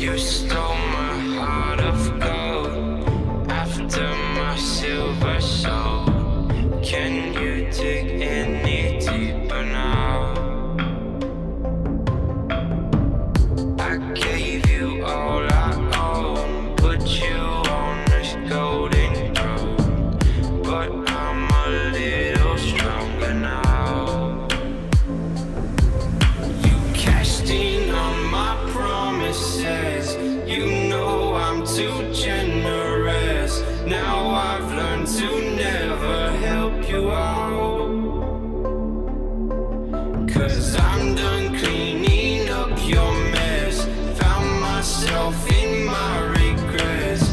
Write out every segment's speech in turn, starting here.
You stole my heart of gold after my silver soul. Can you dig any deeper now? I gave you all I own, put you on this golden throne, but I'm a little stronger now. You cashed in on my promises, you know I'm too generous. Now I've learned to never help you out, 'cause I'm done cleaning up your mess. Found myself in my regrets.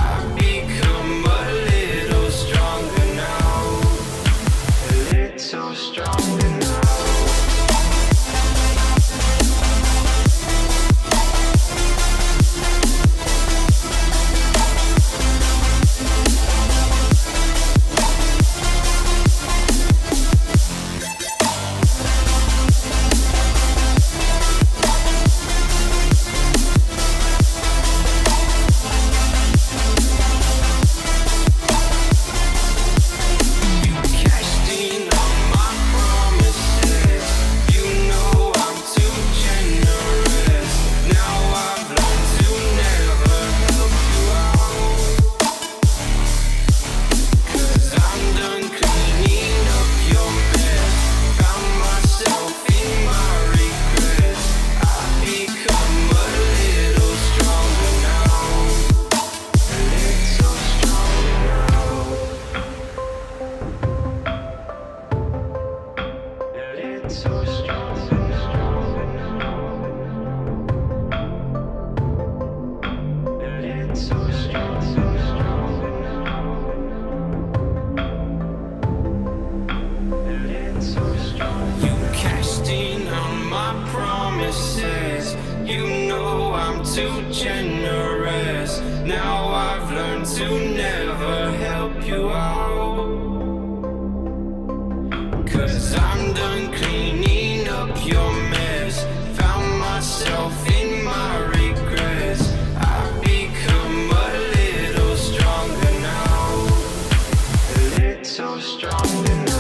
I've become a little stronger now, a little stronger now. You know I'm too generous. Now I've learned to never help you out, 'cause I'm done cleaning up your mess. Found myself in my regrets. I've become a little stronger now, a little stronger now.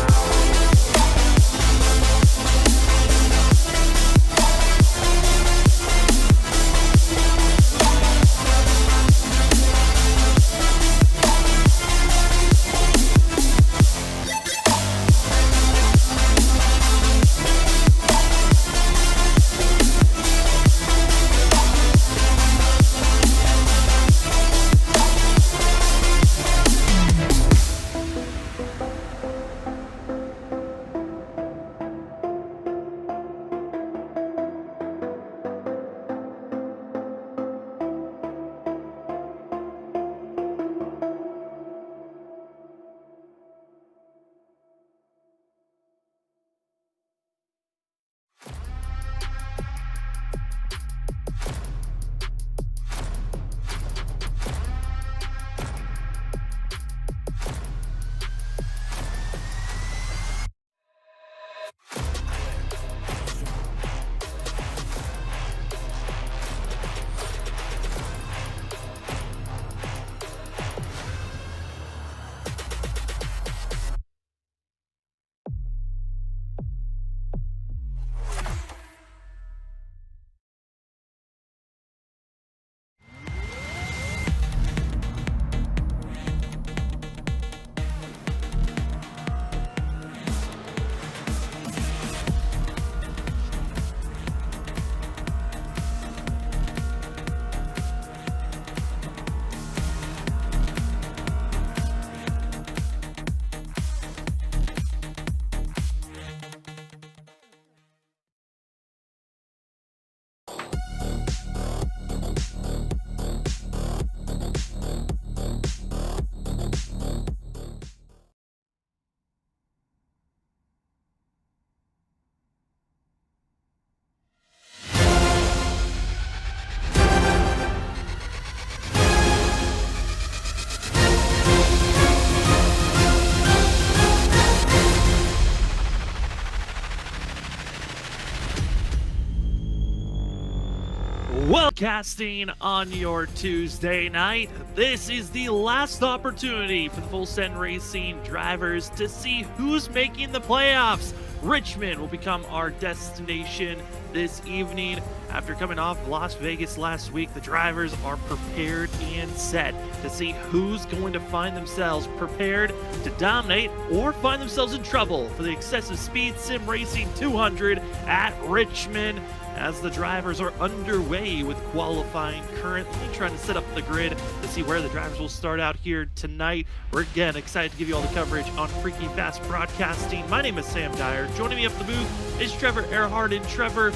broadcasting on your Tuesday night. This is the last opportunity for the Full Send Racing drivers to see who's making the playoffs. Richmond will become our destination this evening. After coming off Las Vegas last week, the drivers are prepared and set to see who's going to find themselves prepared to dominate or find themselves in trouble for the excessive speed Simracing 200 at Richmond, as the drivers are underway with qualifying currently, trying to set up the grid to see where the drivers will start out here tonight. We're again excited to give you all the coverage on Freaky Fast Broadcasting. My name is Sam Dyer. Joining me up the booth is Trevor Earhart. And Trevor,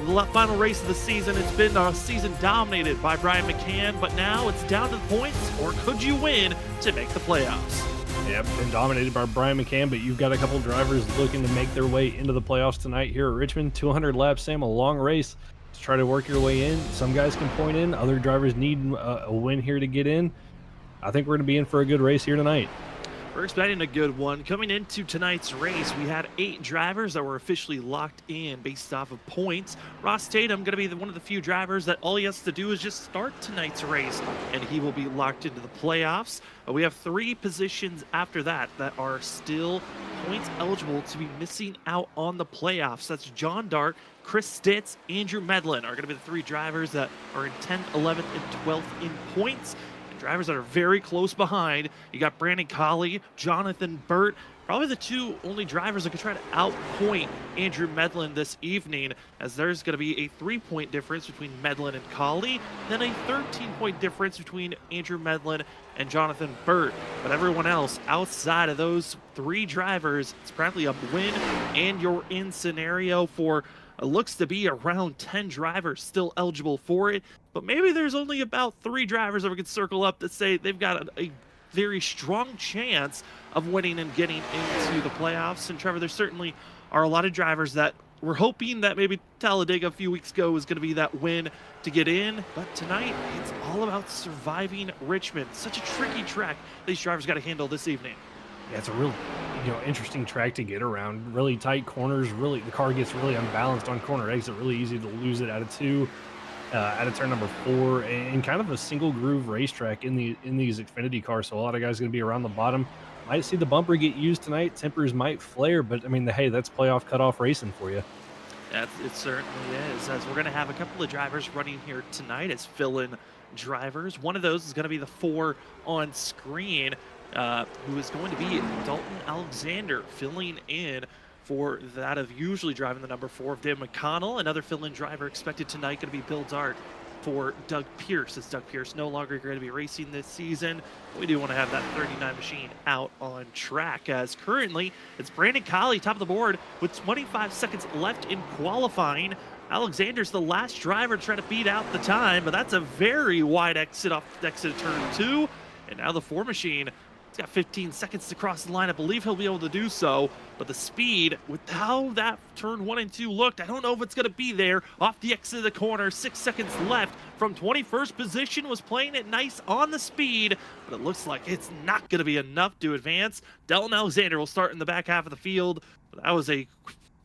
the final race of the season, it's been a season dominated by Brian McCann, but now it's down to the points, or could you win to make the playoffs? Yep, been dominated by Brian McCann, but you've got a couple drivers looking to make their way into the playoffs tonight here at Richmond. 200 laps, Sam, a long race to try to work your way in. Some guys can point in, other drivers need a win here to get in. I think we're going to be in for a good race here tonight. We're expecting a good one. Coming into tonight's race, we had 8 drivers that were officially locked in based off of points. Ross Tatum going to be one of the few drivers that all he has to do is just start tonight's race, and he will be locked into the playoffs. We have 3 positions after that are still points eligible to be missing out on the playoffs. That's John Dart, Chris Stitz, Andrew Medlin are going to be the 3 drivers that are in 10th, 11th, and 12th in points. Drivers that are very close behind. You got Brandon Colley, Jonathan Burt, probably the 2 only drivers that could try to outpoint Andrew Medlin this evening, as there's going to be a 3-point difference between Medlin and Colley, then a 13-point difference between Andrew Medlin and Jonathan Burt. But everyone else outside of those 3 drivers, it's practically a win and you're in scenario for looks to be around 10 drivers still eligible for it, but maybe there's only about 3 drivers that we could circle up that say they've got a very strong chance of winning and getting into the playoffs. And Trevor, there certainly are a lot of drivers that we're hoping that maybe Talladega a few weeks ago was going to be that win to get in, but tonight it's all about surviving Richmond. Such a tricky track these drivers got to handle this evening. Yeah, it's a real, interesting track to get around. Really tight corners. Really, the car gets really unbalanced on corner exit. Really easy to lose it out of 2, out of turn number 4, and kind of a single groove racetrack in these Xfinity cars. So a lot of guys going to be around the bottom. Might see the bumper get used tonight. Tempers might flare, but I mean, hey, that's playoff cutoff racing for you. It certainly is, as we're going to have a couple of drivers running here tonight as fill-in drivers. One of those is going to be the 4 on screen, who is going to be Dalton Alexander, filling in for that of usually driving the number 4 of Dan McConnell. Another fill-in driver expected tonight going to be Bill Dart for Doug Pierce, as Doug Pierce no longer going to be racing this season. We do want to have that 39 machine out on track, as currently it's Brandon Colley top of the board with 25 seconds left in qualifying. Alexander's the last driver to try to beat out the time, but that's a very wide exit off exit turn 2. And now the 4 machine, he's got 15 seconds to cross the line. I believe he'll be able to do so, but the speed, with how that turn 1 and 2 looked, I don't know if it's going to be there. Off the exit of the corner, 6 seconds left from 21st position, was playing it nice on the speed, but it looks like it's not going to be enough to advance. Dalton Alexander will start in the back half of the field. That was a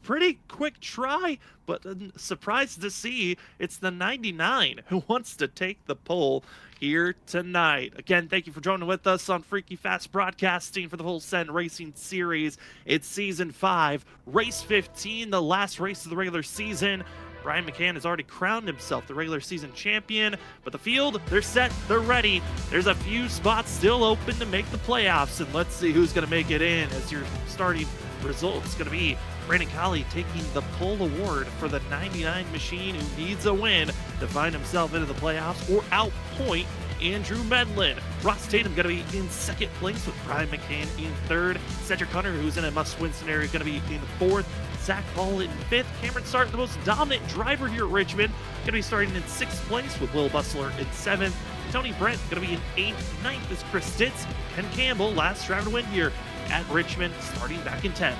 pretty quick try, but surprised to see it's the 99 who wants to take the pole here tonight. Again, thank you for joining with us on Freaky Fast Broadcasting for the Full Send Racing Series. It's Season 5, Race 15, the last race of the regular season. Brian McCann has already crowned himself the regular season champion, but the field, they're set, they're ready. There's a few spots still open to make the playoffs, and let's see who's going to make it in, as your starting results going to be Brandon Colley taking the pole award for the 99 machine, who needs a win to find himself into the playoffs or outpoint Andrew Medlin. Ross Tatum going to be in 2nd place with Brian McCann in 3rd. Cedric Hunter, who's in a must-win scenario, going to be in 4th. Zach Hall in 5th. Cameron Stark, the most dominant driver here at Richmond, going to be starting in 6th place with Will Bustler in 7th. Tony Brent going to be in 8th. 9th is Chris Stitz. Ken Campbell, last driver to win here at Richmond, starting back in 10th.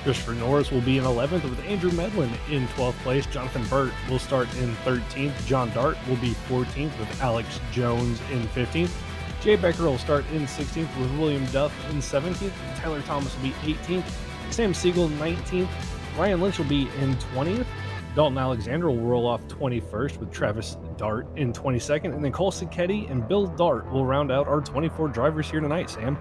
Christopher Norris will be in 11th with Andrew Medlin in 12th place. Jonathan Burt will start in 13th. John Dart will be 14th with Alex Jones in 15th. Jay Becker will start in 16th with William Duff in 17th. Tyler Thomas will be 18th. Sam Siegel 19th. Ryan Lynch will be in 20th. Dalton Alexander will roll off 21st with Travis Dart in 22nd, and then Cole Sicchetti and Bill Dart will round out our 24 drivers here tonight, Sam.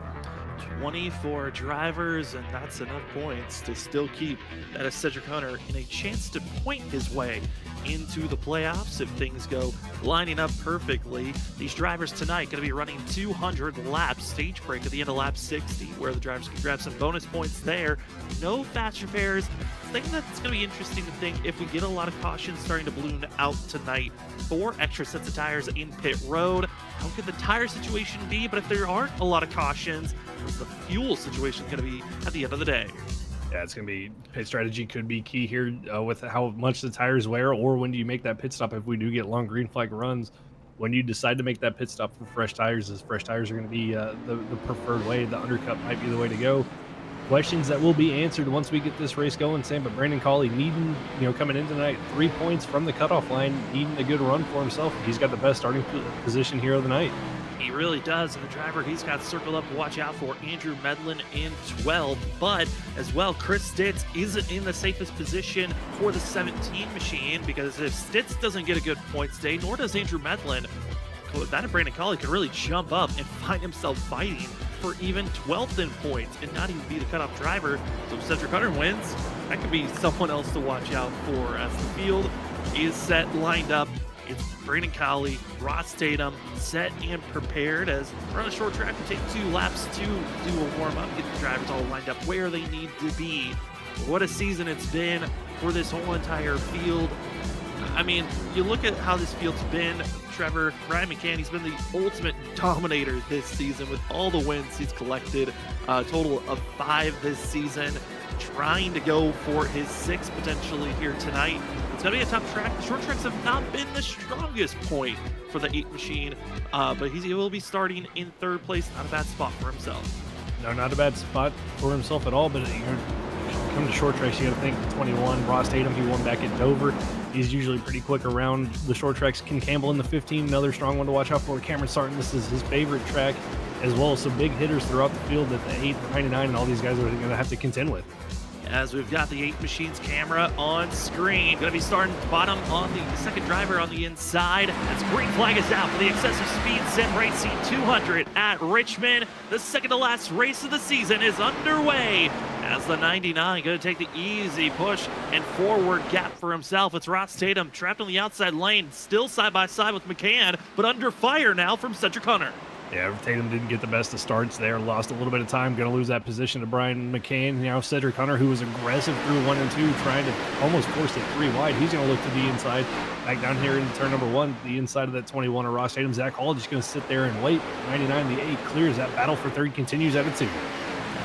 24 drivers, and that's enough points to still keep that Cedric Hunter in a chance to point his way into the playoffs if things go lining up perfectly. These drivers tonight going to be running 200 laps, stage break at the end of lap 60, where the drivers can grab some bonus points there. No fast repairs. I think that's going to be interesting to think if we get a lot of cautions starting to balloon out tonight. 4 extra sets of tires in pit road. How could the tire situation be? But if there aren't a lot of cautions, what's the fuel situation going to be at the end of the day? Yeah, it's going to be pit strategy could be key here with how much the tires wear, or when do you make that pit stop if we do get long green flag runs. When you decide to make that pit stop for fresh tires, as fresh tires are going to be the preferred way. The undercut might be the way to go. Questions that will be answered once we get this race going, Sam. But Brandon Colley needing, coming in tonight, 3 points from the cutoff line, needing a good run for himself. He's got the best starting position here of the night. He really does, and the driver he's got circled up to watch out for, Andrew Medlin in 12, but as well, Chris Stitz isn't in the safest position for the 17 machine, because if Stitz doesn't get a good points day, nor does Andrew Medlin, that and Brandon Colley could really jump up and find himself fighting for even 12th in points and not even be the cutoff driver. So if Cedric Hunter wins, that could be someone else to watch out for as the field is set, lined up. It's Brandon Colley, Ross Tatum, set and prepared as we're on a short track. We take 2 laps to do a warm-up, get the drivers all lined up where they need to be. What a season it's been for this whole entire field. I mean, you look at how this field's been. Trevor, Ryan McCann, he's been the ultimate dominator this season with all the wins he's collected. A total of 5 this season. Trying to go for his 6th potentially here tonight. It's going to be a tough track. The short tracks have not been the strongest point for the 8 machine, but he will be starting in 3rd place. Not a bad spot for himself. No, not a bad spot for himself at all, but come to short tracks, you got to think 21. Ross Tatum, he won back at Dover. He's usually pretty quick around the short tracks. Ken Campbell in the 15, another strong one to watch out for. Cameron Sarton, this is his favorite track, as well as some big hitters throughout the field that the 8, 99, and all these guys are going to have to contend with. As we've got the 8 machines camera on screen. Going to be starting bottom on the 2nd driver on the inside. As green flag is out for the excessive speed Simracing 200 at Richmond. The second to last race of the season is underway. As the 99 going to take the easy push and forward gap for himself. It's Ross Tatum trapped on the outside lane, still side by side with McCann, but under fire now from Cedric Hunter. Yeah, Tatum didn't get the best of starts there. Lost a little bit of time. Going to lose that position to Brian McCain. Now Cedric Hunter, who was aggressive through 1 and 2, trying to almost force it 3 wide. He's going to look to the inside. Back down here in turn number 1, the inside of that 21 of Ross Tatum. Zach Hall just going to sit there and wait. 99, the 8 clears. That battle for 3rd continues at a 2.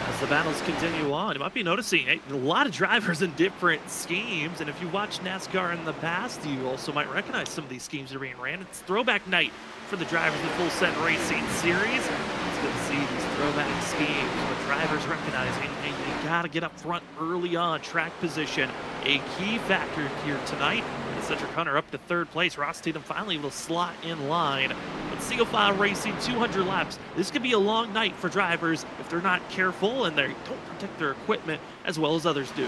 As the battles continue on, you might be noticing a lot of drivers in different schemes, and if you watch NASCAR in the past, you also might recognize some of these schemes that are being ran. It's throwback night for the drivers in Full Set Racing Series. It's good to see these throwback schemes with drivers recognizing, hey, you gotta get up front early on. Track position, a key factor here tonight. Cedric Hunter up to 3rd place. Ross Tatum finally able to slot in line. But single file racing, 200 laps. This could be a long night for drivers if they're not careful and they don't protect their equipment as well as others do.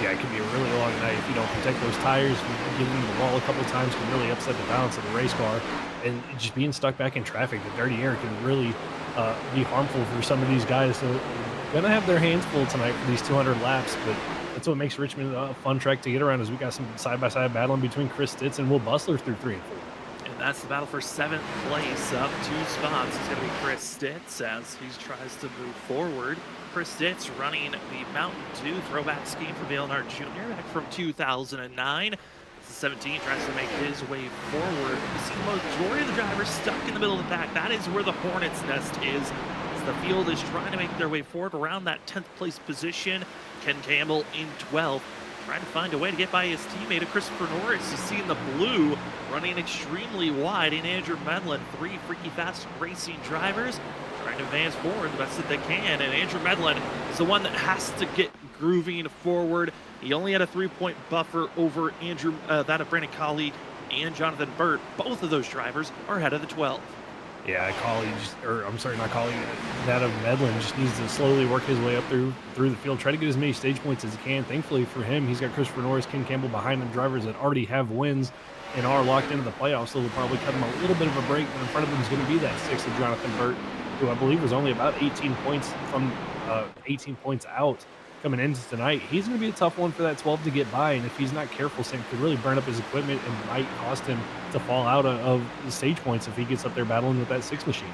Yeah, it can be a really long night if you don't protect those tires. Getting into the wall a couple of times can really upset the balance of the race car. And just being stuck back in traffic, the dirty air can really be harmful for some of these guys. So they're going to have their hands full tonight for these 200 laps. But that's what makes Richmond a fun track to get around, is we got some side-by-side battling between Chris Stitz and Will Bustler through 3 and 4. And that's the battle for 7th place. Up 2 spots is going to be Chris Stitz as he tries to move forward. Chris Stitz running the Mountain Dew throwback scheme for Valenard Jr. back from 2009. 17 tries to make his way forward. You see the majority of the drivers stuck in the middle of the pack. That is where the Hornets' nest is. As the field is trying to make their way forward around that 10th place position. Ken Campbell in 12th, trying to find a way to get by his teammate, Christopher Norris. You see in the blue, running extremely wide in Andrew Medlin. 3 freaky fast racing drivers trying to advance forward the best that they can. And Andrew Medlin is the one that has to get grooving forward. He only had a 3-point buffer over that of Brandon Colley and Jonathan Burt. Both of those drivers are ahead of the 12. Yeah, Collie just, or I'm sorry, not Collie, that of Medlin just needs to slowly work his way up through the field, try to get as many stage points as he can. Thankfully for him, he's got Christopher Norris, Ken Campbell behind him, drivers that already have wins and are locked into the playoffs, so they'll probably cut him a little bit of a break. But in front of him is going to be that sixth of Jonathan Burt, who I believe was only about 18 points from 18 points out coming into tonight. He's going to be a tough one for that 12 to get by, and if he's not careful, Sam could really burn up his equipment and might cost him to fall out of the stage points if he gets up there battling with that six machine.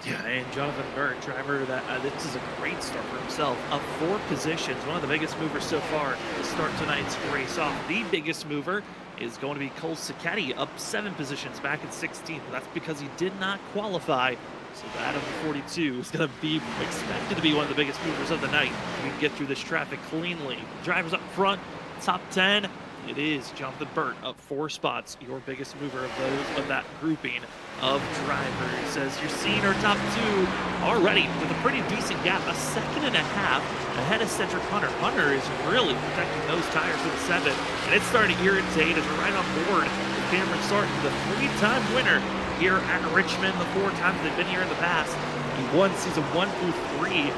Yeah, and Jonathan Burt, driver that this is a great start for himself. Up 4 positions, one of the biggest movers so far to start tonight's race off. The biggest mover is going to be Cole Sacchetti, up 7 positions back at 16th. That's because he did not qualify. So that of the 42 is going to be expected to be one of the biggest movers of the night. We can get through this traffic cleanly. Drivers up front, top 10. It is Jonathan Burt up 4 spots, your biggest mover of that grouping of drivers. As you're seeing our top 2 already with a pretty decent gap, a second and a half ahead of Cedric Hunter. Hunter is really protecting those tires with a 7, and it's starting to irritate as we're right on board with Cameron Sarton, the 3-time winner here at Richmond, the 4 times they've been here in the past. He won season 1 through 3.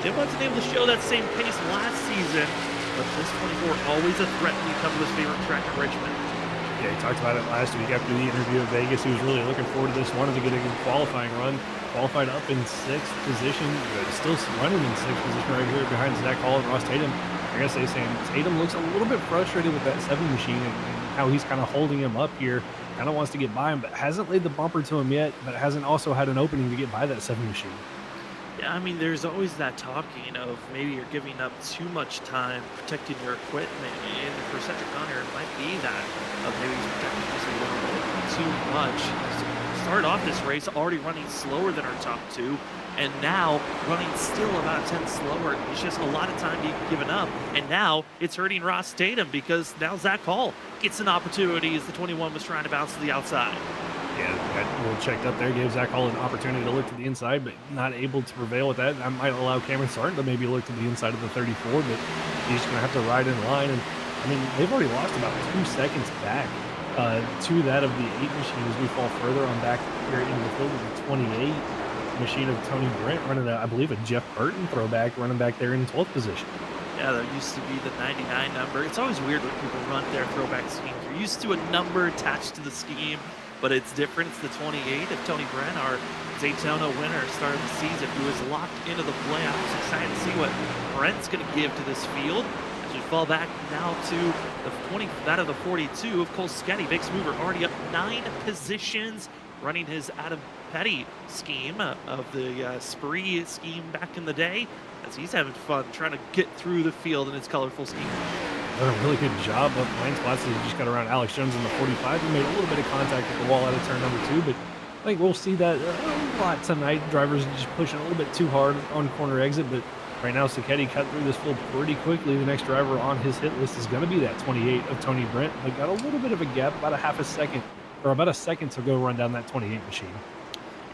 They wasn't able to show that same pace last season, but this 24 always a threat when you come to his favorite track at Richmond. Yeah, he talked about it last week after the interview at Vegas. He was really looking forward to this, wanted to get a good qualifying run. Qualified up in 6th position, still running in 6th position right here behind Zach Hall and Ross Tatum. I gotta say, Sam, Tatum looks a little bit frustrated with that 7 machine and how he's kind of holding him up here. Kind of wants to get by him, but hasn't laid the bumper to him yet, but hasn't also had an opening to get by that 7 machine. Yeah, I mean, there's always that talking of maybe you're giving up too much time protecting your equipment, and for Cedric Hunter, it might be that of maybe he's protecting just a little bit too much. Start off this race already running slower than our top 2, and now running still about a 10 slower. It's just a lot of time being given up, and now it's hurting Ross Tatum because now Zach Hall gets an opportunity as the 21 was trying to bounce to the outside. Yeah, got a little checked up there, gave Zach Hall an opportunity to look to the inside, but not able to prevail with that. That might allow Cameron Sarton to maybe look to the inside of the 34, but he's going to have to ride in line. And I mean, they've already lost about 2 seconds back to that of the 8 machine as we fall further on back here into the field with the 28 machine of Tony Brent running, I believe, a Jeff Burton throwback running back there in 12th position. Yeah, there used to be the 99 number. It's always weird when people run their throwback schemes. You're used to a number attached to the scheme, but it's different. It's the 28 of Tony Brent, our Daytona winner, start of the season, who is locked into the playoffs. Excited to see what Brent's going to give to this field. As we fall back now to the 20, that of the 42 of Cole Sacchetti. Big mover already up 9 positions, running his Adam Petty scheme of the Spree scheme back in the day, as he's having fun trying to get through the field in his colorful scheme. Done a really good job up blind spots. He just got around Alex Jones in the 45. He made a little bit of contact with the wall out of turn number 2, but I think we'll see that a lot tonight. Drivers just pushing a little bit too hard on corner exit, but right now Sacchetti cut through this field pretty quickly. The next driver on his hit list is going to be that 28 of Tony Brent, but got a little bit of a gap, about a half a second, or about a second to go run down that 28 machine.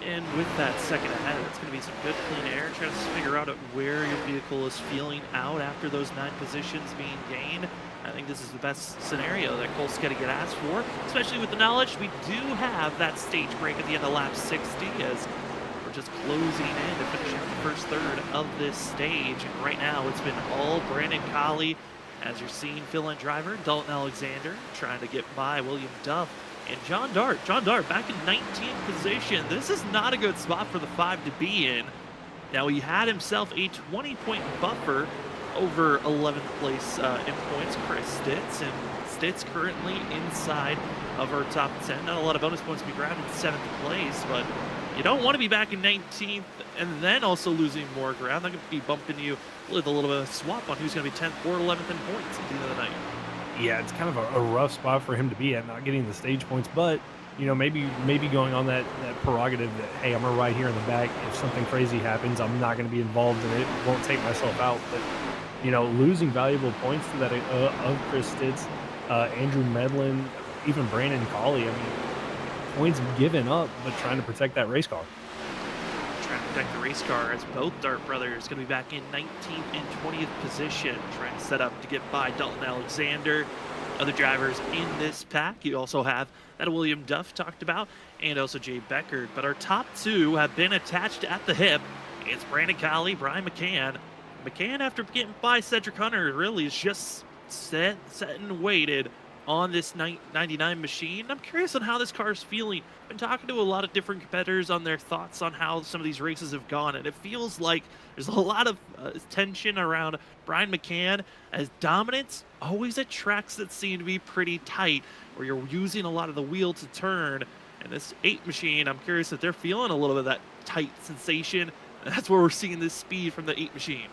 And with that second ahead, it's going to be some good clean air. Trying to figure out where your vehicle is feeling out after those 9 positions being gained. I think this is the best scenario that Cole Sacchetti get asked for, especially with the knowledge we do have that stage break at the end of lap 60, as we're just closing in to finish out the first third of this stage. And right now, it's been all Brandon Colley, as you're seeing fill-in driver Dalton Alexander trying to get by William Duff and John Dart. John Dart back in 19th position. This is not a good spot for the 5 to be in. Now, he had himself a 20-point buffer over 11th place in points, Chris Stitz, and Stitz currently inside of our top 10. Not a lot of bonus points to be grabbed in 7th place, but you don't want to be back in 19th and then also losing more ground. They're going to be bumping you with a little bit of a swap on who's going to be 10th or 11th in points at the end of the night. Yeah, it's kind of a rough spot for him to be at, not getting the stage points, but you know, maybe going on that prerogative that, hey, I'm gonna ride here in the back. If something crazy happens, I'm not gonna be involved in it. Won't take myself out. But you know, losing valuable points to that of Chris Stitz, Andrew Medlin, even Brandon Colley. I mean, points given up, but trying to protect that race car. Trying to protect the race car, as both Dart brothers going to be back in 19th and 20th position, trying to set up to get by Dalton Alexander. Other drivers in this pack, you also have that William Duff talked about, and also Jay Beckert. But our top two have been attached at the hip. It's Brandon Colley, Brian McCann. McCann, after getting by Cedric Hunter, really is just set and waited on this 99 machine. I'm curious on how this car is feeling. I've been talking to a lot of different competitors on their thoughts on how some of these races have gone, and it feels like there's a lot of tension around Brian McCann, as dominance always at tracks that seem to be pretty tight, where you're using a lot of the wheel to turn. And this 8 machine, I'm curious if they're feeling a little bit of that tight sensation. That's where we're seeing this speed from the 8 machine.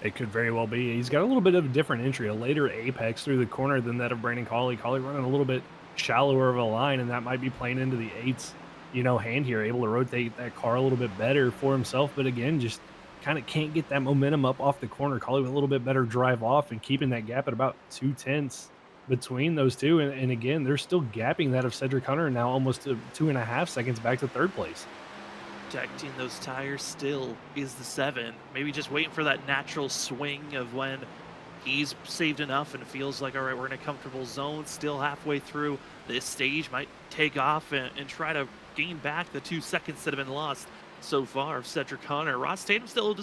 It could very well be. He's got a little bit of a different entry, a later apex through the corner than that of Brandon Colley. Colley running a little bit shallower of a line, and that might be playing into the 8's, hand here, able to rotate that car a little bit better for himself. But again, just kind of can't get that momentum up off the corner. Colley with a little bit better drive off and keeping that gap at about 2/10 between those two. And again, they're still gapping that of Cedric Hunter now almost 2.5 seconds back to third place. Protecting those tires still is the 7. Maybe just waiting for that natural swing of when he's saved enough and it feels like, all right, we're in a comfortable zone. Still halfway through this stage, might take off and try to gain back the 2 seconds that have been lost so far of Cedric Hunter. Ross Tatum still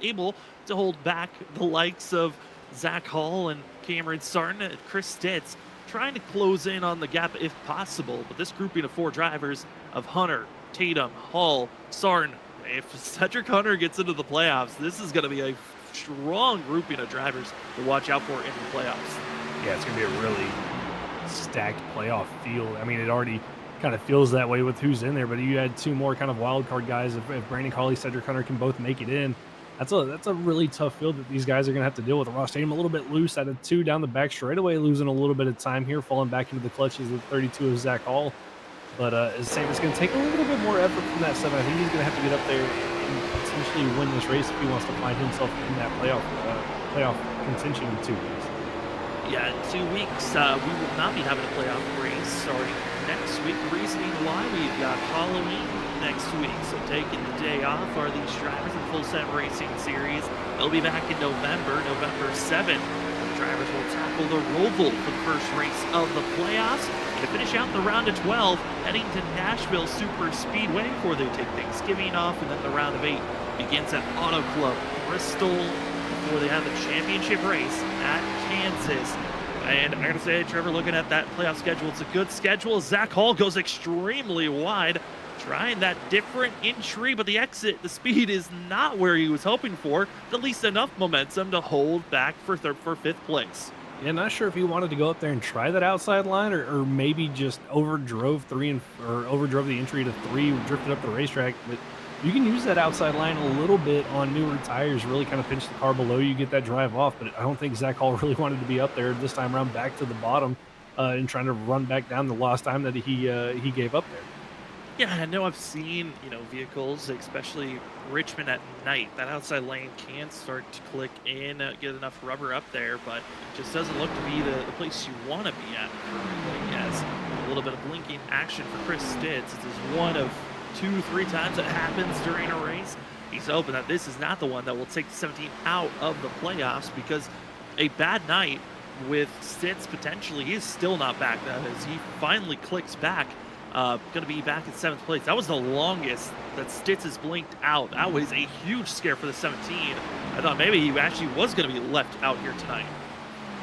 able to hold back the likes of Zach Hall and Cameron Sarton and Chris Stitz, trying to close in on the gap if possible. But this grouping of 4 drivers of Hunter, Tatum, Hall, Sarn. If Cedric Hunter gets into the playoffs, this is going to be a strong grouping of drivers to watch out for in the playoffs. Yeah, it's going to be a really stacked playoff field. I mean, it already kind of feels that way with who's in there, but you had 2 more kind of wild card guys. If Brandon Colley, Cedric Hunter can both make it in, that's a really tough field that these guys are going to have to deal with. Ross Tatum a little bit loose out of 2 down the back straightaway, losing a little bit of time here, falling back into the clutches of 32 of Zach Hall. But it's going to take a little bit more effort from that 7. I think he's going to have to get up there and potentially win this race if he wants to find himself in that playoff contention in 2 weeks. Yeah, in 2 weeks, we will not be having a playoff race starting next week. The reasoning why, we've got Halloween next week, so taking the day off are these drivers in Full Simracing Series. They'll be back in November 7th. The drivers will tackle the Roval for the first race of the playoffs. To finish out the round of 12, heading to Nashville Super Speedway before they take Thanksgiving off, and then the round of 8 begins at Auto Club Bristol before they have the championship race at Kansas. And I gotta say, Trevor, looking at that playoff schedule, it's a good schedule. Zach Hall goes extremely wide, trying that different entry, but the speed is not where he was hoping for. At least enough momentum to hold back for 5th place. Yeah, not sure if he wanted to go up there and try that outside line, or maybe just overdrove the entry to 3, drifted up the racetrack. But you can use that outside line a little bit on newer tires, really kind of pinch the car below you, get that drive off. But I don't think Zach Hall really wanted to be up there this time around, back to the bottom, and trying to run back down the lost time that he gave up there. Yeah, I know I've seen, vehicles, especially Richmond at night. That outside lane can start to click in, get enough rubber up there, but it just doesn't look to be the place you want to be at currently. As a little bit of blinking action for Chris Stitz. It is one of 2-3 times that happens during a race. He's hoping that this is not the one that will take the 17 out of the playoffs, because a bad night with Stitz potentially is still not back. That is, he finally clicks back. Going to be back in 7th place. That was the longest that Stitz has blinked out. That was a huge scare for the 17. I thought maybe he actually was going to be left out here tonight.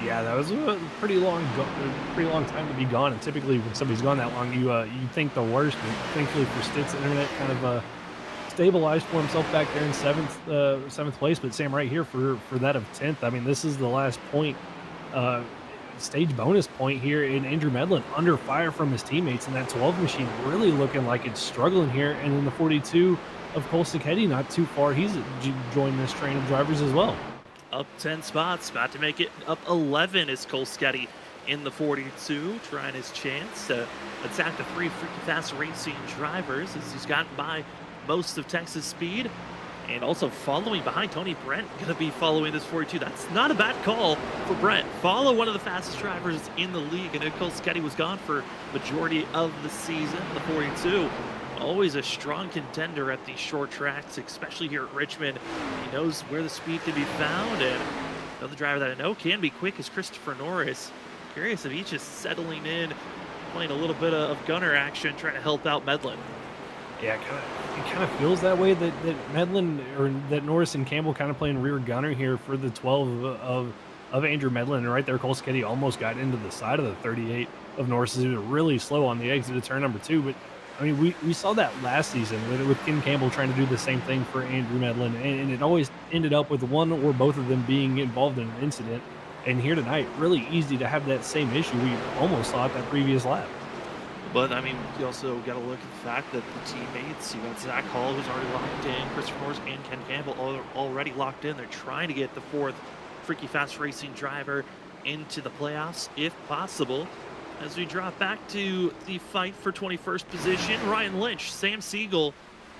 Yeah, that was a pretty long time to be gone. And typically, when somebody's gone that long, you think the worst. And thankfully for Stitz, the internet kind of stabilized for himself back there in 7th place. But Sam, right here for that of 10th. I mean, this is the last point. Stage bonus point here in Andrew Medlin, under fire from his teammates, and that 12 machine really looking like it's struggling here. And then the 42 of Cole Sacchetti not too far. He's joined this train of drivers as well. Up 10 spots, about to make it up 11 is Cole Sacchetti in the 42, trying his chance to attack the 3 freaking fast racing drivers as he's gotten by most of Texas speed. And also following behind Tony Brent, going to be following this 42. That's not a bad call for Brent. Follow one of the fastest drivers in the league. And Cole Sacchetti was gone for majority of the season. The 42, always a strong contender at these short tracks, especially here at Richmond. He knows where the speed can be found. And another driver that I know can be quick is Christopher Norris. curious if he's just settling in, playing a little bit of gunner action, trying to help out Medlin. Yeah, it kind of feels that way that Medlin or that Norris and Campbell kind of playing rear gunner here for the 12 of Andrew Medlin. And right there, Cole Sketty almost got into the side of the 38 of Norris. He was really slow on the exit of turn number 2. But I mean, we saw that last season with Ken Campbell trying to do the same thing for Andrew Medlin, and it always ended up with one or both of them being involved in an incident. And here tonight, really easy to have that same issue we almost saw at that previous lap. But, I mean, you also got to look at the fact that the teammates, you got Zach Hall, who's already locked in, Christopher Norris and Ken Campbell already locked in. They're trying to get the 4th Freaky Fast Racing driver into the playoffs, if possible. As we drop back to the fight for 21st position, Ryan Lynch, Sam Siegel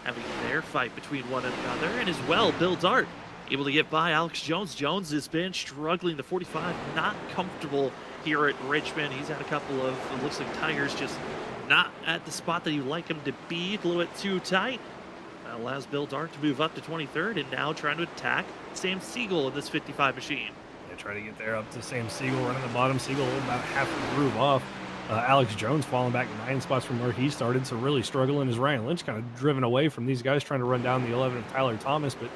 having their fight between one another, and as well, Bill Dart able to get by Alex Jones. Jones has been struggling, the 45, not comfortable here at Richmond. He's had a couple of, it looks like, tires just not at the spot that you like him to be, a little bit too tight. That allows Bill Dart to move up to 23rd and now trying to attack Sam Siegel in this 55 machine. Yeah, try to get there up to Sam Siegel, running the bottom. Siegel about half the groove off. Alex Jones falling back 9 spots from where he started, so really struggling as Ryan Lynch kind of driven away from these guys trying to run down the 11 of Tyler Thomas. But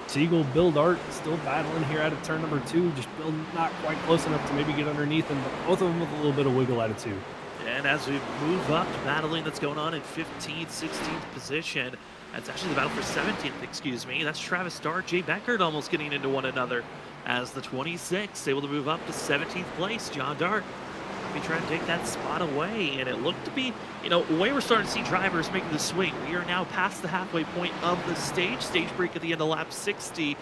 Siegel, Bill Dart still battling here out of turn number 2. Just Bill not quite close enough to maybe get underneath, and both of them with a little bit of wiggle attitude. And as we move up, battling that's going on in 15th, 16th position. That's actually the battle for 17th, excuse me. That's Travis Dart, Jay Beckert almost getting into one another as the 26 able to move up to 17th place. John Dart be trying to take that spot away, and it looked to be, the way we're starting to see drivers making the swing. We are now past the halfway point of the stage break at the end of lap 60.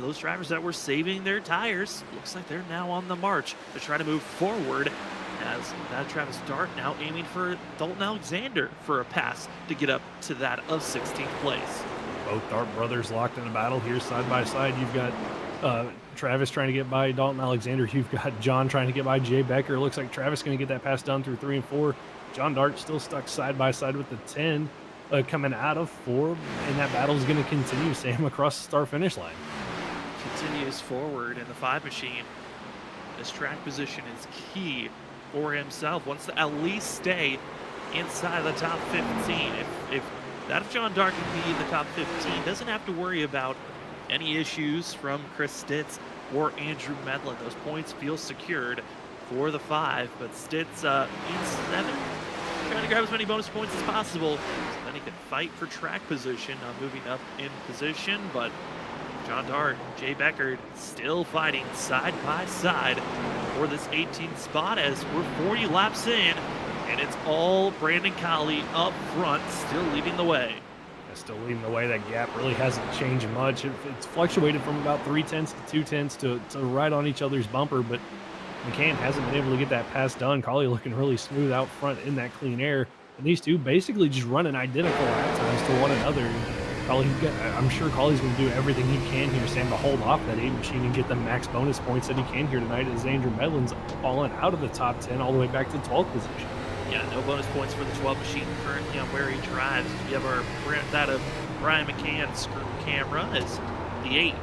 Those drivers that were saving their tires, looks like they're now on the march to try to move forward, as that Travis Dart now aiming for Dalton Alexander for a pass to get up to that of 16th place. Both Dart brothers locked in a battle here side by side. You've got Travis trying to get by Dalton Alexander. You've got John trying to get by Jay Becker. Looks like Travis going to get that pass done through 3 and 4. John Dart still stuck side by side with the 10 coming out of 4, and that battle is going to continue, Sam, across the start-finish line. Continues forward in the 5 machine. This track position is key for himself. Wants to at least stay inside the top 15. If John Dart can be in the top 15, doesn't have to worry about any issues from Chris Stitz or Andrew Medlin. Those points feel secured for the 5, but Stitz in 7, trying to grab as many bonus points as possible, so then he can fight for track position, moving up in position. But John Dart, Jay Beckert still fighting side by side for this 18th spot as we're 40 laps in, and it's all Brandon Colley up front, still leading the way. Still leading the way. That gap really hasn't changed much. It's fluctuated from about 3/10 to 2/10 to right on each other's bumper, but McCann hasn't been able to get that pass done. Colley looking really smooth out front in that clean air, and these two basically just running identical lap times to one another. I'm sure Colley's going to do everything he can here, Sam, to hold off that 8 machine and get the max bonus points that he can here tonight, as Andrew Medlin's fallen out of the top 10 all the way back to 12th position. Yeah, no bonus points for the 12 machine currently on where he drives. We have that of Brian McCann's screw camera as the 8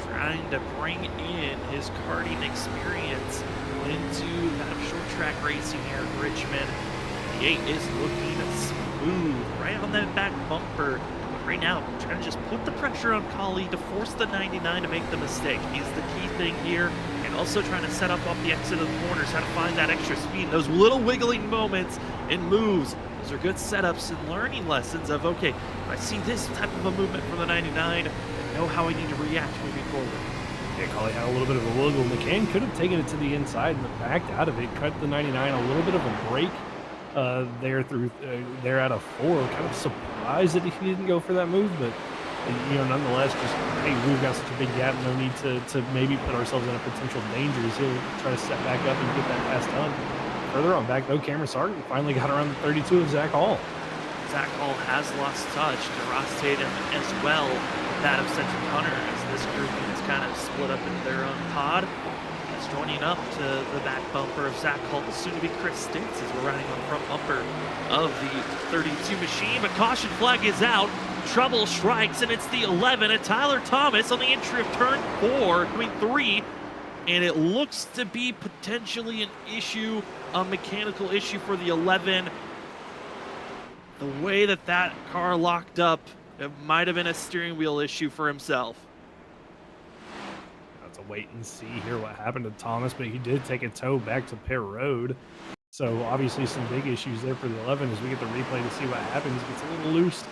trying to bring in his karting experience into that short track racing here at Richmond. The 8 is looking smooth right on that back bumper. Right now, trying to just put the pressure on Colley to force the 99 to make the mistake. He's the key thing here, and also trying to set up off the exit of the corners, how to find that extra speed, those little wiggling moments and moves. Those are good setups and learning lessons of, okay, if I see this type of a movement from the 99, I know how I need to react moving forward. Yeah, Colley had a little bit of a wiggle. McCann could have taken it to the inside and backed out of it, cut the 99 a little bit of a break there out of 4. Kind of surprised that he didn't go for that move, but nonetheless, just hey, we've got such a big gap, no need to maybe put ourselves in a potential danger. He'll try to step back up and get that pass done. Further on back though, Cameron Sargent finally got around the 32 of Zach Hall. Zach Hall has lost touch to Ross Tatum as well, that of Cedric Hunter, as this group is kind of split up into their own pod. Joining up to the back bumper of Zach Hall, soon to be Chris Stitz, as we're riding on the front bumper of the 32 machine. But caution flag is out. Trouble strikes, and it's the 11 at Tyler Thomas on the entry of turn 3. and it looks to be potentially an issue, a mechanical issue for the 11. The way that that car locked up, it might have been a steering wheel issue for himself. Have to wait and see here what happened to Thomas, but he did take a tow back to pit road. So obviously some big issues there for the 11 as we get the replay to see what happens. Gets a little loose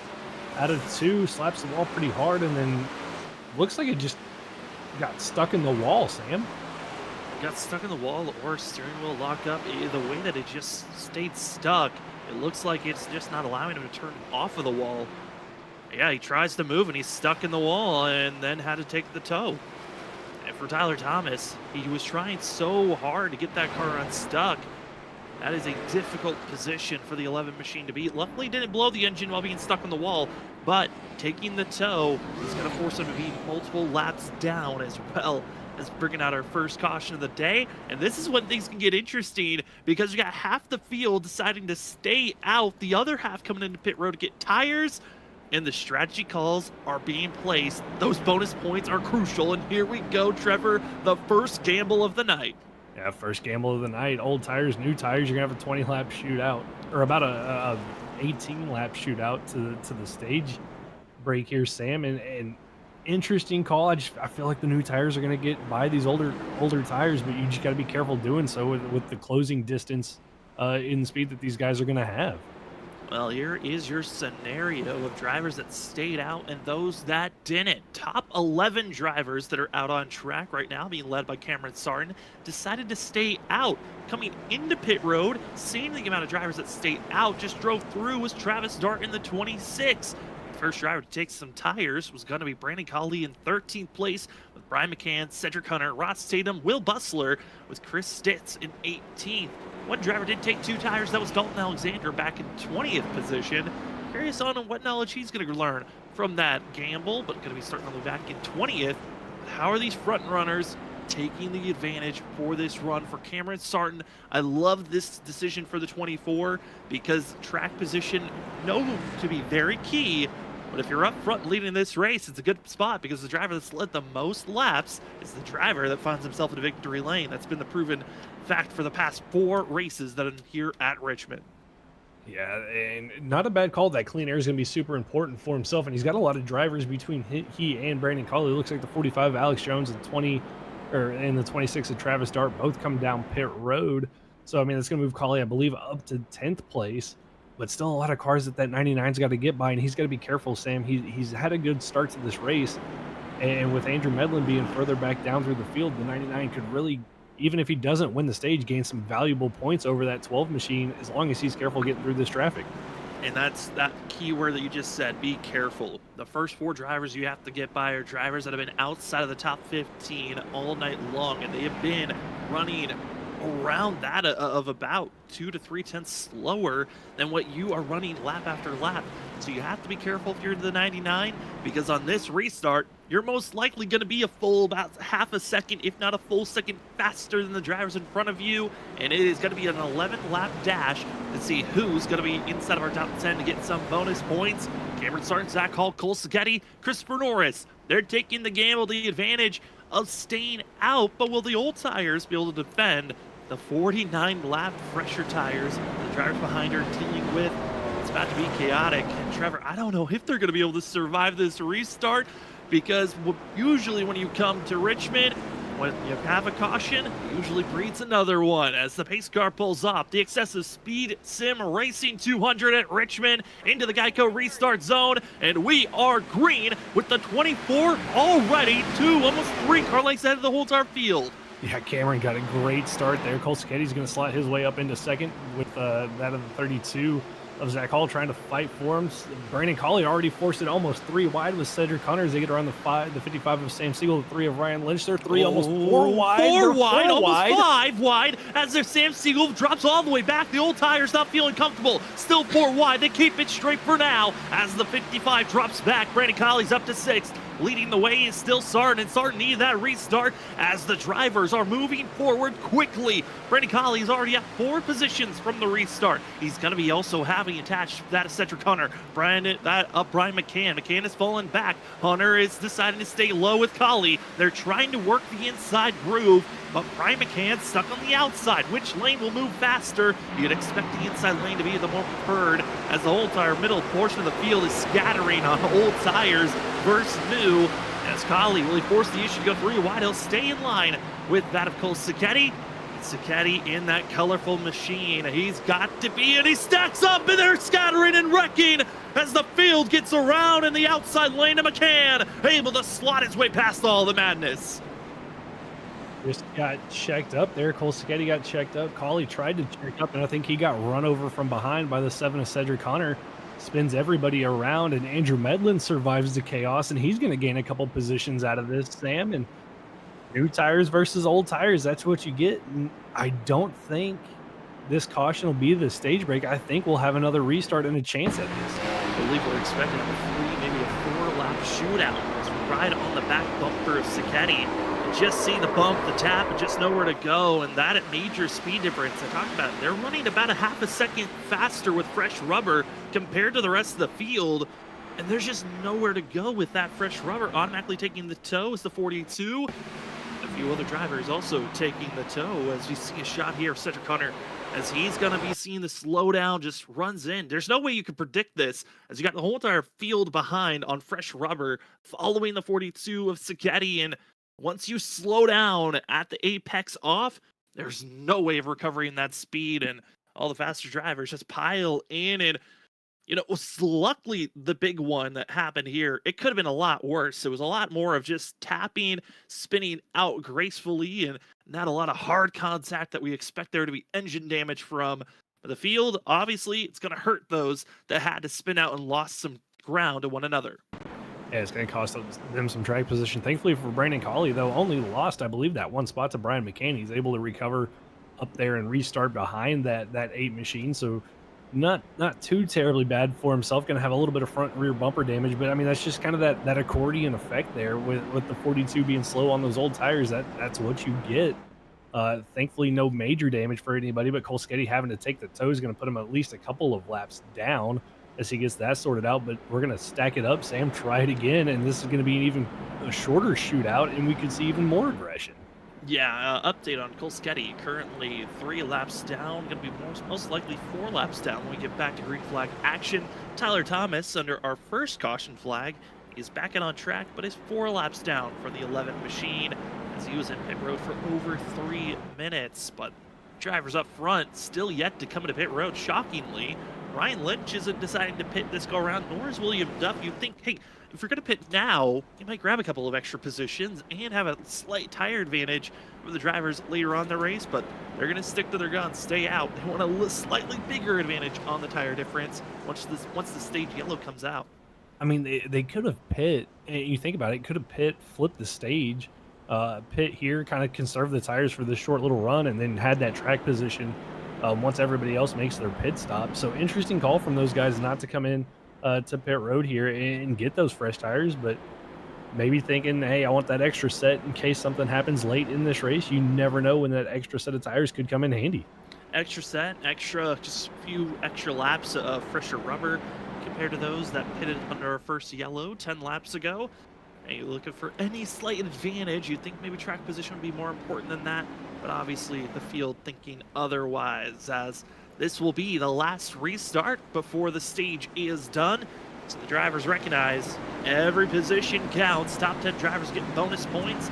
out of 2, slaps the wall pretty hard, and then looks like it just got stuck in the wall, Sam. Got stuck in the wall or steering wheel locked up. The way that it just stayed stuck, it looks like it's just not allowing him to turn off of the wall. Yeah, he tries to move and he's stuck in the wall and then had to take the tow. And for Tyler Thomas, he was trying so hard to get that car unstuck. That is a difficult position for the 11 machine to be. Luckily, he didn't blow the engine while being stuck on the wall, but taking the tow is going to force him to be multiple laps down as well as bringing out our first caution of the day. And this is when things can get interesting because you got half the field deciding to stay out, the other half coming into pit road to get tires, and the strategy calls are being placed. Those bonus points are crucial, and here we go, Trevor, the first gamble of the night. Yeah, first gamble of the night. Old tires, new tires. You're gonna have a 20-lap shootout, or about a 18-lap shootout to the stage break here, Sam. And interesting call. I feel like the new tires are gonna get by these older tires, but you just got to be careful doing so with the closing distance in speed that these guys are gonna have. Well, here is your scenario of drivers that stayed out and those that didn't. Top 11 drivers that are out on track right now, being led by Cameron Sarton, decided to stay out. Coming into pit road, same the amount of drivers that stayed out, just drove through was Travis Dart in the 26. First driver to take some tires was going to be Brandon Colley in 13th place, with Brian McCann, Cedric Hunter, Ross Tatum, Will Bustler, with Chris Stitz in 18th. One driver did take 2 tires. That was Dalton Alexander back in 20th position. Curious on what knowledge he's going to learn from that gamble, but going to be starting on the back in 20th. How are these front runners taking the advantage for this run for Cameron Sarton? I love this decision for the 24 because track position known to be very key. But if you're up front leading this race, it's a good spot because the driver that's led the most laps is the driver that finds himself in a victory lane. That's been the proven fact for the past 4 races that are here at Richmond. Yeah, and not a bad call. That clean air is going to be super important for himself, and he's got a lot of drivers between he and Brandon Colley. It looks like the 45 Alex Jones and the 26 of Travis Dart both come down pit road. So I mean, it's going to move Colley, I believe, up to 10th place. But still a lot of cars that 99's got to get by, and he's got to be careful, Sam. He's had a good start to this race, and with Andrew Medlin being further back down through the field, the 99 could really, even if he doesn't win the stage, gain some valuable points over that 12 machine as long as he's careful getting through this traffic. And that's that key word that you just said, be careful. The first 4 drivers you have to get by are drivers that have been outside of the top 15 all night long, and they have been running around that of about 2 to 3 tenths slower than what you are running lap after lap. So you have to be careful if you're the 99, because on this restart, you're most likely going to be a full about half a second, if not a full second faster than the drivers in front of you. And it is going to be an 11-lap dash to see who's going to be inside of our top 10 to get some bonus points. Cameron Sarton, Zach Hall, Cole Sacchetti, Christopher Norris. They're taking the gamble, the advantage of staying out, but will the old tires be able to defend the 49-lap fresher tires the drivers behind are dealing with? It's about to be chaotic. And Trevor, I don't know if they're going to be able to survive this restart, because usually when you come to Richmond, when you have a caution, it usually breeds another one as the pace car pulls off. The excessive speed Simracing 200 at Richmond into the Geico restart zone, and we are green with the 24 already 2, almost 3 car lengths ahead of the whole entire field. Yeah, Cameron got a great start there. Cole Sacchetti's going to slot his way up into second with that of the 32 of Zach Hall trying to fight for him. Brandon Colley already forced it almost 3 wide with Cedric Hunter as they get around the 55 of Sam Siegel, the 3 of Ryan Lynch. They're 3 almost 4 wide. 4 wide, almost 5 wide as their Sam Siegel drops all the way back. The old tire's not feeling comfortable. Still 4 wide. They keep it straight for now as the 55 drops back. Brandon Colley's up to 6th. Leading the way is still Sarton, and Sarton needed that restart as the drivers are moving forward quickly. Brandon Colley is already at 4 positions from the restart. He's going to be also having being attached. That is Cedric Hunter. Brian McCann. McCann is falling back. Hunter is deciding to stay low with Collie. They're trying to work the inside groove, but Brian McCann's stuck on the outside. Which lane will move faster? You'd expect the inside lane to be the more preferred, as the whole entire middle portion of the field is scattering on old tires versus new. As Collie will force the issue to go 3 wide, he'll stay in line with that of Cole Sacchetti. Sacchetti in that colorful machine. He's got to be, and he stacks up, and they're scattering and wrecking as the field gets around in the outside lane of McCann, able to slot his way past all the madness. Just got checked up there. Cole Sacchetti got checked up. Collie tried to check up, and I think he got run over from behind by the 7 of Cedric Hunter. Spins everybody around, and Andrew Medlin survives the chaos, and he's going to gain a couple positions out of this, Sam. And new tires versus old tires, that's what you get. And I don't think this caution will be the stage break. I think we'll have another restart and a chance at this. I believe we're expecting a 3, maybe a 4-lap shootout as we ride on the back bumper of Sacchetti. Just see the bump, the tap, and just know where to go, and that at major speed difference. I talked about it. They're running about a half a second faster with fresh rubber compared to the rest of the field, and there's just nowhere to go with that fresh rubber. Automatically taking the tow is the 42. A few other drivers also taking the tow, as you see a shot here of Cedric Hunter, as he's going to be seeing the slowdown, just runs in. There's no way you can predict this, as you got the whole entire field behind on fresh rubber, following the 42 of Sacchetti, and once you slow down at the apex off, there's no way of recovering that speed, and all the faster drivers just pile in. And luckily the big one that happened here, it could have been a lot worse. It was a lot more of just tapping, spinning out gracefully, and not a lot of hard contact that we expect there to be engine damage from. But the field, obviously, it's going to hurt those that had to spin out and lost some ground to one another. Yeah, it's going to cost them some track position. Thankfully for Brandon Collie, though, only lost, I believe, that one spot to Brian McCann. He's able to recover up there and restart behind that 8 machine. So not too terribly bad for himself. Going to have a little bit of front and rear bumper damage, but I mean, that's just kind of that accordion effect there with the 42 being slow on those old tires. That's what you get. Thankfully, no major damage for anybody, but Cole Sacchetti having to take the tow is going to put him at least a couple of laps down as he gets that sorted out. But we're going to stack it up, Sam, try it again, and this is going to be an even shorter shootout, and we could see even more aggression. Yeah, update on Cole Sacchetti, currently 3 laps down, going to be most likely 4 laps down when we get back to green flag action. Tyler Thomas, under our first caution flag, is back on track, but is 4 laps down for the 11 machine, as he was in pit road for over 3 minutes. But drivers up front still yet to come into pit road, shockingly. Ryan Lynch isn't deciding to pit this go around, nor is William Duff. You'd think, hey, if you're going to pit now, you might grab a couple of extra positions and have a slight tire advantage for the drivers later on in the race, but they're going to stick to their guns, stay out. They want a slightly bigger advantage on the tire difference once the stage yellow comes out. I mean, they could have pit, and you think about it, could have pit, flipped the stage, pit here, kind of conserve the tires for this short little run, and then had that track position once everybody else makes their pit stop. So interesting call from those guys not to come in to pit road here and get those fresh tires, but maybe thinking, hey, I want that extra set in case something happens late in this race. You never know when that extra set of tires could come in handy. Extra set, just a few extra laps of fresher rubber compared to those that pitted under our first yellow 10 laps ago. And you're looking for any slight advantage. You'd think maybe track position would be more important than that, but obviously the field thinking otherwise, as this will be the last restart before the stage is done. So the drivers recognize every position counts. Top 10 drivers getting bonus points.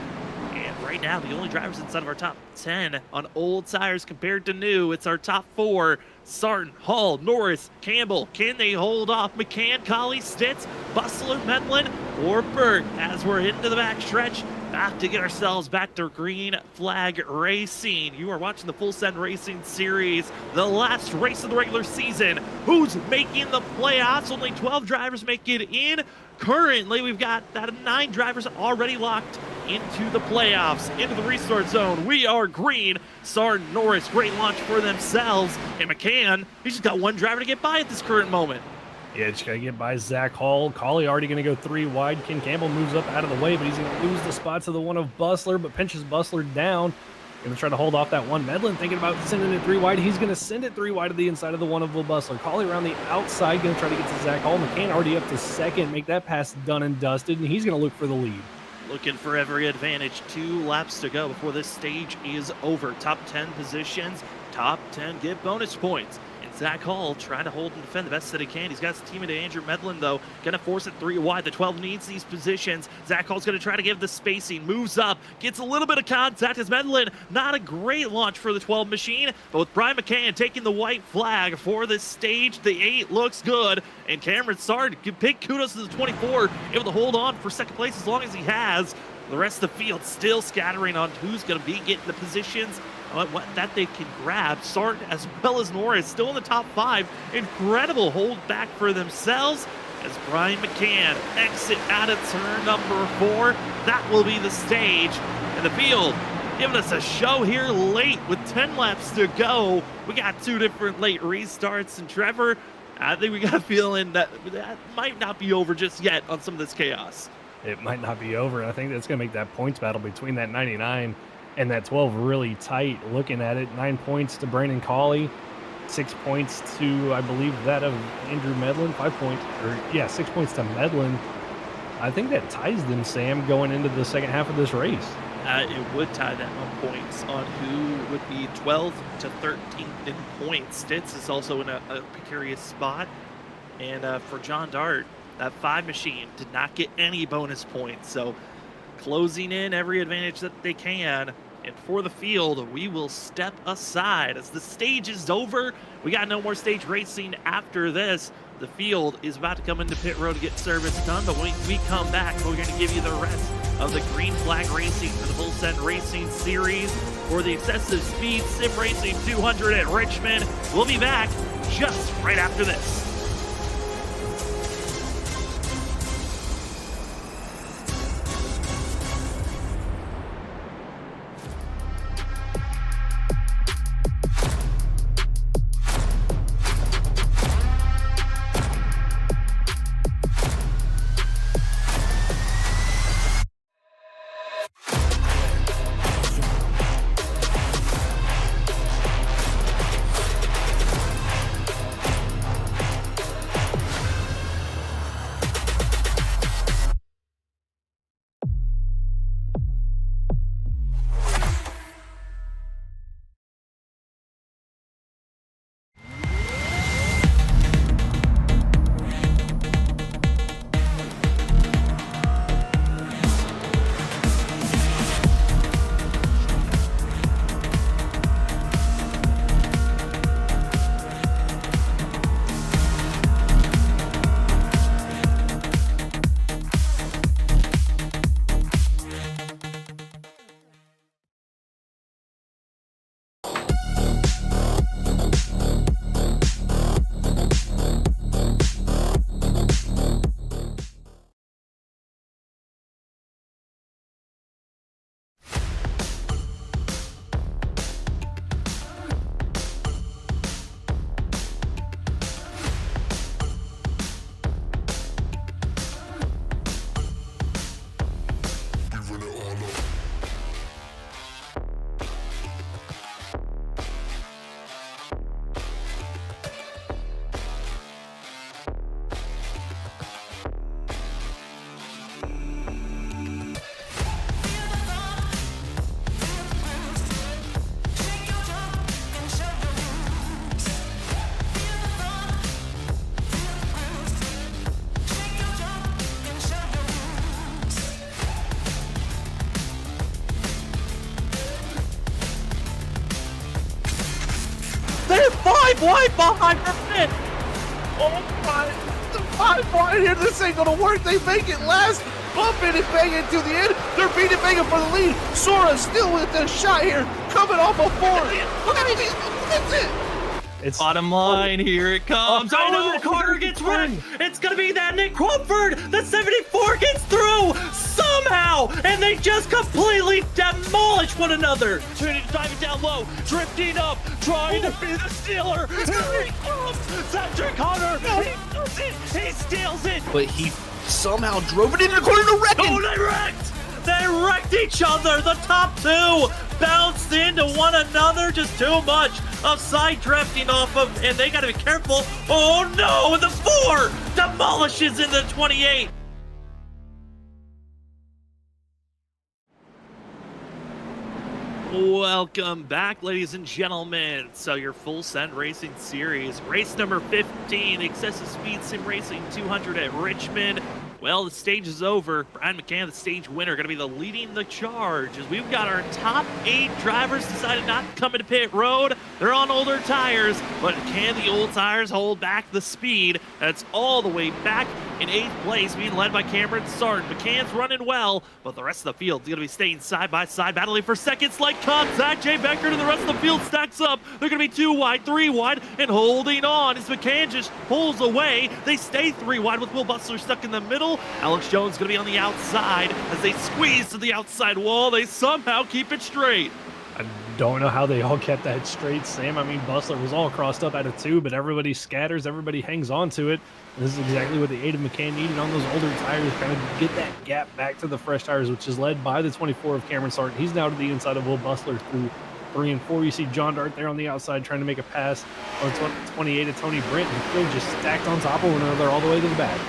And right now, the only drivers inside of our top 10 on old tires compared to new, it's our top 4. Sarton, Hall, Norris, Campbell. Can they hold off McCann, Collie, Stitz, Bustler, Medlin, or Burt as we're into the backstretch? Back to get ourselves back to green flag racing. You are watching the Full Send Racing Series, the last race of the regular season. Who's making the playoffs? Only 12 drivers make it in. Currently, we've got that 9 drivers already locked into the playoffs, into the restart zone. We are green. Sarton, Norris, great launch for themselves. And McCann, he's just got 1 driver to get by at this current moment. Yeah, just got to get by Zach Hall. Collie already going to go 3 wide. Ken Campbell moves up out of the way, but he's going to lose the spot to the one of Bustler, but pinches Bustler down. Going to try to hold off that one. Medlin thinking about sending it 3 wide. He's going to send it 3 wide to the inside of the one of Will Bustler. Collie around the outside, going to try to get to Zach Hall. McCann already up to second. Make that pass done and dusted, and he's going to look for the lead. Looking for every advantage. 2 laps to go before this stage is over. Top 10 positions, top 10 get bonus points. And Zach Hall trying to hold and defend the best that he can. He's got his teammate Andrew Medlin, though, going to force it 3 wide. The 12 needs these positions. Zach Hall's going to try to give the spacing, moves up, gets a little bit of contact as Medlin. Not a great launch for the 12 machine, but with Brian McCann taking the white flag for this stage, the 8 looks good. And Cameron Sard, big kudos to the 24, able to hold on for second place as long as he has. The rest of the field still scattering on who's going to be getting the positions what that they can grab. Sart as well as Norris still in the top 5. Incredible hold back for themselves as Brian McCann exit out of turn number 4. That will be the stage. And the field giving us a show here late with 10 laps to go. We got 2 different late restarts. And Trevor, I think we got a feeling that might not be over just yet on some of this chaos. It might not be over. I think that's going to make that points battle between that 99 and that 12 really tight. Looking at it, 9 points to Brandon Cawley, 6 points to, I believe, that of Andrew Medlin. 6 points to Medlin. I think that ties them, Sam, going into the second half of this race. It would tie them on points on who would be 12th to 13th in points. Stitz is also in a precarious spot. And for John Dart, that 5 machine did not get any bonus points. So closing in every advantage that they can. And for the field, we will step aside as the stage is over. We got no more stage racing after this. The field is about to come into pit road to get service done, but when we come back, we're going to give you the rest of the green flag racing for the Full Send Racing Series for the Excessive Speed Sim Racing 200 at Richmond. We'll be back just right after this. They're 5 wide behind the pit. Oh my, the 5 wide here. This ain't gonna work. They make it last. Bumping and banging to the end. They're beating banging for the lead. Sora still with the shot here. Coming off a 4. That's it. It's Bottom line, here it comes. Oh no, Carter gets wrecked. It's gonna be that Nick Crawford. The 74 gets through somehow, and they just completely demolish one another. Trinity diving down low, drifting up, trying to be the stealer. Here he comes, Cedric Hunter. He does it. He steals it. But he somehow drove it into the corner to wreck him. Oh, they wrecked. They wrecked each other. The top two bounced into one another. Just too much of side drifting off of, and they got to be careful. Oh no, and the 4 demolishes into 28. Welcome back, ladies and gentlemen. So your full send racing series, race number 15, excessive speed sim racing 200 at Richmond. Well, the stage is over. Brian McCann, the stage winner, going to be leading the charge as we've got our top 8 drivers decided not to come into pit road. They're on older tires, but can the old tires hold back the speed? That's all the way back in 8th place, being led by Cameron Sarton. McCann's running well, but the rest of the field is going to be staying side by side, battling for seconds like contact. Jay Becker and the rest of the field stacks up. They're going to be 2 wide, 3 wide, and holding on as McCann just pulls away. They stay 3 wide with Will Bustler stuck in the middle. Alex Jones going to be on the outside as they squeeze to the outside wall. They somehow keep it straight. I don't know how they all kept that straight, Sam. I mean, Bustler was all crossed up out of 2, but everybody scatters, everybody hangs on to it. And this is exactly what the aid of McCann needed on those older tires, kind of get that gap back to the fresh tires, which is led by the 24 of Cameron Sarton. He's now to the inside of Will Bustler through 3 and 4. You see John Dart there on the outside trying to make a pass on 28 of Tony Brent, and Phil just stacked on top of one another all the way to the back.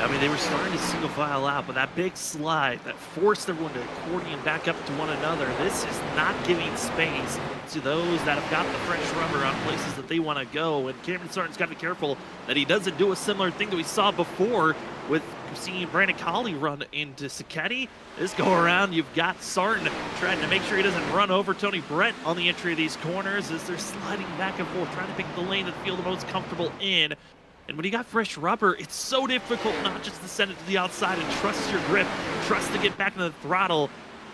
I mean, they were starting to single file out, but that big slide that forced everyone to accordion back up to one another, this is not giving space to those that have got the fresh rubber on places that they want to go. And Cameron Sarton's got to be careful that he doesn't do a similar thing that we saw before with seeing Brandon Colley run into Sacchetti. This go around, you've got Sarton trying to make sure he doesn't run over Tony Brent on the entry of these corners as they're sliding back and forth, trying to pick the lane that they feel the most comfortable in. And when you got fresh rubber, it's so difficult not just to send it to the outside and trust your grip, trust to get back into the throttle.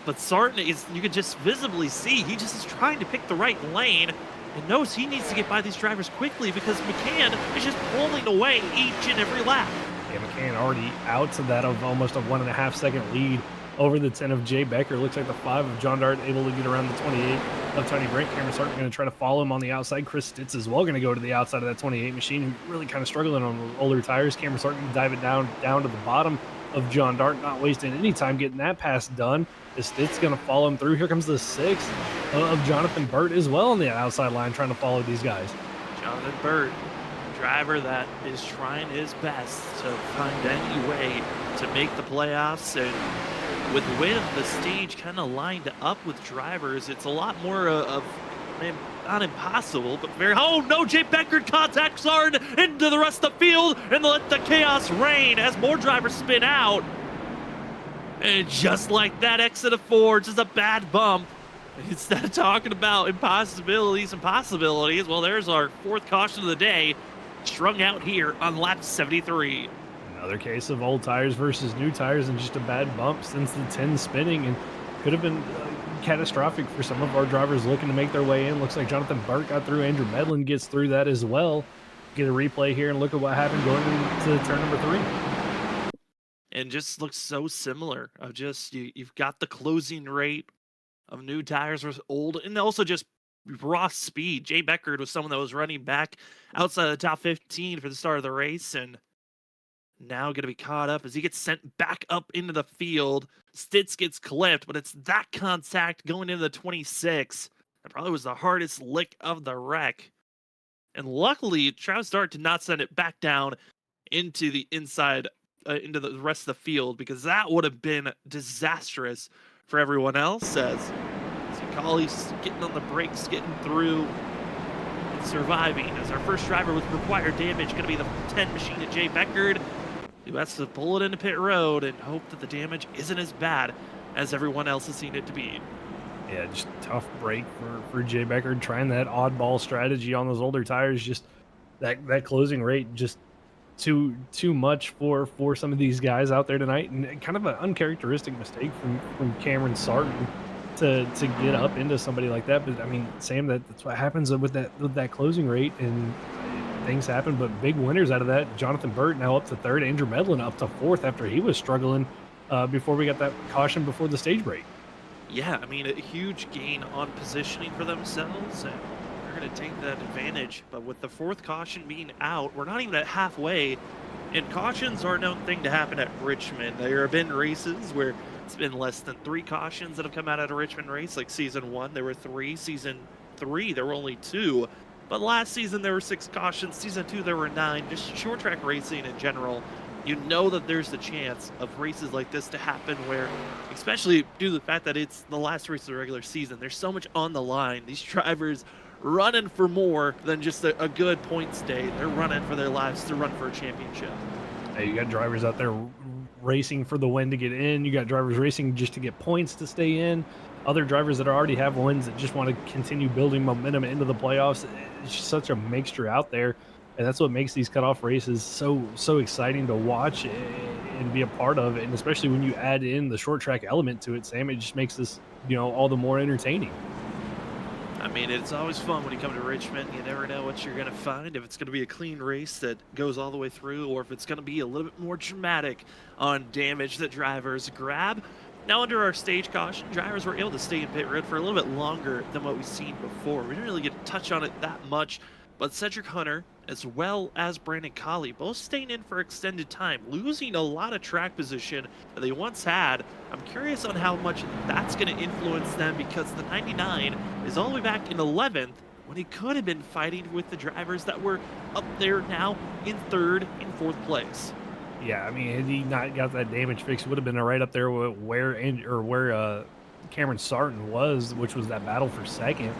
But Sarton is, you can just visibly see, he just is trying to pick the right lane and knows he needs to get by these drivers quickly because McCann is just pulling away each and every lap. Yeah, McCann already out to that of almost a 1.5 second lead over the 10 of Jay Becker. Looks like the 5 of John Dart able to get around the 28 of Tony Brent. Cameron Sarton going to try to follow him on the outside. Chris Stitz as well going to go to the outside of that 28 machine, who really kind of struggling on older tires. Cameron Sarton can dive it down to the bottom of John Dart, not wasting any time getting that pass done. Is Stitz going to follow him through? Here comes the 6 of Jonathan Burt as well on the outside line trying to follow these guys. Jonathan Burt, driver that is trying his best to find any way to make the playoffs, and with the stage kind of lined up with drivers, it's a lot more of not impossible, but very. Oh no, Jay Becker contacts Sarton into the rest of the field and let the chaos reign as more drivers spin out. And just like that, exit of 4, just a bad bump. Instead of talking about impossibilities and possibilities, well, there's our 4th caution of the day, strung out here on lap 73. Another case of old tires versus new tires and just a bad bump since the 10 spinning, and could have been catastrophic for some of our drivers looking to make their way in. Looks like Jonathan Burt got through. Andrew Medlin gets through that as well. Get a replay here and look at what happened going into turn number 3. And just looks so similar of just you've got the closing rate of new tires versus old, and also just raw speed. Jay Becker was someone that was running back outside of the top 15 for the start of the race, and now going to be caught up as he gets sent back up into the field. Stitz gets clipped, but it's that contact going into the 26. That probably was the hardest lick of the wreck. And luckily, Travis Dart did not send it back down into the inside, into the rest of the field, because that would have been disastrous for everyone else. As Colley's getting on the brakes, getting through, and surviving. As our first driver with required damage going to be the 10 machine of Jay Beckard, who has to pull it into pit road and hope that the damage isn't as bad as everyone else has seen it to be. Yeah, just tough break for Jay Becker, trying that oddball strategy on those older tires. Just that closing rate, just too much for some of these guys out there tonight, and kind of an uncharacteristic mistake from Cameron Sarton to get up into somebody like that. But I mean, Sam, that's what happens with that closing rate, and things happen. But big winners out of that. Jonathan Burt now up to 3rd, Andrew Medlin up to 4th after he was struggling before we got that caution before the stage break. Yeah, I mean, a huge gain on positioning for themselves, and they're going to take that advantage. But with the 4th caution being out, we're not even at halfway, and cautions are a known thing to happen at Richmond. There have been races where It's been less than 3 cautions that have come out of Richmond race. Like season 1, there were 3. Season 3, there were only 2. But last season, there were 6 cautions. Season 2, there were 9. Just short track racing in general, you know that there's the chance of races like this to happen where, especially due to the fact that it's the last race of the regular season, there's so much on the line. These drivers running for more than just a good points day. They're running for their lives to run for a championship. Hey, you got drivers out there racing for the win to get in. You got drivers racing just to get points to stay in. Other drivers that already have wins that just want to continue building momentum into the playoffs. It's just such a mixture out there, and that's what makes these cutoff races so exciting to watch and be a part of. And especially when you add in the short track element to it, Sam, it just makes this, all the more entertaining. I mean, it's always fun when you come to Richmond. You never know what you're going to find, if it's going to be a clean race that goes all the way through, or if it's going to be a little bit more dramatic on damage that drivers grab. Now, under our stage caution, drivers were able to stay in pit road for a little bit longer than what we've seen before. We didn't really get to touch on it that much, but Cedric Hunter, as well as Brandon Colley, both staying in for extended time, losing a lot of track position that they once had. I'm curious on how much that's going to influence them, because the 99 is all the way back in 11th when he could have been fighting with the drivers that were up there now in 3rd and 4th place. Yeah, I mean, had he not got that damage fixed, it would have been right up there with where Cameron Sarton was, which was that battle for 2nd.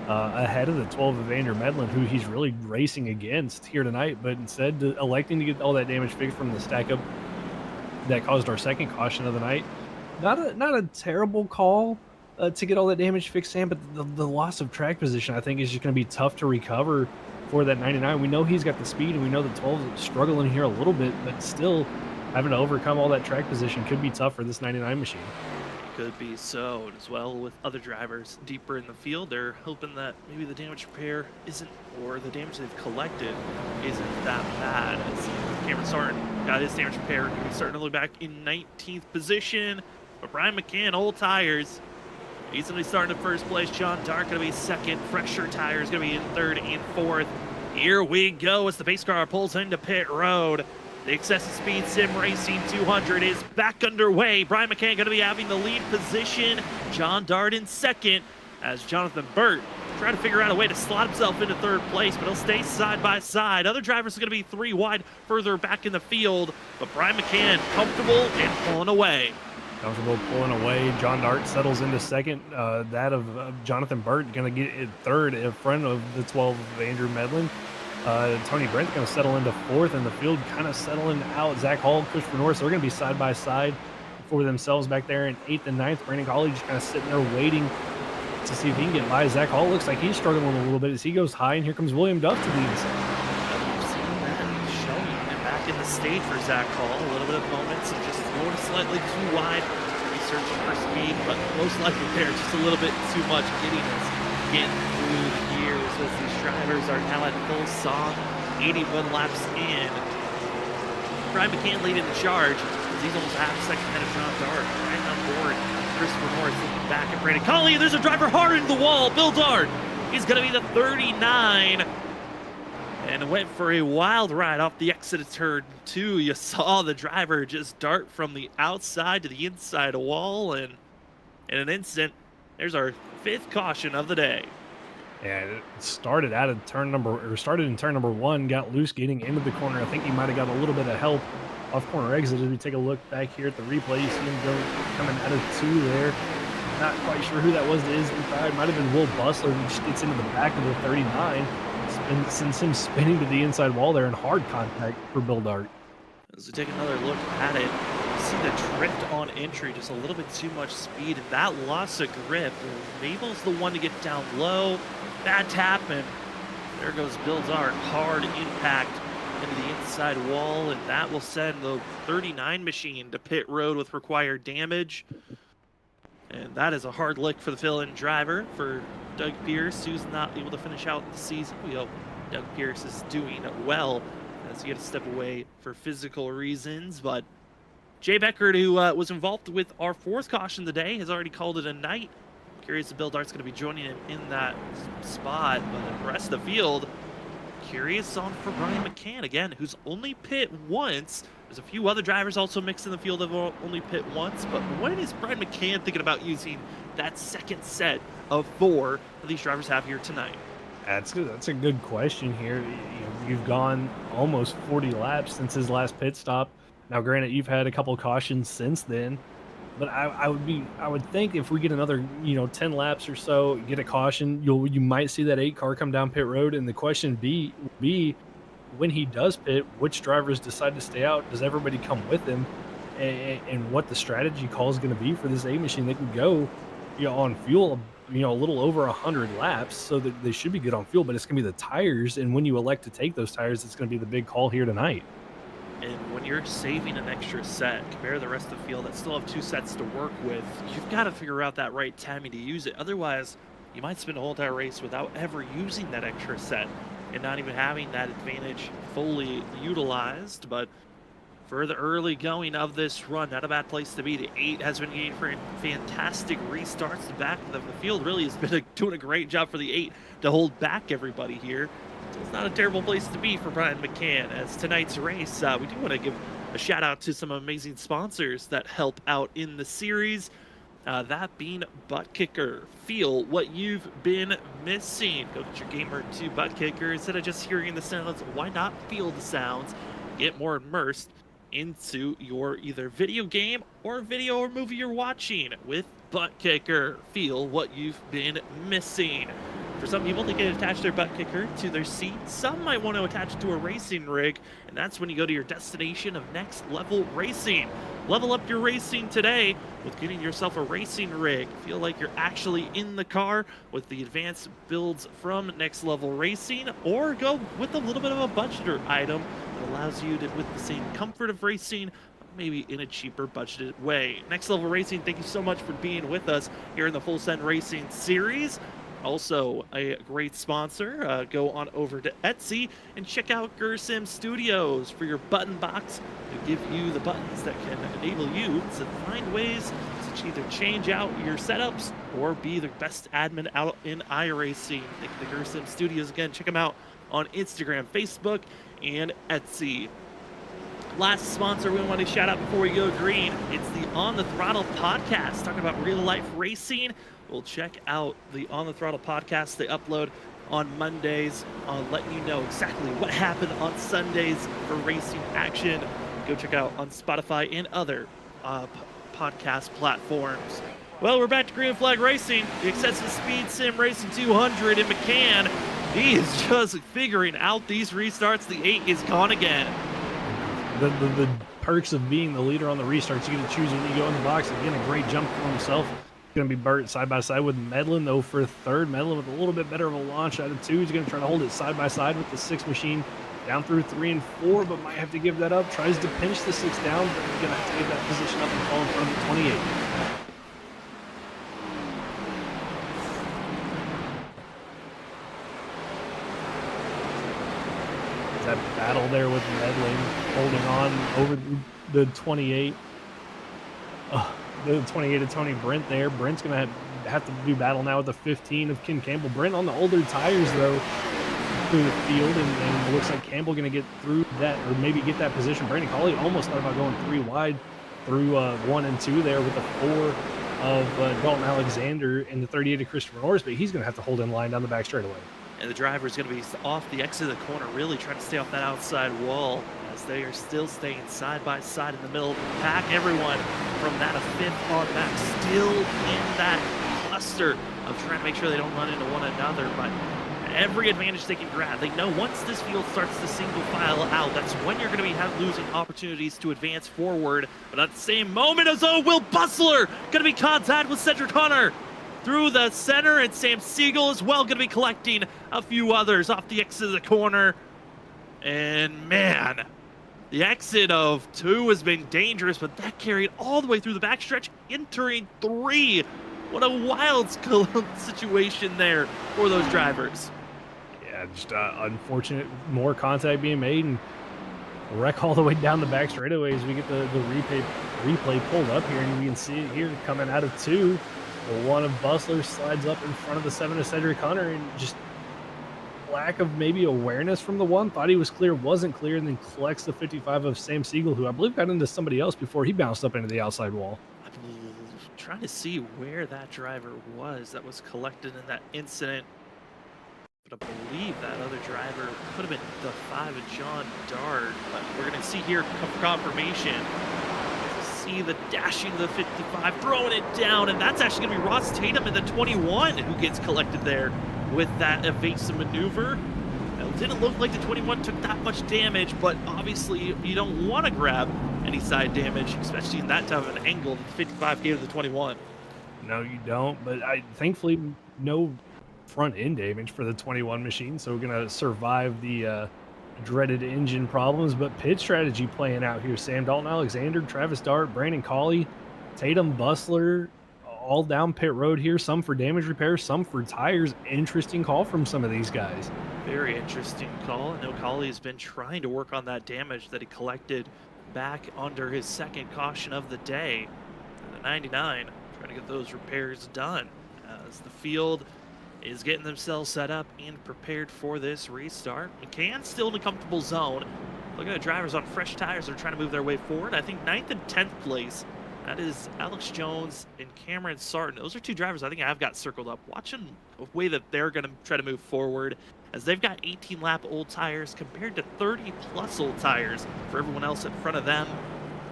Ahead of the 12 of Andrew Medlin, who he's really racing against here tonight, but instead electing to get all that damage fixed from the stack up that caused our 2nd caution of the night. Not a terrible call to get all that damage fixed, Sam, but the loss of track position, I think, is just going to be tough to recover for that 99. We know he's got the speed, and we know the 12 is struggling here a little bit, but still having to overcome all that track position could be tough for this 99 machine. Could be so, and as well with other drivers deeper in the field, they're hoping that maybe the damage repair isn't, or the damage they've collected isn't that bad. As Cameron Sarton got his damage repair, he's starting to look back in 19th position, but Brian McCann, old tires, he's going to be starting in 1st place. John Dark going to be 2nd. Fresher tires going to be in 3rd and 4th. Here we go as the pace car pulls into pit road. The excessive speed Simracing 200 is back underway. Brian McCann going to be having the lead position. John Dart in 2nd as Jonathan Burt trying to figure out a way to slot himself into 3rd place, but he'll stay side by side. Other drivers are going to be 3 wide further back in the field, but Brian McCann comfortable and pulling away. Comfortable pulling away. John Dart settles into 2nd. That of Jonathan Burt going to get it 3rd in front of the 12 of Andrew Medlin. Tony Brent's going to settle into 4th in the field, kind of settling out Zach Hall, Christopher Norris. So they're going to be side by side for themselves back there in 8th and 9th. Brandon Colley just kind of sitting there waiting to see if he can get by. Zach Hall looks like he's struggling a little bit as he goes high, and here comes William Duff to the inside. We've seen that showing back in the stage for Zach Hall. A little bit of moments of just going slightly too wide, searching for speed, but most likely there just a little bit too much getting through the gears as these drivers are now at full song, 81 laps in. Brian McCann leading the charge as he's almost half a second ahead of John Dart. Right on board, Christopher Norris looking back at Brandon Colley. There's a driver hard into the wall. Bill Dart, he's going to be the 39. And went for a wild ride off the exit of turn 2. You saw the driver just dart from the outside to the inside wall, and in an instant, there's our 5th caution of the day. Yeah, it started in turn number 1, got loose getting into the corner. I think he might have got a little bit of help off corner exit. As we take a look back here at the replay, you see him coming out of 2 there. Not quite sure who that was that is inside. Might have been Will Bustler, who just gets into the back of the 39. And sends him spinning to the inside wall there in hard contact for Bill Dart. As we take another look at it, you see the drift on entry, just a little bit too much speed, and that loss of grip. Mabel's the one to get down low, bad tap, and there goes Bill Dart, hard impact into the inside wall, and that will send the 39 machine to pit road with required damage. And that is a hard lick for the fill-in driver for Doug Pierce, who's not able to finish out the season. We hope Doug Pierce is doing well as he had to step away for physical reasons. But Jay Beckert, who was involved with our 4th caution today, has already called it a night. Curious if Bill Dart's going to be joining him in that spot. But the rest of the field, curious on for Brian McCann again, who's only pit once, There's a few other drivers also mixed in the field that will only pit once, but when is Brian McCann thinking about using that second set of 4 that these drivers have here tonight? That's a good question here. You've gone almost 40 laps since his last pit stop. Now, granted, you've had a couple of cautions since then, but I would think if we get another 10 laps or so, get a caution, you might see that 8 car come down pit road. And the question be when he does pit, which drivers decide to stay out? Does everybody come with him? And what the strategy call is going to be for this 8 machine? They can go on fuel a little over 100 laps, so that they should be good on fuel, but it's going to be the tires, and when you elect to take those tires, it's going to be the big call here tonight. And when you're saving an extra set compared to the rest of the field that still have 2 sets to work with, you've got to figure out that right timing to use it. Otherwise, you might spend a whole entire race without ever using that extra set and not even having that advantage fully utilized. But for the early going of this run, not a bad place to be. The 8 has been getting for fantastic restarts. The back of the field really has been doing a great job for the 8 to hold back everybody here. So it's not a terrible place to be for Brian McCann. As tonight's race, we do want to give a shout out to some amazing sponsors that help out in the series. That being ButtKicker. Feel what you've been missing. Go get your gamer to ButtKicker. Instead of just hearing the sounds, why not feel the sounds? Get more immersed into your either video game or video or movie you're watching with ButtKicker. Feel what you've been missing. For some people, they can attach their ButtKicker to their seat. Some might want to attach it to a racing rig, and that's when you go to your destination of Next Level Racing. Level up your racing today with getting yourself a racing rig. Feel like you're actually in the car with the advanced builds from Next Level Racing, or go with a little bit of a budgeter item that allows you to, with the same comfort of racing, maybe in a cheaper budgeted way. Next Level Racing, thank you so much for being with us here in the Full Send Racing series. Also a great sponsor. Go on over to Etsy and check out Gersim Studios for your button box to give you the buttons that can enable you to find ways to either change out your setups or be the best admin out in iRacing. Thank you to Gersim Studios again. Check them out on Instagram, Facebook, and Etsy. Last sponsor we want to shout out before we go green. It's the On the Throttle podcast, talking about real life racing. We'll check out the On the Throttle podcast. They upload on Mondays, letting you know exactly what happened on Sundays for racing action. Go check out on Spotify and other podcast platforms. Well, we're back to Green Flag Racing, the excessive speed sim racing 200 in McCann. He is just figuring out these restarts. The 8 is gone again. The perks of being the leader on the restarts, you get to choose when you go in the box. Again, a great jump for himself. Going to be Burt side by side with Medlin, though, for third. Medlin with a little bit better of a launch out of 2. He's going to try to hold it side by side with the 6 machine down through 3 and 4, but might have to give that up. Tries to pinch the 6 down, but he's going to have to give that position up and fall in front of the 28. That battle there with Medlin holding on over the 28. The 28 of Tony Brent there. Brent's going to have to do battle now with the 15 of Ken Campbell. Brent on the older tires, though, through the field, and it looks like Campbell going to get through that, or maybe get that position. Brandon Colley almost thought about going 3 wide through 1 and 2 there with the 4 of Dalton Alexander and the 38 of Christopher Norris, but he's going to have to hold in line down the back straightaway. And the driver is going to be off the exit of the corner, really trying to stay off that outside wall, as they are still staying side by side in the middle of the pack. Everyone from that 5th on back still in that cluster of trying to make sure they don't run into one another. But every advantage they can grab. They know once this field starts to single file out, that's when you're going to be losing opportunities to advance forward. But at the same moment as Will Bustler going to be contact with Cedric Hunter through the center, and Sam Siegel as well going to be collecting a few others off the exit of the corner. And man, the exit of 2 has been dangerous, but that carried all the way through the backstretch, entering 3. What a wild situation there for those drivers. Yeah, just unfortunate, more contact being made, and wreck all the way down the back straightaway as we get the replay pulled up here, and you can see it here coming out of 2. The 1 of Bustler slides up in front of the 7 of Cedric Hunter, and just lack of maybe awareness from the one, thought he was clear, wasn't clear, and then collects the 55 of Sam Siegel, who I believe got into somebody else before he bounced up into the outside wall. I'm trying to see where that driver was that was collected in that incident. But I believe that other driver could have been the 5 of John Dart. But we're going to see here confirmation. See the dashing to the 55, throwing it down, and that's actually going to be Ross Tatum in the 21 who gets collected there with that evasive maneuver. It didn't look like the 21 took that much damage, but obviously you don't want to grab any side damage, especially in that type of an angle that the 55 gave to the 21. No, you don't, but thankfully no front end damage for the 21 machine, so we're going to survive the dreaded engine problems. But pit strategy playing out here. Sam Dalton Alexander, Travis Dart, Brandon Cawley, Tatum Bustler, all down pit road here, some for damage repairs, some for tires. Interesting call from some of these guys. Very interesting call. I know Cawley has been trying to work on that damage that he collected back under his second caution of the day. And the 99 trying to get those repairs done as the field is getting themselves set up and prepared for this restart. McCann still in a comfortable zone. Look at the drivers on fresh tires. They're trying to move their way forward. I think 9th and 10th place. That is Alex Jones and Cameron Sarton. Those are two drivers I think I've got circled up. Watching the way that they're going to try to move forward, as they've got 18-lap old tires compared to 30-plus old tires for everyone else in front of them.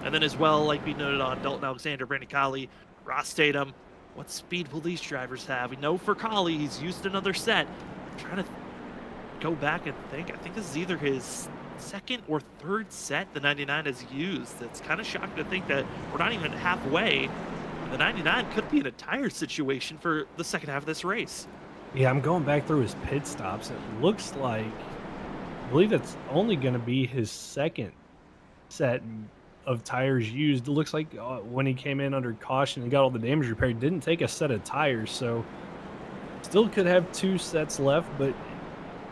And then as well, like we noted on Dalton Alexander, Brandon Cawley, Ross Tatum, what speed will these drivers have? We know for Cawley, he's used another set. I'm trying to go back and think. I think this is either his second or third set the 99 has used. It's kind of shocking to think that we're not even halfway. The 99 could be in a tire situation for the second half of this race. Yeah, I'm going back through his pit stops. It looks like, I believe that's only going to be his second set of tires used. It looks like when he came in under caution and got all the damage repaired, didn't take a set of tires, so still could have 2 sets left, but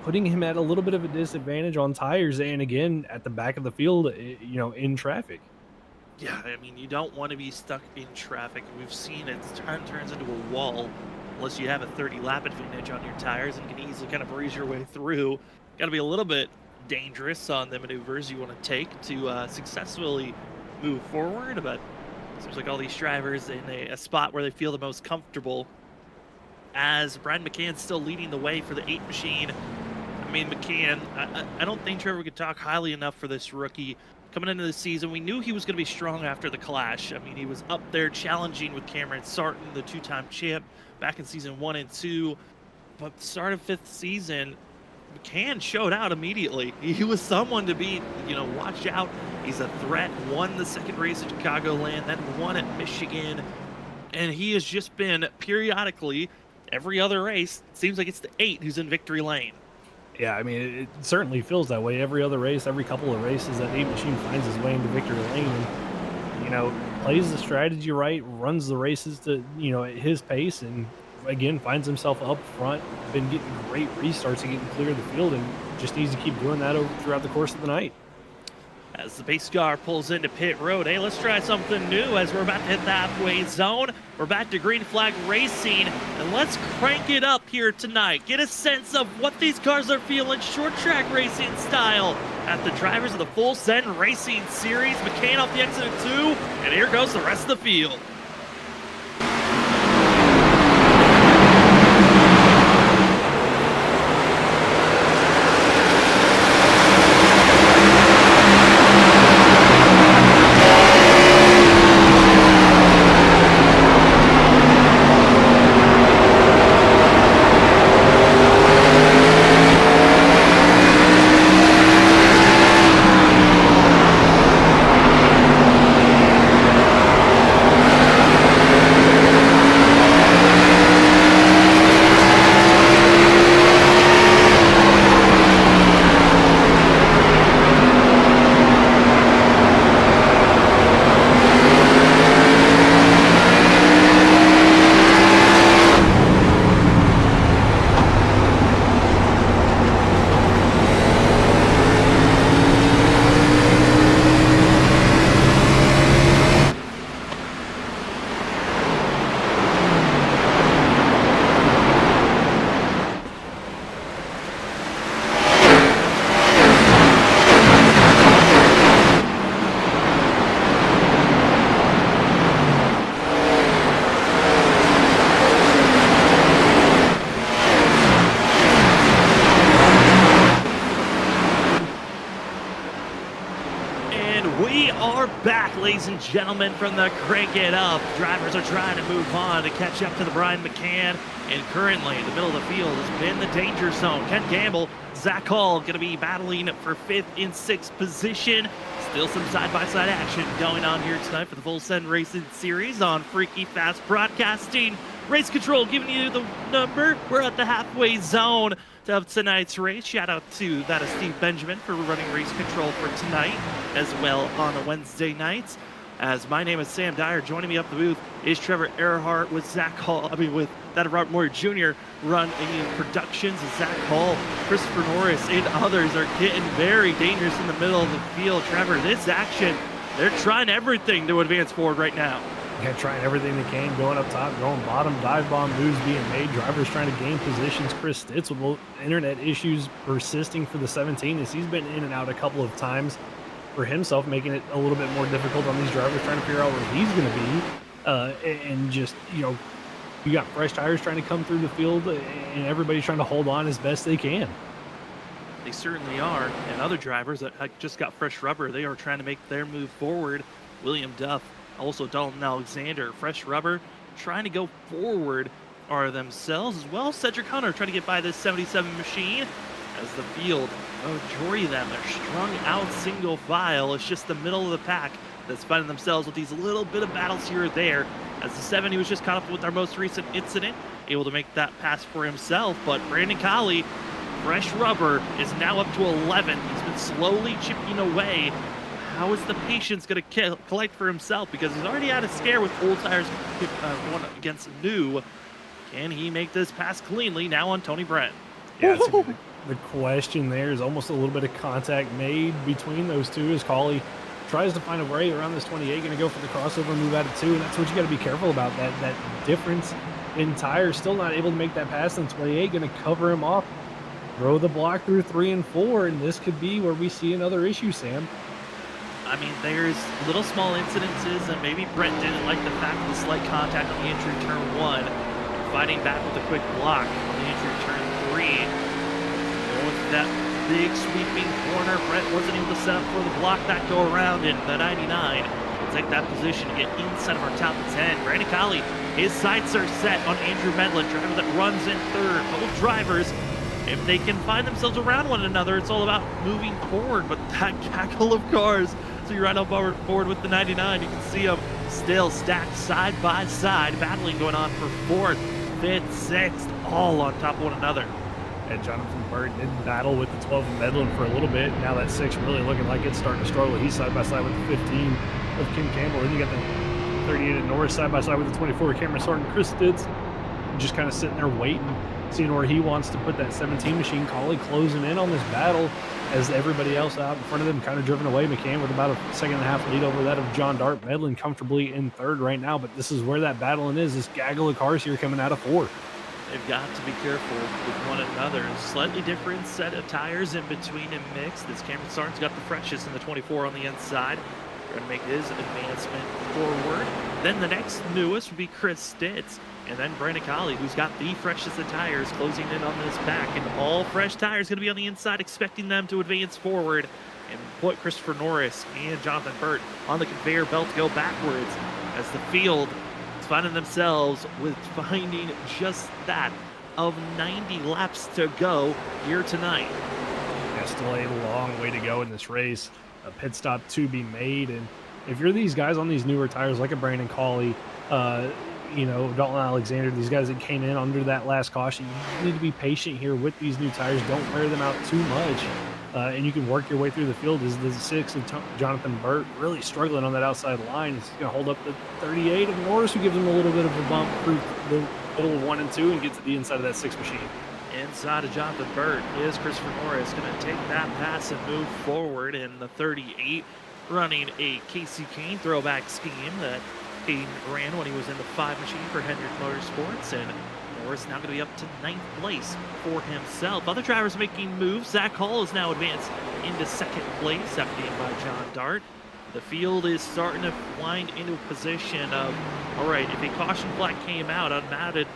putting him at a little bit of a disadvantage on tires, and again at the back of the field, you know, in traffic. Yeah, I mean, you don't want to be stuck in traffic. We've seen it turns into a wall unless you have a 30-lap advantage on your tires and can easily kind of breeze your way through. Got to be a little bit dangerous on the maneuvers you want to take to successfully move forward, but it seems like all these drivers in a spot where they feel the most comfortable, as Brian McCann's still leading the way for the 8 machine. I mean, McCann, I don't think Trevor could talk highly enough for this rookie. Coming into the season, we knew he was going to be strong after the clash. I mean, he was up there challenging with Cameron Sarton, the 2-time champ, back in season 1 and 2. But the start of 5th season, McCann showed out immediately. He was someone to be, you know, watch out. He's a threat. Won the second race at Chicagoland, then won at Michigan. And he has just been periodically, every other race, it seems like it's the 8 who's in victory lane. Yeah, I mean, it certainly feels that way. Every other race, every couple of races, that 8 machine finds his way into victory lane and, you know, plays the strategy right, runs the races to, you know, at his pace, and again, finds himself up front. Been getting great restarts and getting clear of the field, and just needs to keep doing that throughout the course of the night. As the base car pulls into pit road, hey, let's try something new as we're about to hit the halfway zone. We're back to green flag racing, and let's crank it up here tonight. Get a sense of what these cars are feeling short track racing style at the drivers of the Full Send Racing Series. McCann off the exit of 2, and here goes the rest of the field. are back, ladies and gentlemen, from the Crank It Up. Drivers are trying to move on to catch up to the Brian McCann. And currently, the middle of the field has been the danger zone. Ken Campbell, Zach Hall going to be battling for 5th and 6th position. Still some side-by-side action going on here tonight for the Full Send Racing Series on Freaky Fast Broadcasting. Race Control giving you the number. We're at the halfway zone of tonight's race. Shout out to that of Steve Benjamin for running Race Control for tonight, as well on the Wednesday nights. As my name is Sam Dyer, joining me up the booth is Trevor Earhart with Zach Hall. With that of Robert Moore Jr. running productions. Zach Hall, Christopher Norris, and others are getting very dangerous in the middle of the field. Trevor, this action, they're trying everything to advance forward right now. Yeah, trying everything they can, going up top, going bottom, dive bomb moves being made, drivers trying to gain positions. Chris Stitz with internet issues persisting for the 17 as he's been in and out a couple of times for himself, making it a little bit more difficult on these drivers trying to figure out where he's going to be. And just, you got fresh tires trying to come through the field and everybody's trying to hold on as best they can. They certainly are. And other drivers that just got fresh rubber, they are trying to make their move forward. William Duff, also Dalton Alexander, fresh rubber, trying to go forward are themselves, as well as Cedric Hunter trying to get by this 77 machine. As the field, a majority of them, they're strung out single file. It's just the middle of the pack that's finding themselves with these little bit of battles here or there. As the 70 was just caught up with our most recent incident, able to make that pass for himself. But Brandon Colley, fresh rubber, is now up to 11. He's been slowly chipping away. How is the patience going to collect for himself? Because he's already had a scare with old tires going against new. Can he make this pass cleanly now on Tony Brent? Yeah, the question there is almost a little bit of contact made between those two as Colley tries to find a way around this 28, going to go for the crossover move out of 2, and that's what you got to be careful about, that difference in tires. Still not able to make that pass in 28, going to cover him off, throw the block through 3 and 4, and this could be where we see another issue, Sam. I mean, there's little small incidences, and maybe Brent didn't like the fact of the slight contact on the entry turn 1, fighting back with a quick block on the entry turn 3. Going with that big sweeping corner, Brent wasn't able to set up for the block that go around in the 99. We'll take that position to get inside of our top 10. Brandon Colley, his sights are set on Andrew Medlin, driver that runs in 3rd. Both drivers, if they can find themselves around one another, it's all about moving forward. But that cackle of cars, so you're right on forward with the 99. You can see them still stacked side by side, battling going on for 4th, 5th, 6th, all on top of one another. And Jonathan Bird did battle with the 12 of Medlin for a little bit. Now that 6 really looking like it's starting to struggle. He's side by side with the 15 of Kim Campbell. Then you got the 38 of Norris side by side with the 24 Cameron Sarton. Chris Stitz just kind of sitting there waiting, seeing where he wants to put that 17 machine. Colley closing in on this battle as everybody else out in front of them kind of driven away. McCann with about a 1.5 lead over that of John Dart. Medlin comfortably in 3rd right now, but this is where that battling is. This gaggle of cars here coming out of 4th. They've got to be careful with one another. Slightly different set of tires in between and mixed. This Cameron Sarton's got the freshest in the 24 on the inside. Trying to make his advancement forward. Then the next newest would be Chris Stitz. And then Brandon Colley, who's got the freshest of tires, closing in on this pack. And all fresh tires going to be on the inside, expecting them to advance forward and put Christopher Norris and Jonathan Burt on the conveyor belt to go backwards as the field is finding themselves with finding just that of 90 laps to go here tonight. Yeah, still a long way to go in this race. A pit stop to be made. And if you're these guys on these newer tires like a Brandon Colley, Dalton Alexander, these guys that came in under that last caution, you need to be patient here with these new tires. Don't wear them out too much. And you can work your way through the field. As the 6 of Jonathan Burt really struggling on that outside line. He's going to hold up the 38 of Norris, who gives him a little bit of a bump through the middle of 1 and 2 and get to the inside of that 6 machine. Inside of Jonathan Burt is Christopher Norris going to take that pass and move forward in the 38, running a Casey Kane throwback scheme that Kane ran when he was in the 5 machine for Hendrick Motorsports, and Norris now going to be up to 9th place for himself. Other drivers making moves. Zach Hall is now advanced into 2nd place after being by John Dart. The field is starting to wind into a position of, all right, if a caution flag came out,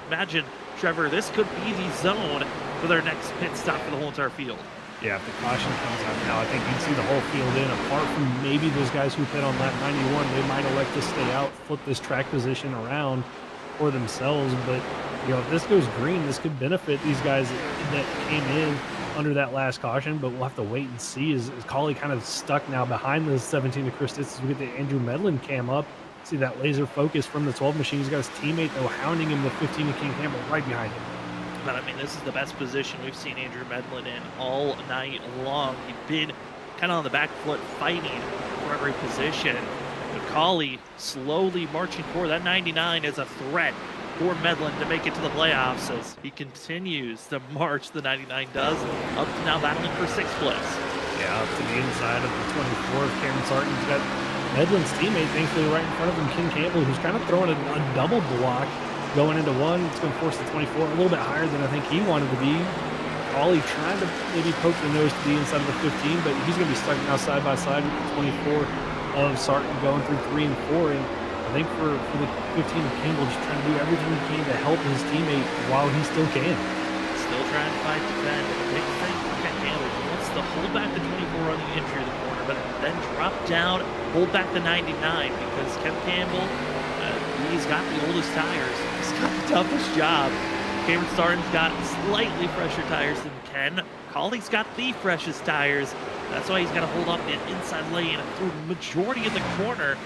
imagine, Trevor, this could be the zone for their next pit stop for the whole entire field. Yeah, if the caution comes out now, I think you'd see the whole field in. Apart from maybe those guys who pit on lap 91, they might elect to stay out, flip this track position around for themselves. But, if this goes green, this could benefit these guys that came in under that last caution. But we'll have to wait and see. Is Collie kind of stuck now behind the 17 of Chris Stitz as we get the Andrew Medlin cam up? See that laser focus from the 12 machine. He's got his teammate, though, hounding him, the 15 of King Campbell, right behind him. But I mean, this is the best position we've seen Andrew Medlin in all night long. He's been kind of on the back foot fighting for every position. McCauley slowly marching forward. That 99 is a threat for Medlin to make it to the playoffs as he continues to march. The 99 does, up to now battling for 6th place. Yeah, up to the inside of the 24. Cameron Sarton's got Medlin's teammate, thankfully, right in front of him, King Campbell, who's kind of throwing a double block going into one. It's going to force the 24 a little bit higher than I think he wanted to be. Ollie trying to maybe poke the nose to the inside of the 15, but he's going to be stuck now side by side with the 24 of Sarton going through 3 and 4. And I think for the 15 of Campbell, just trying to do everything he can to help his teammate while he still can. Still trying to fight defend. The big thing for Ken Campbell, he wants to hold back the 24 on the entry of the corner, but then drop down, hold back the 99, because Ken Campbell, he's got the oldest tires. He's got the toughest job. Cameron Sarton's got slightly fresher tires than Ken. Colley's got the freshest tires. That's why he's got to hold off the inside lane through the majority of the corner,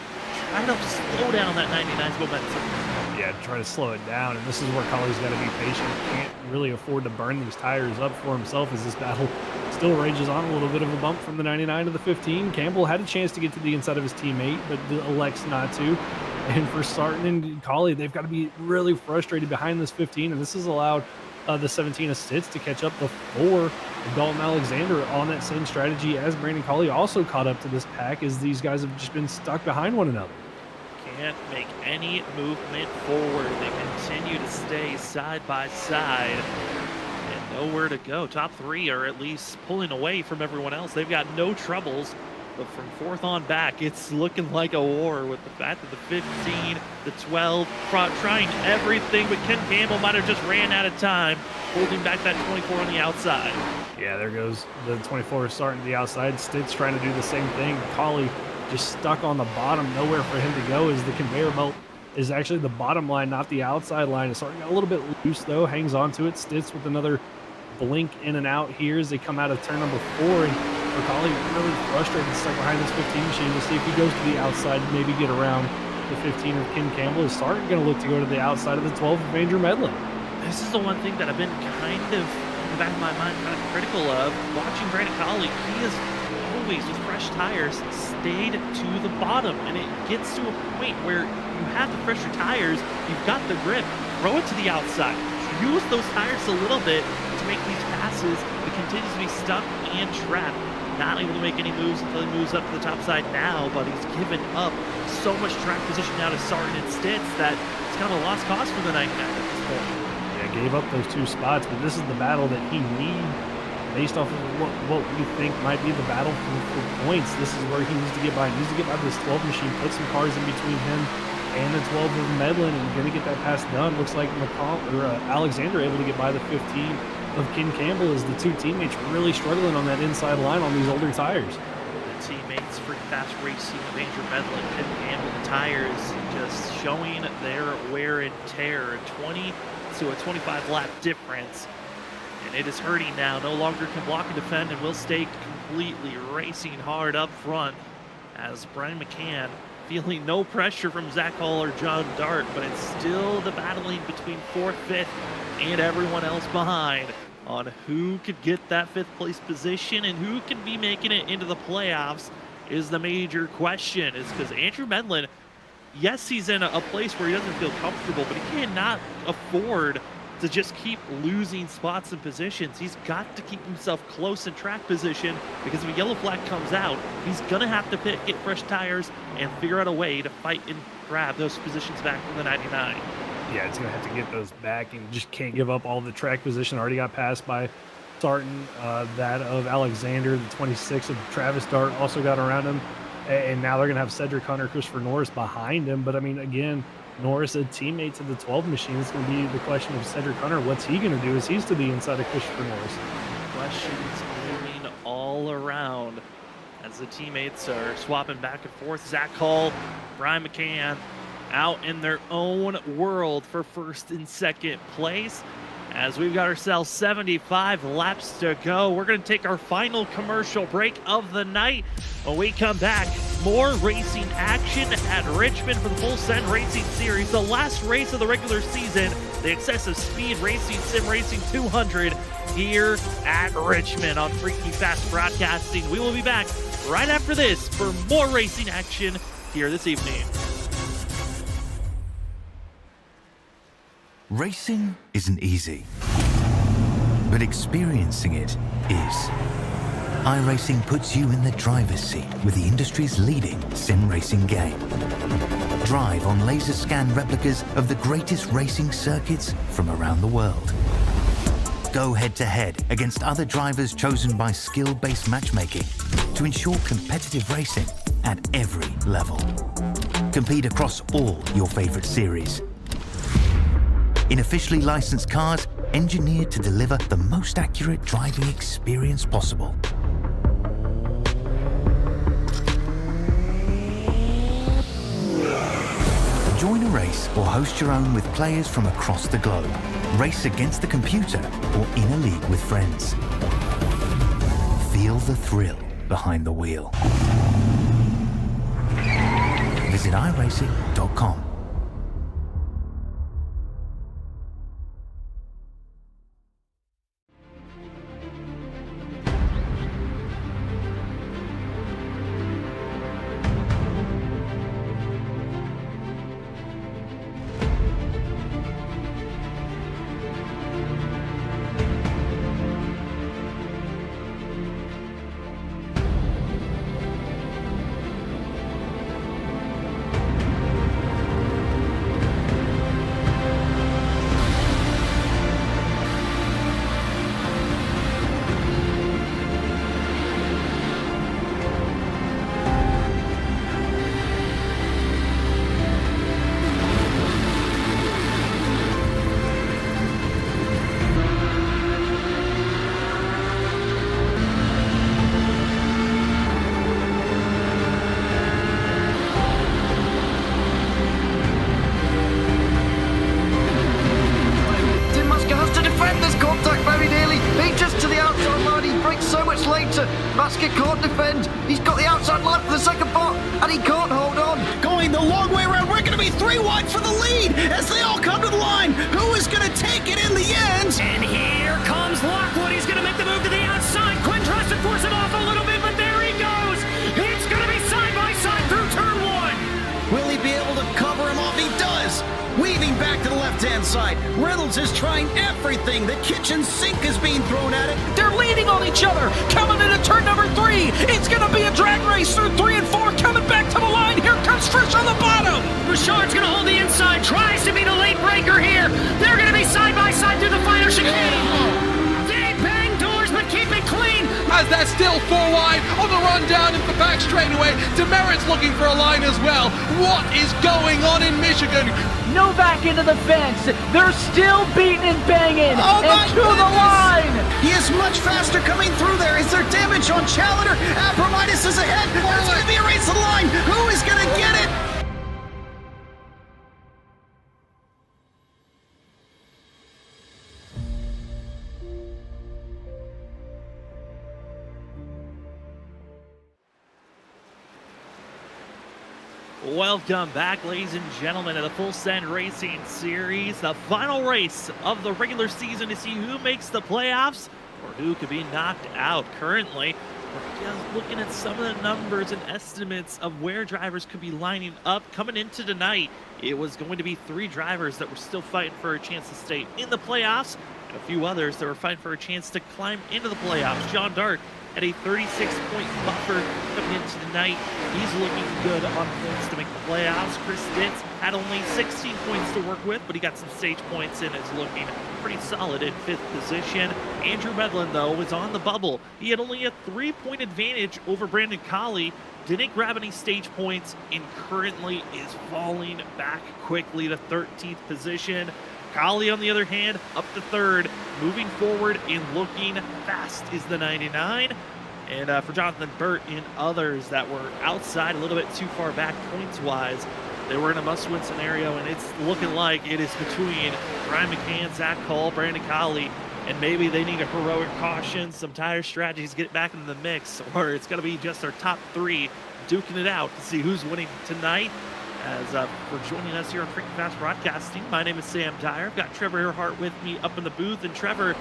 trying to slow down that 99's momentum. Yeah, try to slow it down, and this is where Colley's got to be patient. Can't really afford to burn these tires up for himself as this battle still rages on. A little bit of a bump from the 99 to the 15. Campbell had a chance to get to the inside of his teammate, but elects not to. And for Sarton and Colley, they've got to be really frustrated behind this 15, and this has allowed the 17 of Stitz to catch up the 4 of Dalton Alexander on that same strategy as Brandon Colley also caught up to this pack, as these guys have just been stuck behind one another. Can't make any movement forward. They continue to stay side by side and nowhere to go. Top 3 are at least pulling away from everyone else. They've got no troubles. But from 4th on back, it's looking like a war with the fact that the 15, the 12, trying everything, but Ken Campbell might have just ran out of time, holding back that 24 on the outside. Yeah, there goes the 24 starting the outside. Stitz trying to do the same thing. Colley just stuck on the bottom, nowhere for him to go, as the conveyor belt is actually the bottom line, not the outside line. It's starting to get a little bit loose, though, hangs on to it. Stitz with another blink in and out here as they come out of turn number 4, and Colley really frustrated, stuck behind this 15 machine to see if he goes to the outside, maybe get around the 15 of Ken Campbell. Is Sarton going to look to go to the outside of the 12 of Andrew Medlin? This is the one thing that I've been kind of, in the back of my mind, kind of critical of. Watching Brandon Colley, he has always, with fresh tires, stayed to the bottom, and it gets to a point where you have the fresher tires, you've got the grip, throw it to the outside. Use those tires a little bit to make these passes, but continues to be stuck and trapped. Not able to make any moves until he moves up to the top side now, but he's given up so much track position now to Sarton and Stitz that it's kind of a lost cause for the 99 at this point. Yeah, gave up those 2 spots, but this is the battle that he needs based off of what we think might be the battle for points. This is where he needs to get by. He needs to get by this 12 machine, put some cars in between him and the 12 of Medlin, and going to get that pass done. Looks like Alexander able to get by the 15 of Ken Campbell, as the 2 teammates really struggling on that inside line on these older tires. The teammates for Fast Racing of Andrew Medlin, Ken Campbell, the tires just showing their wear and tear. 20 to a 25 lap difference, and it is hurting now. No longer can block and defend, and will stay completely racing hard up front as Brian McCann feeling no pressure from Zach Hall or John Dart, but it's still the battling between 4th, 5th, and everyone else behind on who could get that 5th place position and who can be making it into the playoffs is the major question. Is because Andrew Medlin, yes, he's in a place where he doesn't feel comfortable, but he cannot afford to just keep losing spots and positions. He's got to keep himself close in track position, because if a yellow flag comes out, he's gonna have to get fresh tires and figure out a way to fight and grab those positions back from the 99. Yeah, it's going to have to get those back, and just can't give up all the track position. Already got passed by Sarton, that of Alexander, the 26 of Travis Dart also got around him, and now they're going to have Cedric Hunter, Christopher Norris behind him. But I mean, again, Norris, a teammate to the 12 machine. It's going to be the question of Cedric Hunter. What's he going to do as he's to the inside of Christopher Norris? questions looming all around as the teammates are swapping back and forth. Zach Hall, Brian McCann out in their own world for first and second place. As we've got ourselves 75 laps to go, we're going to take our final commercial break of the night. When we come back, more racing action at Richmond for the Full Send Racing Series, the last race of the regular season, the Excessive Speed Racing Simracing 200 here at Richmond on Freaky Fast Broadcasting. We will be back right after this for more racing action here this evening. Racing isn't easy, but experiencing it is. iRacing puts you in the driver's seat with the industry's leading sim racing game. Drive on laser scan replicas of the greatest racing circuits from around the world. Go head-to-head against other drivers chosen by skill-based matchmaking to ensure competitive racing at every level. Compete across all your favorite series. In officially licensed cars, engineered to deliver the most accurate driving experience possible. Join a race or host your own with players from across the globe. Race against the computer or in a league with friends. Feel the thrill behind the wheel. Visit iRacing.com. Basket can't defend. He's got the outside line for the second part, and he can't hold on. Going the long way around. We're going to be 3 wide for the lead as they all come to the line. Who is going to take it in the end? And here comes Lockwood. He's going to make the move to the outside. Quinn tries to force him off a little bit, but there he goes. It's going to be side by side through turn 1. Will he be able to cover him off? He does. Weaving back to the left-hand side. Reynolds is trying everything. The kitchen sink is being thrown at it. They're leaning on each other. Coming into turn number 3. It's going to be a drag race through 3 and 4. Coming back to the line. Here comes Trish on the bottom. Bouchard's going to hold the inside. Tries to be the late breaker here. They're going to be side by side through the final chicane. They bang doors, but keep it clean. As they're still 4 wide on the run down into the back straightaway. Demerit's looking for a line as well. What is going on in Michigan? Novak into the fence. They're still beating and banging. Oh and to the line. He is much faster coming through there. Is there damage on Challenger? Abramitis is ahead. There's going to be a race to the line. Who is going to get it? Welcome back, ladies and gentlemen, to the Full Send Racing Series, the final race of the regular season to see who makes the playoffs or who could be knocked out. Currently, we're just looking at some of the numbers and estimates of where drivers could be lining up. Coming into tonight, it was going to be 3 drivers that were still fighting for a chance to stay in the playoffs, and a few others that were fighting for a chance to climb into the playoffs. John Dart at a 36-point buffer coming into the night. He's looking good on points to make the playoffs. Chris Ditz had only 16 points to work with, but he got some stage points and is looking pretty solid in 5th position. Andrew Medlin, though, was on the bubble. He had only a 3-point advantage over Brandon Colley. Didn't grab any stage points and currently is falling back quickly to 13th position. Collie, on the other hand, up to third, moving forward and looking fast is the 99. And for Jonathan Burt and others that were outside, a little bit too far back points-wise, they were in a must-win scenario, and it's looking like it is between Brian McCann, Zach Hall, Brandon Collie, and maybe they need a heroic caution, some tire strategies, get back into the mix, or it's going to be just our top three duking it out to see who's winning tonight. As for joining us here on Freaking Fast Broadcasting, my name is Sam Dyer. I've got Trevor Earhart with me up in the booth. And Trevor,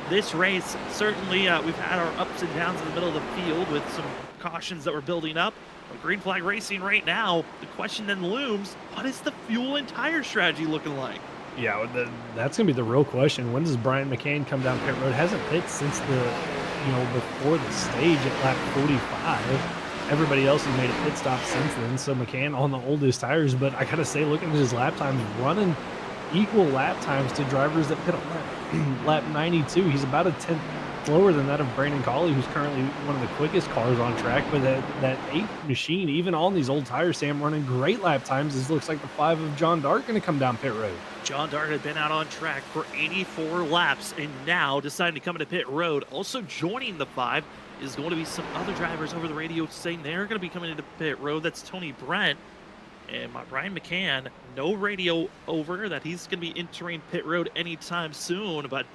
this race, certainly we've had our ups and downs in the middle of the field with some cautions that were building up. With Green Flag Racing right now, the question then looms, what is the fuel and tire strategy looking like? Yeah, that's going to be the real question. When does Brian McCain come down pit road? Hasn't pit since before the stage at lap 45. Everybody else has made a pit stop since then, so McCann on the oldest tires. But I got to say, looking at his lap times, running equal lap times to drivers that pit on lap 92. He's about a tenth slower than that of Brandon Collie, who's currently one of the quickest cars on track. But that 8 machine, even on these old tires, Sam, running great lap times. It looks like the 5 of John Dart going to come down pit road. John Dart had been out on track for 84 laps and now deciding to come into pit road. Also joining the 5 is going to be some other drivers over the radio saying they're going to be coming into pit road. That's Tony Brent and Brian McCann. No radio over that he's going to be entering pit road anytime soon. But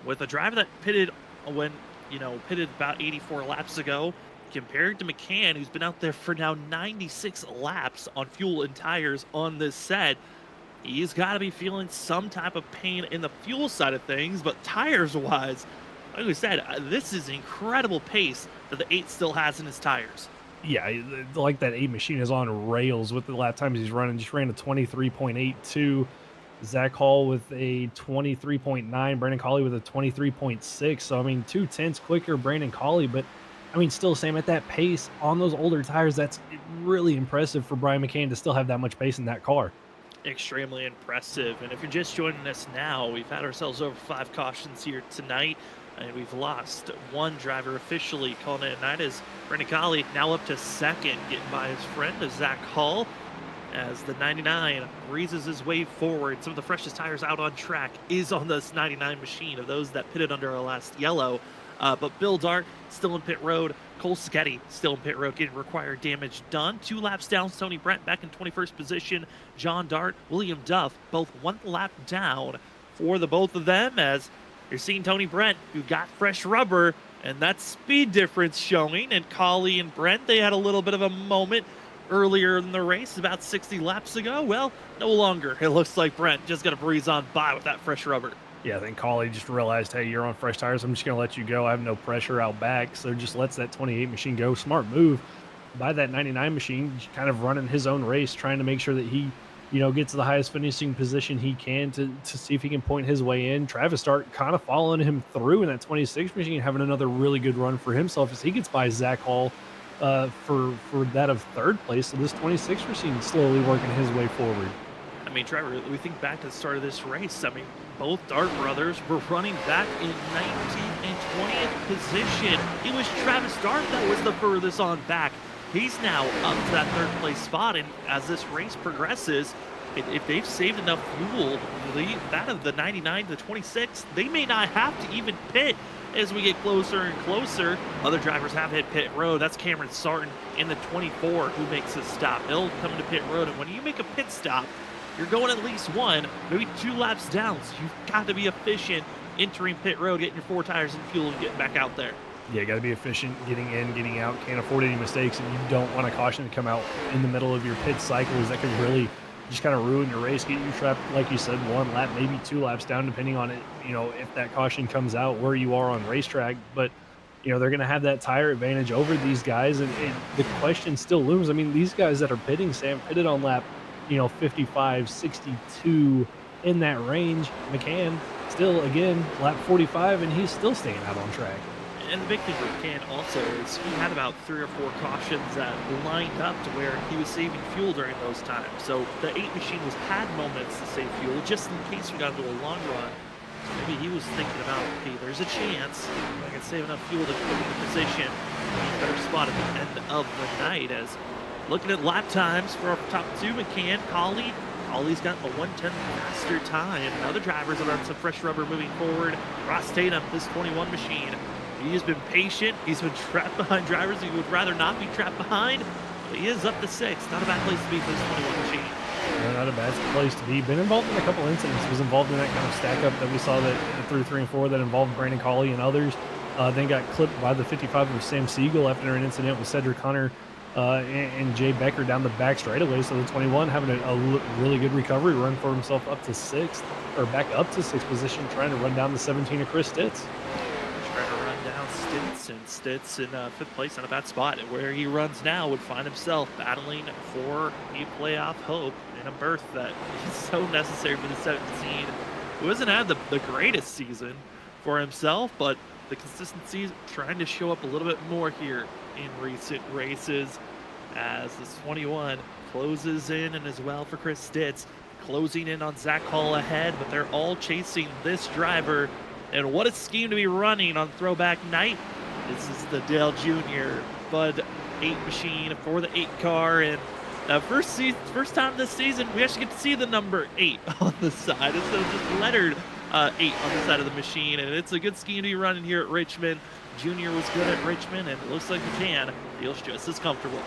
with a driver that pitted about 84 laps ago, compared to McCann, who's been out there for now 96 laps on fuel and tires on this set, he's got to be feeling some type of pain in the fuel side of things. But tires-wise, like we said, this is incredible pace that the 8 still has in his tires. Yeah, like that 8 machine is on rails with the lap times he's running. Just ran a 23.82. Zach Hall with a 23.9. Brandon Collie with a 23.6. So, I mean, 0.2 quicker Brandon Collie. But, I mean, still, Sam, at that pace on those older tires, that's really impressive for Brian McCann to still have that much pace in that car. Extremely impressive. And if you're just joining us now, we've had ourselves over 5 cautions here tonight. And we've lost 1 driver officially, calling it a night, as Brandon Collie now up to second, getting by his friend, Zach Hall, as the 99 breezes his way forward. Some of the freshest tires out on track is on this 99 machine of those that pitted under our last yellow. But Bill Dart still in pit road. Cole Sketty still in pit road, getting required damage done. 2 laps down, Tony Brent back in 21st position. John Dart, William Duff, both 1 lap down for the both of them, as you're seeing Tony Brent, who got fresh rubber, and that speed difference showing. And Collie and Brent, they had a little bit of a moment earlier in the race, about 60 laps ago. Well, no longer. It looks like Brent just going to breeze on by with that fresh rubber. Yeah, I think Collie just realized, hey, you're on fresh tires. I'm just going to let you go. I have no pressure out back. So just lets that 28 machine go. Smart move by that 99 machine, just kind of running his own race, trying to make sure that he gets the highest finishing position he can to see if he can point his way in. Travis Dart kind of following him through in that 26 machine, having another really good run for himself as he gets by Zach Hall for that of 3rd place. So this 26 machine slowly working his way forward. I mean, Trevor, we think back to the start of this race. I mean, both Dart brothers were running back in 19th and 20th position. It was Travis Dart that was the furthest on back. He's now up to that 3rd place spot, and as this race progresses, if they've saved enough fuel, that of the 99 to the 26, they may not have to even pit as we get closer and closer. Other drivers have hit pit road. That's Cameron Sarton in the 24 who makes a stop. He'll come to pit road, and when you make a pit stop, you're going at least 1, maybe 2 laps down. So you've got to be efficient entering pit road, getting your 4 tires in fuel, and getting back out there. Yeah, got to be efficient, getting in, getting out. Can't afford any mistakes, and you don't want a caution to come out in the middle of your pit cycles. That could really just kind of ruin your race, get you trapped, like you said, 1 lap, maybe 2 laps down, depending on it, if that caution comes out, where you are on racetrack. But, they're going to have that tire advantage over these guys, and the question still looms. I mean, these guys that are pitting, Sam, pitted on lap 55, 62, in that range. McCann still, again, lap 45, and he's still staying out on track. And the big thing for McCann also is he had about 3 or 4 cautions that lined up to where he was saving fuel during those times. So the 8 machine had moments to save fuel just in case we got into a long run. So maybe he was thinking about, hey, there's a chance I can save enough fuel to put in the position, better spot at the end of the night. As looking at lap times for our top 2, McCann, Collie, Ollie's got a 1/10 faster time. And other drivers are on some fresh rubber moving forward. Ross Tatum, this 21 machine, he has been patient. He's been trapped behind drivers he would rather not be trapped behind. But he is up to 6. Not a bad place to be for this 21 machine. Not a bad place to be. Been involved in a couple incidents. Was involved in that kind of stack up that we saw that through 3 and 4 that involved Brandon Colley and others. Then got clipped by the 55 of Sam Siegel after an incident with Cedric Hunter and Jay Becker down the back straightaway. So the 21 having a really good recovery run for himself up to 6th, or back up to 6th position, trying to run down the 17 of Chris Stitz. Trying to run down Stitz in 5th place on a bad spot. And where he runs now would find himself battling for a playoff hope in a berth that is so necessary for the 17, who hasn't had the greatest season for himself, but the consistency is trying to show up a little bit more here in recent races as this 21 closes in, and as well for Chris Stitz, closing in on Zach Hall ahead, but they're all chasing this driver. And what a scheme to be running on throwback night. This is the Dale Jr. Bud 8 machine for the 8 car, and first time this season we actually get to see the number 8 on the side instead of just lettered 8 on the side of the machine. And it's a good scheme to be running here at Richmond. Junior was good at Richmond, and it looks like McCann feels just as comfortable.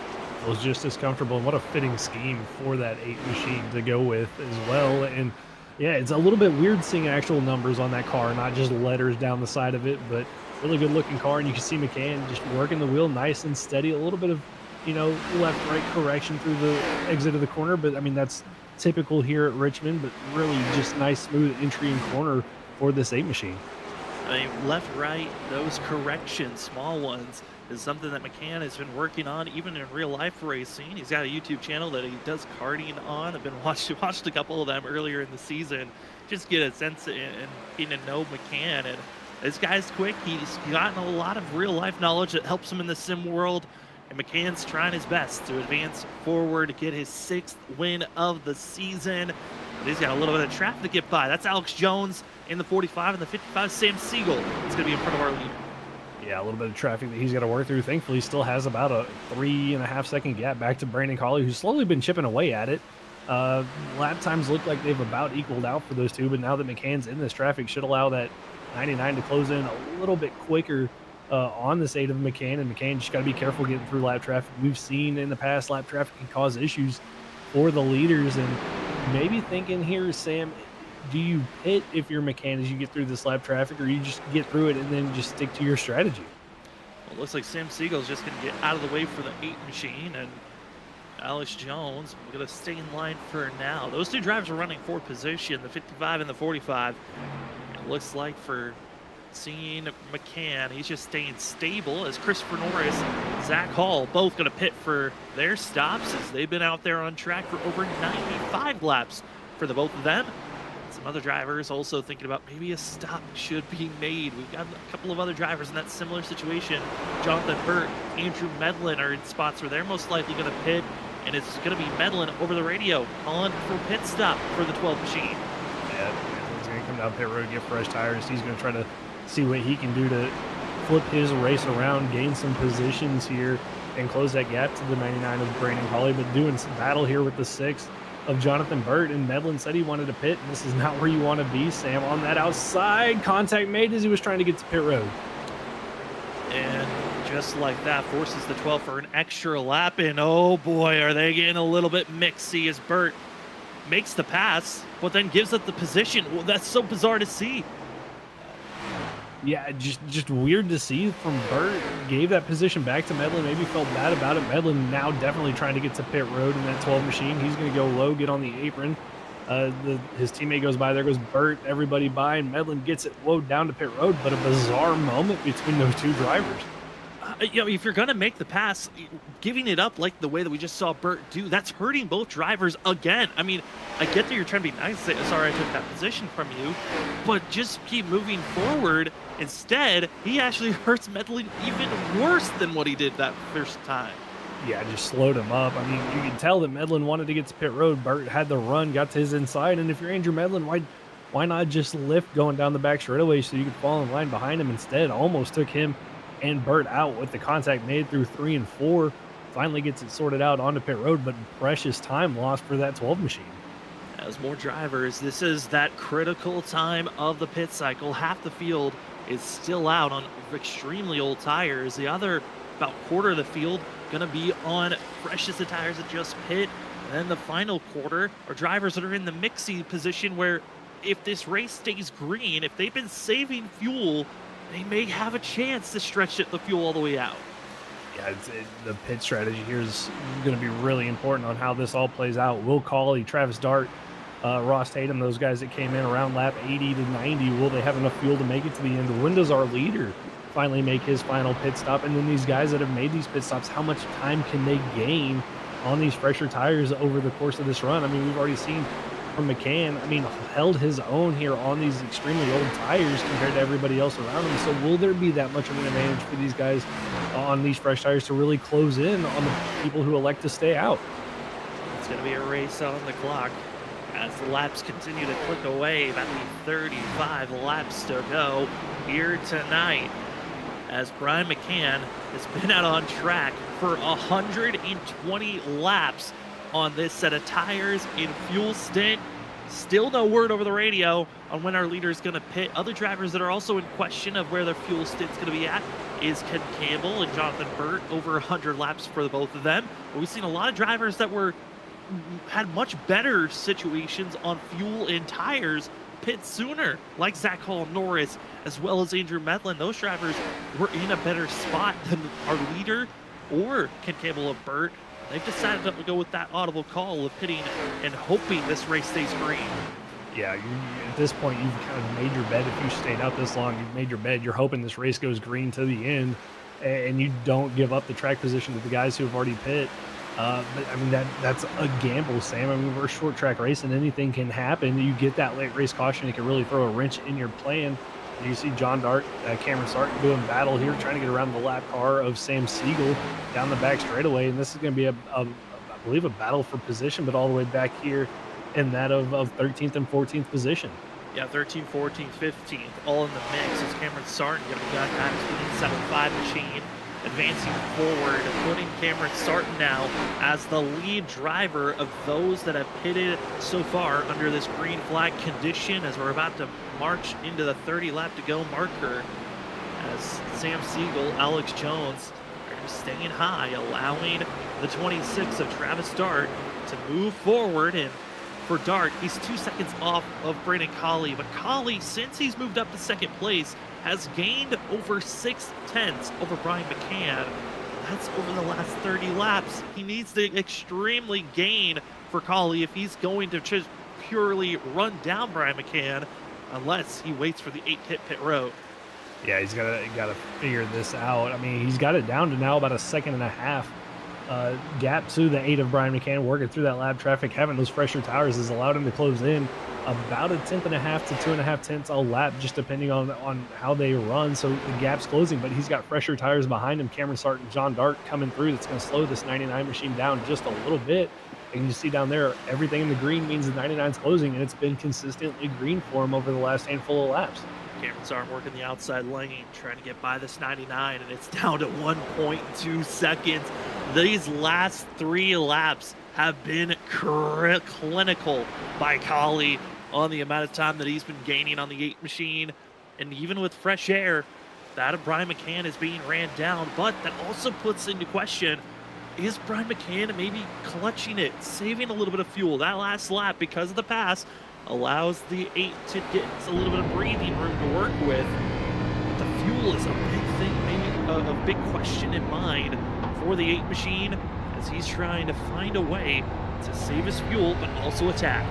Feels just as comfortable, and what a fitting scheme for that 8 machine to go with as well. And yeah, it's a little bit weird seeing actual numbers on that car, not just letters down the side of it, but really good looking car. And you can see McCann just working the wheel nice and steady, a little bit of, left right correction through the exit of the corner, but I mean that's typical here at Richmond, but really just nice smooth entry and corner for this 8 machine. I mean, left, right, those corrections, small ones, is something that McCann has been working on even in real life racing. He's got a YouTube channel that he does karting on. I've been watched a couple of them earlier in the season, just get a sense and getting to know McCann. And this guy's quick. He's gotten a lot of real life knowledge that helps him in the sim world. And McCann's trying his best to advance forward to get his 6th win of the season. But he's got a little bit of traffic to get by. That's Alex Jones in the 45, and the 55, Sam Siegel is going to be in front of our lead. Yeah, a little bit of traffic that he's got to work through. Thankfully, he still has about a 3.5 second gap back to Brandon Colley, who's slowly been chipping away at it. Lap times look like they've about equaled out for those two, but now that McCann's in this traffic, should allow that 99 to close in a little bit quicker on this 8 of McCann. And McCann just got to be careful getting through lap traffic. We've seen in the past lap traffic can cause issues for the leaders, and maybe thinking here, Sam, do you pit if you're McCann as you get through this lap traffic, or you just get through it and then just stick to your strategy? Well, it looks like Sam Siegel's just going to get out of the way for the 8 machine, and Alex Jones going to stay in line for now. Those two drivers are running 4th position, the 55 and the 45. It looks like for seeing McCann, he's just staying stable as Christopher Norris and Zach Hall both going to pit for their stops, as they've been out there on track for over 95 laps for the both of them. Some other drivers also thinking about maybe a stop should be made. We've got a couple of other drivers in that similar situation. Jonathan Burt, Andrew Medlin are in spots where they're most likely going to pit, and it's going to be Medlin over the radio calling for pit stop for the 12 machine. Yeah, he's going to come down pit road, get fresh tires. He's going to try to see what he can do to flip his race around, gain some positions here, and close that gap to the 99 of Brandon Colley, but doing some battle here with the 6 of Jonathan Burt. And Medlin said he wanted to pit, and this is not where you want to be, Sam. On that outside, contact made as he was trying to get to pit road. And just like that, forces the 12 for an extra lap, and oh boy, are they getting a little bit mixy as Burt makes the pass, but then gives up the position. Well, that's so bizarre to see. Yeah, just weird to see from Burt. Gave that position back to Medlin. Maybe felt bad about it. Medlin now definitely trying to get to pit road in that 12 machine. He's going to go low, get on the apron. His teammate goes by. There goes Burt. Everybody by, and Medlin gets it low down to pit road. But a bizarre moment between those two drivers. If you're going to make the pass, giving it up like the way that we just saw Burt do, that's hurting both drivers again. I mean, I get that you're trying to be nice, say, sorry I took that position from you, but just keep moving forward. Instead, he actually hurts Medlin even worse than what he did that first time. Yeah, just slowed him up. I mean, you can tell that Medlin wanted to get to pit road. Burt had the run, got to his inside, and if you're Andrew Medlin, why not just lift going down the back straightaway so you could fall in line behind him instead? Almost took him and Burt out with the contact made through 3 and 4. Finally gets it sorted out onto pit road, but precious time lost for that 12 machine. As more drivers, this is that critical time of the pit cycle. Half the field is still out on extremely old tires. The other about quarter of the field gonna be on freshest of tires that just pit. And then the final quarter are drivers that are in the mixy position where if this race stays green, if they've been saving fuel, they may have a chance to stretch the fuel all the way out. Yeah, the pit strategy here is going to be really important on how this all plays out. Will Cawley, Travis Dart, Ross Tatum, those guys that came in around lap 80 to 90, will they have enough fuel to make it to the end? When does our leader finally make his final pit stop? And then these guys that have made these pit stops, how much time can they gain on these fresher tires over the course of this run? I mean, we've already seen from McCann, I mean, held his own here on these extremely old tires compared to everybody else around him. So will there be that much of an advantage for these guys on these fresh tires to really close in on the people who elect to stay out? It's going to be a race on the clock as the laps continue to click away. About 35 laps to go here tonight, as Brian McCann has been out on track for 120 laps on this set of tires in fuel stint. Still no word over the radio on when our leader is going to pit. Other drivers that are also in question of where their fuel stint's going to be at is Ken Campbell and Jonathan Burt, over 100 laps for the both of them. But we've seen a lot of drivers that had much better situations on fuel and tires pit sooner, like Zach Hall Norris, as well as Andrew Medlin. Those drivers were in a better spot than our leader or Ken Campbell of Burt. They've decided to go with that audible call of pitting and hoping this race stays green. Yeah, at this point, you've kind of made your bed. If you stayed out this long, you've made your bed. You're hoping this race goes green to the end, and you don't give up the track position to the guys who have already pit. But I mean, that's a gamble, Sam. I mean, we're a short track race, and anything can happen. You get that late race caution, it can really throw a wrench in your plan. You see John Dart, Cameron Sarton doing battle here, trying to get around the lap car of Sam Siegel down the back straightaway. And this is going to be, I believe, a battle for position, but all the way back here in that of 13th and 14th position. Yeah, 13th, 14th, 15th, all in the mix. As Cameron Sarton getting got times for the 7.5 machine, advancing forward, putting Cameron Sarton now as the lead driver of those that have pitted so far under this green flag condition, as we're about to march into the 30 lap to go marker, as Sam Siegel, Alex Jones are staying high, allowing the 26 of Travis Dart to move forward. And for Dart, he's 2 seconds off of Brandon Colley, but Colley, since he's moved up to second place, has gained over 6/10 over Brian McCann. That's over the last 30 laps. He needs to extremely gain for Colley if he's going to just purely run down Brian McCann, unless he waits for the 8-hit pit road. Yeah, he's got to figure this out. I mean, he's got it down to now about a second and a half gap to the 8 of Brian McCann, working through that lab traffic. Having those fresher tires has allowed him to close in about a 10th and a half to 2.5 tenths a lap, just depending on how they run. So the gap's closing, but he's got fresher tires behind him. Cameron Sarton, John Dart coming through. That's going to slow this 99 machine down just a little bit. And you see down there, everything in the green means the 99's closing, and it's been consistently green for him over the last handful of laps. Cameron Sarton working the outside lane, trying to get by this 99, and it's down to 1.2 seconds. These last 3 laps have been clinical by Colley on the amount of time that he's been gaining on the 8 machine. And even with fresh air, that of Brian McCann is being ran down. But that also puts into question, is Brian McCann maybe clutching it, saving a little bit of fuel? That last lap, because of the pass, allows the 8 to get a little bit of breathing room to work with. But the fuel is a big thing, maybe a big question in mind for the 8 machine, as he's trying to find a way to save his fuel, but also attack.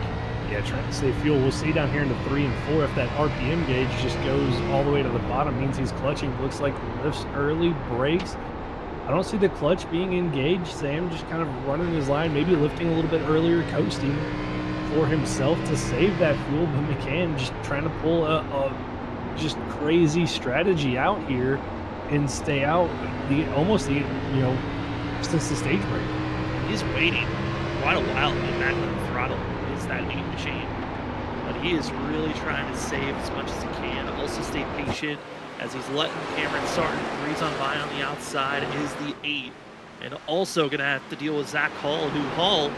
Yeah, trying to save fuel. We'll see down here into 3 and 4 if that RPM gauge just goes all the way to the bottom, means he's clutching. Looks like lifts early, brakes. I don't see the clutch being engaged. Sam just kind of running his line, maybe lifting a little bit earlier, coasting for himself to save that fuel. But McCann just trying to pull a just crazy strategy out here and stay out since the stage break. He's waiting quite a while to get back on the throttle. Is that 8 machine? But he is really trying to save as much as he can. Also stay patient as he's letting Cameron Sarton breeze on by on the outside is the 8. And also going to have to deal with Zach Hall, who Hall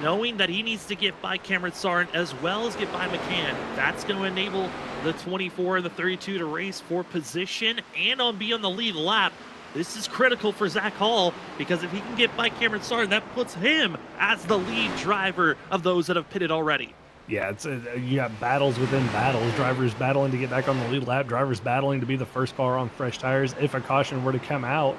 knowing that he needs to get by Cameron Sarn as well as get by McCann. That's going to enable the 24 and the 32 to race for position and be on the lead lap. This is critical for Zach Hall, because if he can get by Cameron Sarn, that puts him as the lead driver of those that have pitted already. Yeah, you got battles within battles. Drivers battling to get back on the lead lap. Drivers battling to be the first car on fresh tires if a caution were to come out.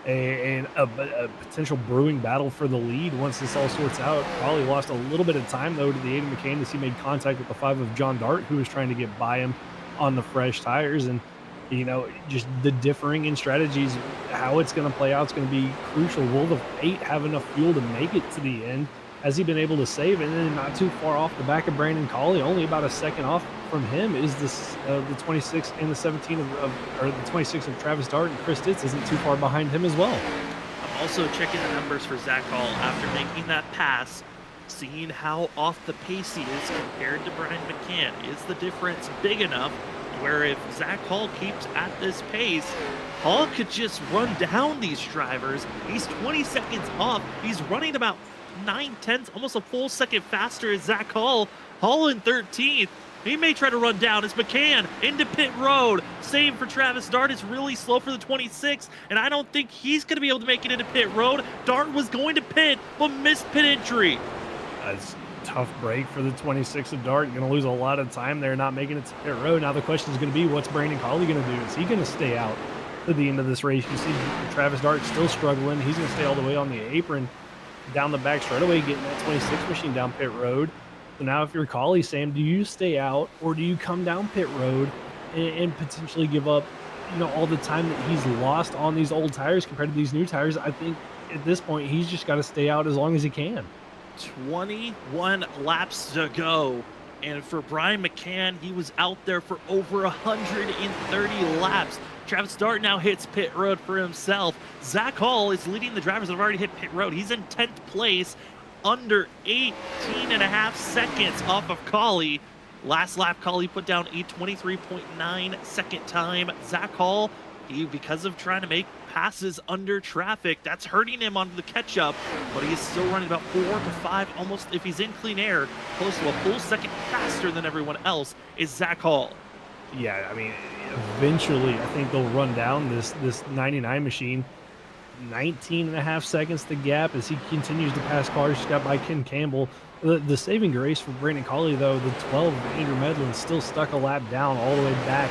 And a potential brewing battle for the lead once this all sorts out. Probably lost a little bit of time, though, to the Aiden McCann as he made contact with the 5 of John Dart, who was trying to get by him on the fresh tires. And, you know, just the differing in strategies, how it's going to play out is going to be crucial. Will the 8 have enough fuel to make it to the end? Has he been able to save? And then not too far off the back of Brandon Colley, only about a second off from him, is this the 26 and the 17 or the 26 of Travis Dart, and Chris Ditz isn't too far behind him as well. I'm also checking the numbers for Zach Hall after making that pass, seeing how off the pace he is compared to Brian McCann. Is the difference big enough where if Zach Hall keeps at this pace, Hall could just run down these drivers? He's 20 seconds off. He's running about 9/10, almost a full second faster as Zach Hall. Hall in 13th. He may try to run down as McCann into pit road. Same for Travis Dart. It's really slow for the 26, and I don't think he's going to be able to make it into pit road. Dart was going to pit, but missed pit entry. That's a tough break for the 26 of Dart. Going to lose a lot of time there, not making it to pit road. Now the question is going to be, what's Brandon Colley going to do? Is he going to stay out to the end of this race? You see Travis Dart still struggling. He's going to stay all the way on the apron, down the back straightaway, getting that 26 machine down pit road. So now if you're Colley, Sam, do you stay out or do you come down pit road and potentially give up, you know, all the time that he's lost on these old tires compared to these new tires? I think at this point he's just got to stay out as long as he can. 21 laps to go. And for Brian McCann, he was out there for over 130 laps. Travis Dart now hits pit road for himself. Zach Hall is leading the drivers that have already hit pit road. He's in 10th place, under 18.5 seconds off of Colley. Last lap, Colley put down a 23.9 second time. Zach Hall, because of trying to make passes under traffic, that's hurting him on the catch-up, but he is still running about 4 to 5, almost, if he's in clean air, close to a full second faster than everyone else, is Zach Hall. Yeah, I mean, eventually I think they'll run down this 99 machine. 19.5 seconds to gap as he continues to pass cars. Just got by Ken Campbell. The saving grace for Brandon Colley, though, the 12 Andrew Medlin still stuck a lap down all the way back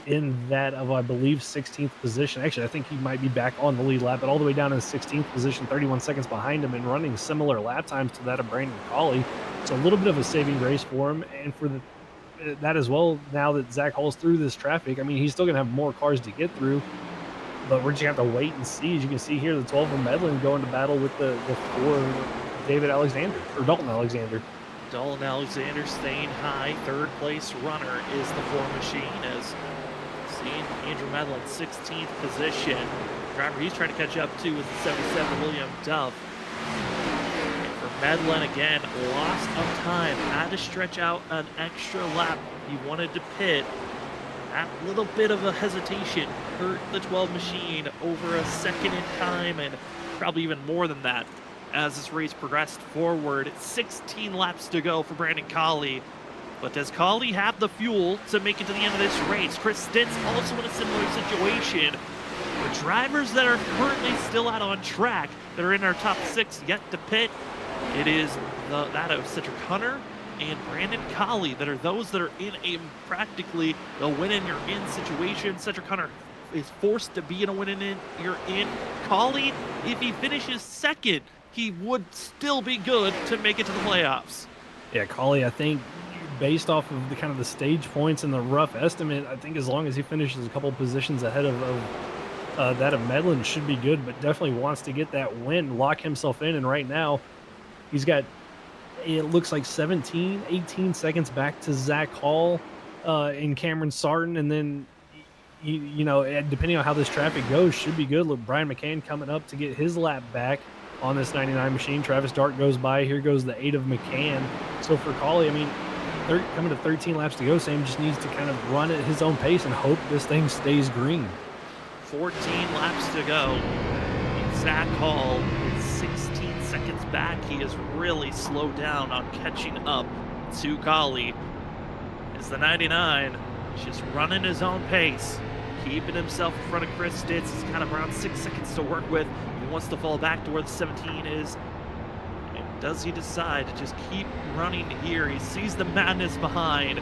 in that of, I believe, 16th position. Actually, I think he might be back on the lead lap, but all the way down in 16th position, 31 seconds behind him, and running similar lap times to that of Brandon Colley. So a little bit of a saving grace for him, and for that as well, now that Zach Hall's through this traffic. I mean, he's still going to have more cars to get through, but we're just going to have to wait and see. As you can see here, the 12 from Medlin going to battle with the 4 David Alexander, or Dalton Alexander. Dalton Alexander staying high. Third place runner is the 4 machine, as seen Andrew Medlin, 16th position. Driver he's trying to catch up to with the 77 William Duff. And for Medlin, again, loss of time. Had to stretch out an extra lap. He wanted to pit. That little bit of a hesitation hurt the 12 machine over a second in time, and probably even more than that as this race progressed forward. 16 laps to go for Brandon Colley. But does Colley have the fuel to make it to the end of this race? Chris Stintz also in a similar situation. The drivers that are currently still out on track, that are in our top 6 yet to pit, it is that of Cedric Hunter and Brandon Colley that are those that are in a practically a win-in-you're-in situation. Cedric Hunter is forced to be in a win-in-you're-in. Colley, if he finishes second, he would still be good to make it to the playoffs. Yeah, Colley, I think, based off of the kind of the stage points and the rough estimate, I think as long as he finishes a couple positions ahead of that of Medlin, should be good, but definitely wants to get that win, lock himself in. And right now, he's got, it looks like 17, 18 seconds back to Zach Hall and Cameron Sarton. And then, you know, depending on how this traffic goes, should be good. Look, Brian McCann coming up to get his lap back on this 99 machine. Travis Dart goes by. Here goes the 8 of McCann. So for Colley, I mean, coming to 13 laps to go, Sam just needs to kind of run at his own pace and hope this thing stays green. 14 laps to go. Zach Hall is 16 seconds back. He has really slowed down on catching up to Kali. As the 99 is just running his own pace, keeping himself in front of Chris Stitz. He's got around 6 seconds to work with. He wants to fall back to where the 17 is. And does he decide to just keep running here? He sees the madness behind,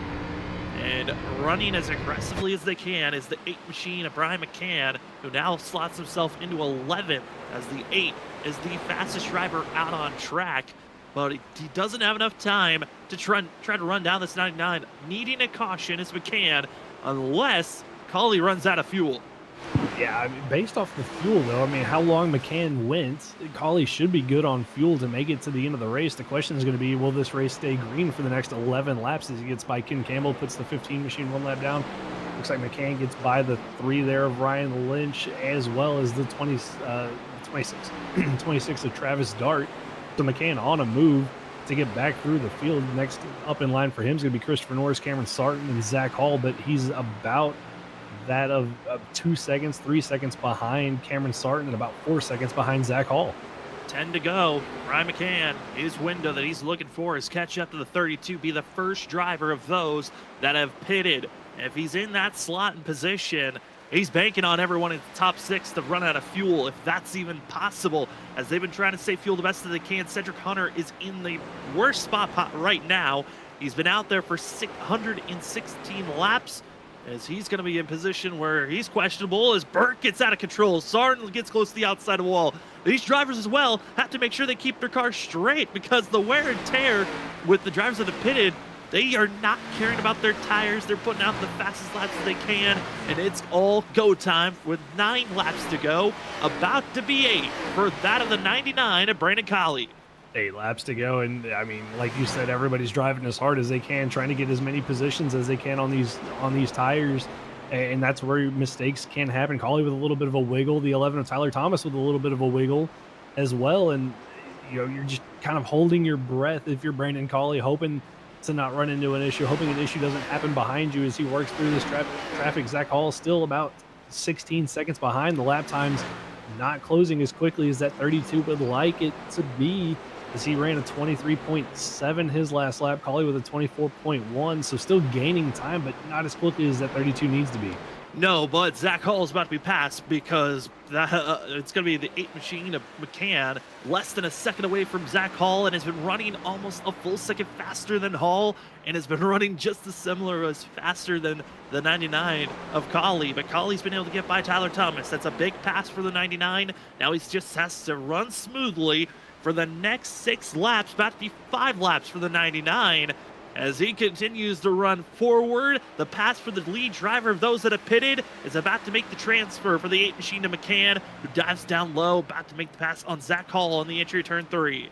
and running as aggressively as they can is the 8 machine of Brian McCann, who now slots himself into 11th as the 8 is the fastest driver out on track. But he doesn't have enough time to try to run down this 99. Needing a caution is McCann, unless Kali runs out of fuel. Yeah, I mean, based off the fuel, though, I mean, how long McCann went, Kali should be good on fuel to make it to the end of the race. The question is going to be, will this race stay green for the next 11 laps as he gets by Ken Campbell, puts the 15 machine 1 lap down. Looks like McCann gets by the 3 there of Ryan Lynch, as well as the 26 of Travis Dart. So McCann on a move to get back through the field. Next up in line for him is going to be Christopher Norris, Cameron Sarton, and Zach Hall, but he's about that of 2 seconds, 3 seconds behind Cameron Sarton, and about 4 seconds behind Zach Hall. 10 to go. Brian McCann, his window that he's looking for is catch up to the 32, be the first driver of those that have pitted. If he's in that slot and position, he's banking on everyone in the top 6 to run out of fuel, if that's even possible, as they've been trying to save fuel the best that they can. Cedric Hunter is in the worst spot right now. He's been out there for 616 laps, as he's going to be in position where he's questionable as Burt gets out of control. Sarton gets close to the outside wall. These drivers as well have to make sure they keep their cars straight, because the wear and tear with the drivers that have pitted, they are not caring about their tires. They're putting out the fastest laps that they can, and it's all go time with 9 laps to go. About to be 8 for that of the 99 of Brandon Colley. 8 laps to go, and I mean, like you said, everybody's driving as hard as they can, trying to get as many positions as they can on these tires, and that's where mistakes can happen. Colley with a little bit of a wiggle, the 11 of Tyler Thomas with a little bit of a wiggle as well, and you're just kind of holding your breath if you're Brandon Colley, hoping to not run into an issue, hoping an issue doesn't happen behind you as he works through this traffic. Zach Hall still about 16 seconds behind. The lap times not closing as quickly as that 32 would like it to be, as he ran a 23.7 his last lap. Colley with a 24.1, so still gaining time, but not as quickly as that 32 needs to be. No, but Zach Hall is about to be passed, because it's going to be the 8 machine of McCann, less than a second away from Zach Hall, and has been running almost a full second faster than Hall, and has been running just as similar as faster than the 99 of Colley. But Colley's been able to get by Tyler Thomas. That's a big pass for the 99. Now he just has to run smoothly for the next 6 laps, about to be 5 laps for the 99. As he continues to run forward, the pass for the lead driver of those that have pitted is about to make the transfer for the 8 machine to McCann, who dives down low, about to make the pass on Zach Hall on the entry turn 3.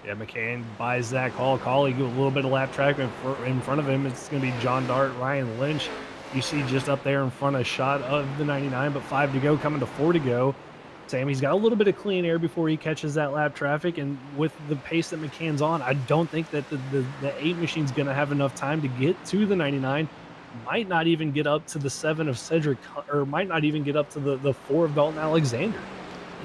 Yeah, McCann buys Zach Hall. Colley a little bit of lap track in front of him. It's going to be John Dart, Ryan Lynch. You see just up there in front a shot of the 99, but 5 to go, coming to 4 to go. Sammy's got a little bit of clean air before he catches that lap traffic, and with the pace that McCann's on, I don't think that the 8 machine's going to have enough time to get to the 99. Might not even get up to the 7 of Cedric, or might not even get up to the 4 of Dalton Alexander.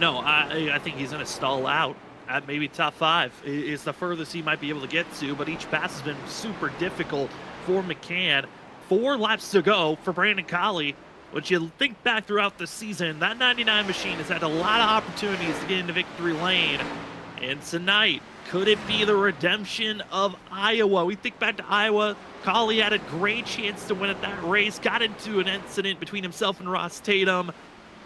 No, I think he's going to stall out at maybe top 5 is the furthest he might be able to get to, but each pass has been super difficult for McCann. 4 laps to go for Brandon Colley. When you think back throughout the season, that 99 machine has had a lot of opportunities to get into victory lane. And tonight, could it be the redemption of Iowa? We think back to Iowa. Colley had a great chance to win at that race, got into an incident between himself and Ross Tatum.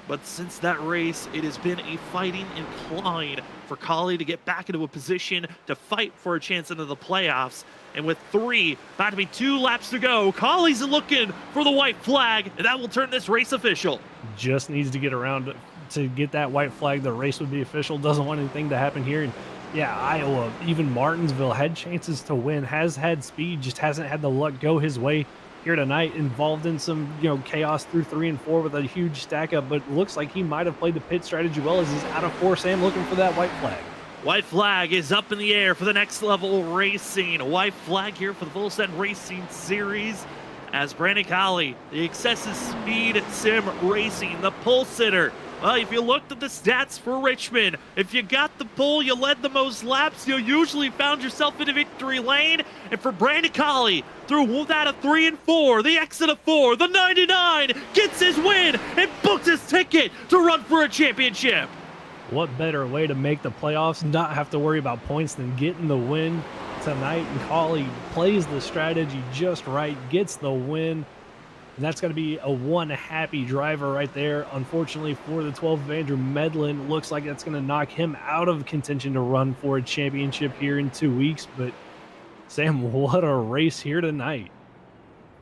But since that race, it has been a fighting and clawing for Colley to get back into a position to fight for a chance into the playoffs. And with 3, about to be 2 laps to go, Colley's looking for the white flag, and that will turn this race official. Just needs to get around to get that white flag. The race would be official. Doesn't want anything to happen here. And yeah, Iowa, even Martinsville had chances to win, has had speed, just hasn't had the luck go his way here tonight. Involved in some chaos through 3 and 4 with a huge stack up, but looks like he might have played the pit strategy well, as he's out of 4. Sam looking for that white flag. White flag is up in the air for the next level racing. White flag here for the Full Set Racing Series, as Brandon Colley, the excessive speed sim racing, the pole sitter, Well, if you looked at the stats for Richmond, if you got the pole, you led the most laps, you usually found yourself in a victory lane. And for Brandon Colley, through that of 3 and 4, the exit of 4, the 99 gets his win and books his ticket to run for a championship. What better way to make the playoffs, not have to worry about points, than getting the win tonight? And Colley plays the strategy just right, gets the win. And that's going to be a one happy driver right there. Unfortunately for the 12 of Andrew Medlin, looks like that's going to knock him out of contention to run for a championship here in 2 weeks. But Sam, what a race here tonight.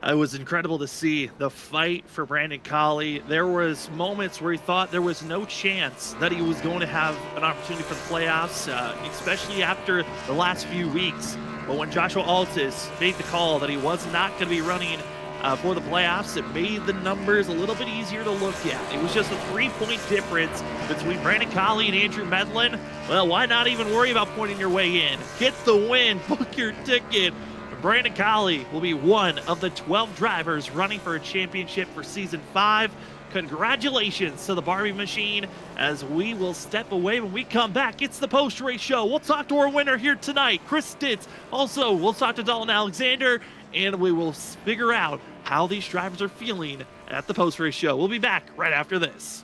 It was incredible to see the fight for Brandon Colley. There was moments where he thought there was no chance that he was going to have an opportunity for the playoffs, especially after the last few weeks. But when Joshua Altis made the call that he was not going to be running for the playoffs, it made the numbers a little bit easier to look at. It was just a 3-point difference between Brandon Colley and Andrew Medlin. Well, why not even worry about pointing your way in? Get the win, book your ticket. Brandon Colley will be one of the 12 drivers running for a championship for Season 5. Congratulations to the Barbie Machine. As we will step away when we come back, it's the post-race show. We'll talk to our winner here tonight, Chris Stitz. Also, we'll talk to Dalton Alexander, and we will figure out how these drivers are feeling at the post-race show. We'll be back right after this.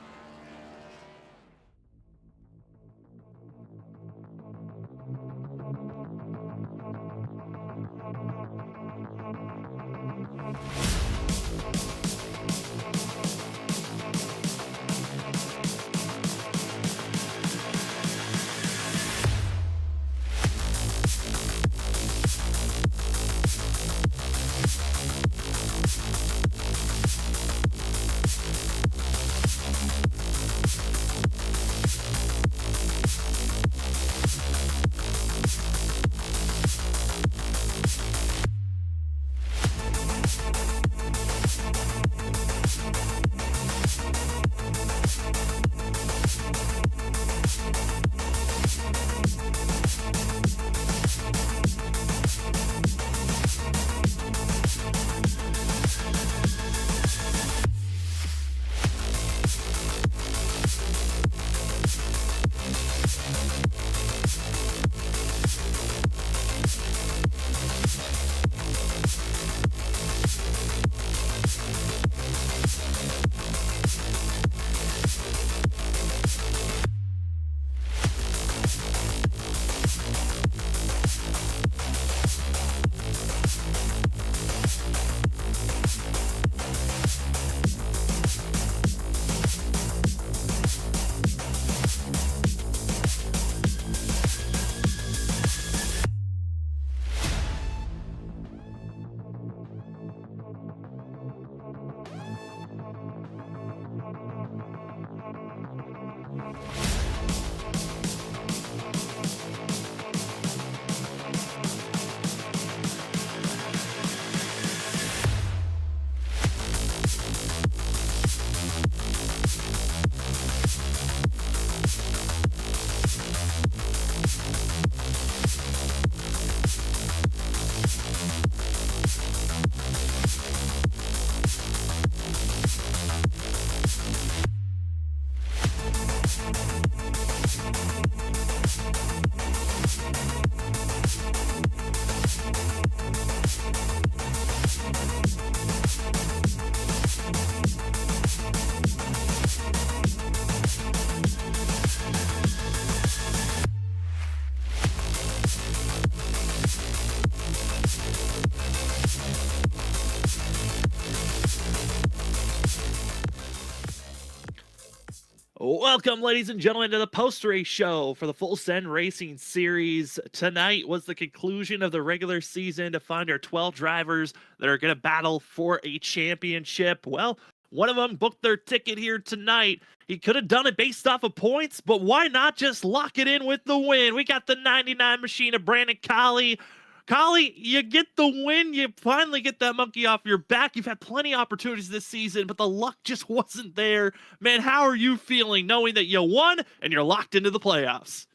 Welcome, ladies and gentlemen, to the post-race show for the Full Send Racing Series. Tonight was the conclusion of the regular season to find our 12 drivers that are going to battle for a championship. Well, one of them booked their ticket here tonight. He could have done it based off of points, but why not just lock it in with the win? We got the 99 machine of Brandon Colley. Colley, you get the win. You finally get that monkey off your back. You've had plenty of opportunities this season, but the luck just wasn't there. Man, how are you feeling knowing that you won and you're locked into the playoffs?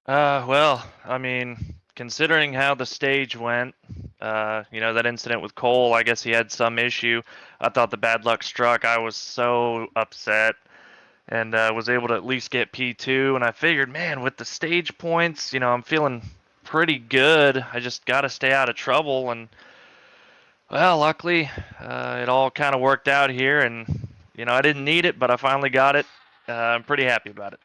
Well, I mean, considering how the stage went, that incident with Cole, I guess he had some issue. I thought the bad luck struck. I was so upset. and was able to at least get P2. And I figured, man, with the stage points, I'm feeling pretty good. I just got to stay out of trouble. And well, luckily, it all kind of worked out here, and I didn't need it, but I finally got it. I'm pretty happy about it.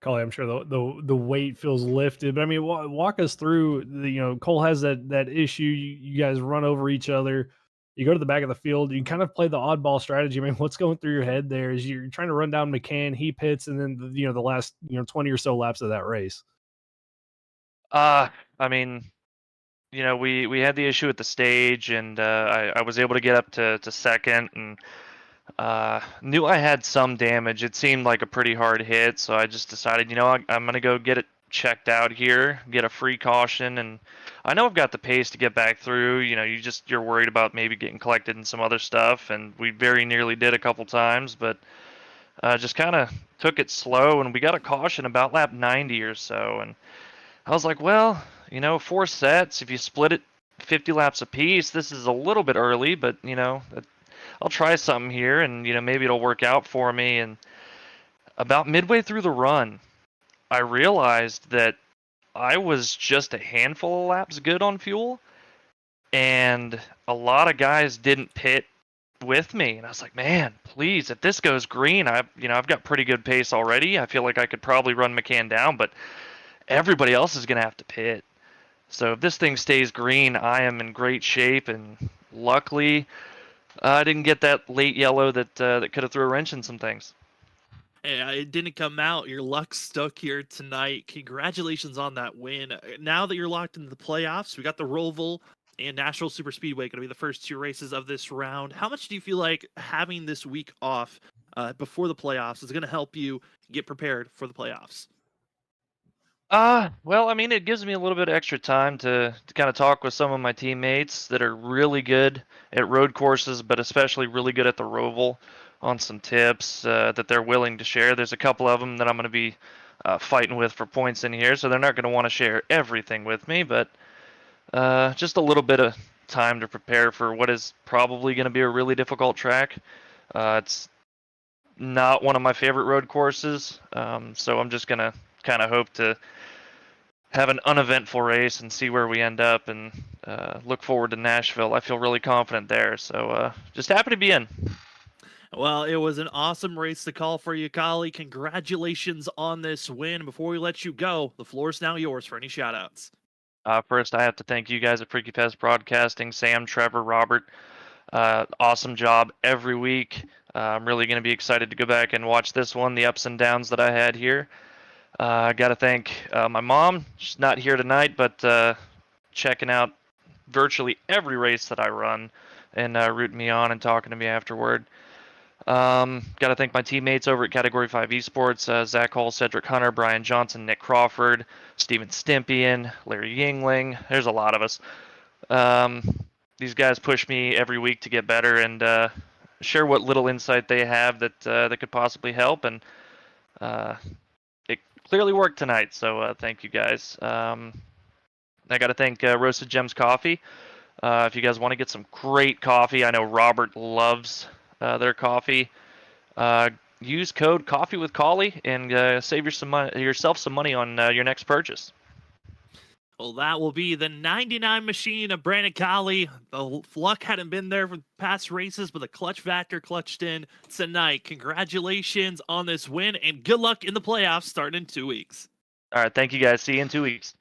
Coley, I'm sure the weight feels lifted, but I mean, walk us through the, Cole has that issue. You guys run over each other. You go to the back of the field. You kind of play the oddball strategy. I mean, what's going through your head there as you're trying to run down McCann, he pits, and then the last 20 or so laps of that race. I mean, we had the issue at the stage, and I was able to get up to second, and knew I had some damage. It seemed like a pretty hard hit, so I just decided, I'm gonna go get it checked out here, get a free caution, and I know I've got the pace to get back through. You're worried about maybe getting collected in some other stuff, and we very nearly did a couple times, but just kind of took it slow, and we got a caution about lap 90 or so, and I was like, well, 4 sets, if you split it 50 laps apiece, this is a little bit early, but I'll try something here, and maybe it'll work out for me. And about midway through the run, I realized that I was just a handful of laps good on fuel, and a lot of guys didn't pit with me. And I was like, man, please, if this goes green, I've got pretty good pace already. I feel like I could probably run McCann down, but everybody else is gonna have to pit. So if this thing stays green, I am in great shape, and luckily I didn't get that late yellow that could have threw a wrench in some things. Hey, it didn't come out. Your luck stuck here tonight. Congratulations on that win. Now that you're locked into the playoffs, we got the Roval and Nashville Super Speedway going to be the first 2 races of this round. How much do you feel like having this week off before the playoffs is going to help you get prepared for the playoffs? Well, I mean, it gives me a little bit of extra time to kind of talk with some of my teammates that are really good at road courses, but especially really good at the Roval on some tips that they're willing to share. There's a couple of them that I'm going to be fighting with for points in here, so they're not going to want to share everything with me, but just a little bit of time to prepare for what is probably going to be a really difficult track. It's not one of my favorite road courses, so I'm just going to kind of hope to have an uneventful race and see where we end up, and look forward to Nashville. I feel really confident there, so just happy to be in. Well, it was an awesome race to call for you, Kali. Congratulations on this win. Before we let you go, the floor is now yours for any shout-outs. First, I have to thank you guys at Freaky Pest Broadcasting, Sam, Trevor, Robert. Awesome job every week. I'm really going to be excited to go back and watch this one, the ups and downs that I had here. I got to thank my mom. She's not here tonight, but checking out virtually every race that I run and rooting me on and talking to me afterward. Got to thank my teammates over at Category 5 Esports, Zach Hall, Cedric Hunter, Brian Johnson, Nick Crawford, Steven Stimpian, Larry Yingling. There's a lot of us. These guys push me every week to get better and share what little insight they have that could possibly help. And it clearly worked tonight, so thank you guys. I got to thank Roasted Gems Coffee. If you guys want to get some great coffee, I know Robert loves their coffee. Use code Coffee with Collie and save yourself some money on your next purchase. Well, that will be the 99 machine of Brandon Colley. The luck hadn't been there for past races, but the clutch factor clutched in tonight. Congratulations on this win, and good luck in the playoffs starting in 2 weeks. All right, thank you guys. See you in 2 weeks.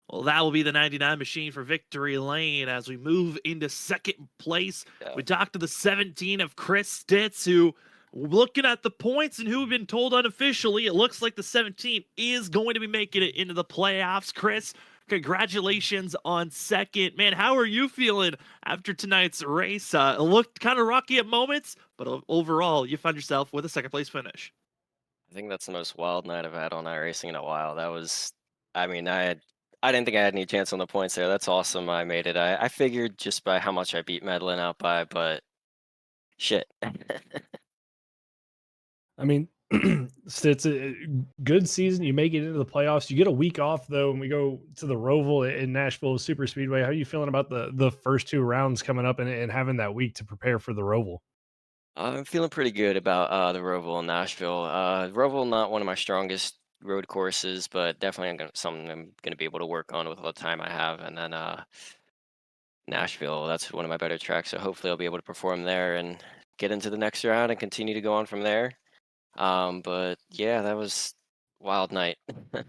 Well, that will be the 99 machine for Victory Lane as we move into second place. We talked to the 17 of Chris Stitz, who, looking at the points and who have been told unofficially, it looks like the 17 is going to be making it into the playoffs. Chris, congratulations on second. Man, how are you feeling after tonight's race? It looked kind of rocky at moments, but overall, you found yourself with a second place finish. I think that's the most wild night I've had on iRacing in a while. That was, I mean, I didn't think I had any chance on the points there. That's awesome. I made it. I figured just by how much I beat Medlin out by, but shit. I mean, it's a good season. You make it into the playoffs. You get a week off, though, and we go to the Roval in Nashville Super Speedway. How are you feeling about the first 2 rounds coming up and having that week to prepare for the Roval? I'm feeling pretty good about the Roval in Nashville. Roval, not one of my strongest road courses, but definitely something I'm gonna be able to work on with all the time I have. And then Nashville, that's one of my better tracks, so hopefully I'll be able to perform there and get into the next round and continue to go on from there. But yeah, that was wild night, to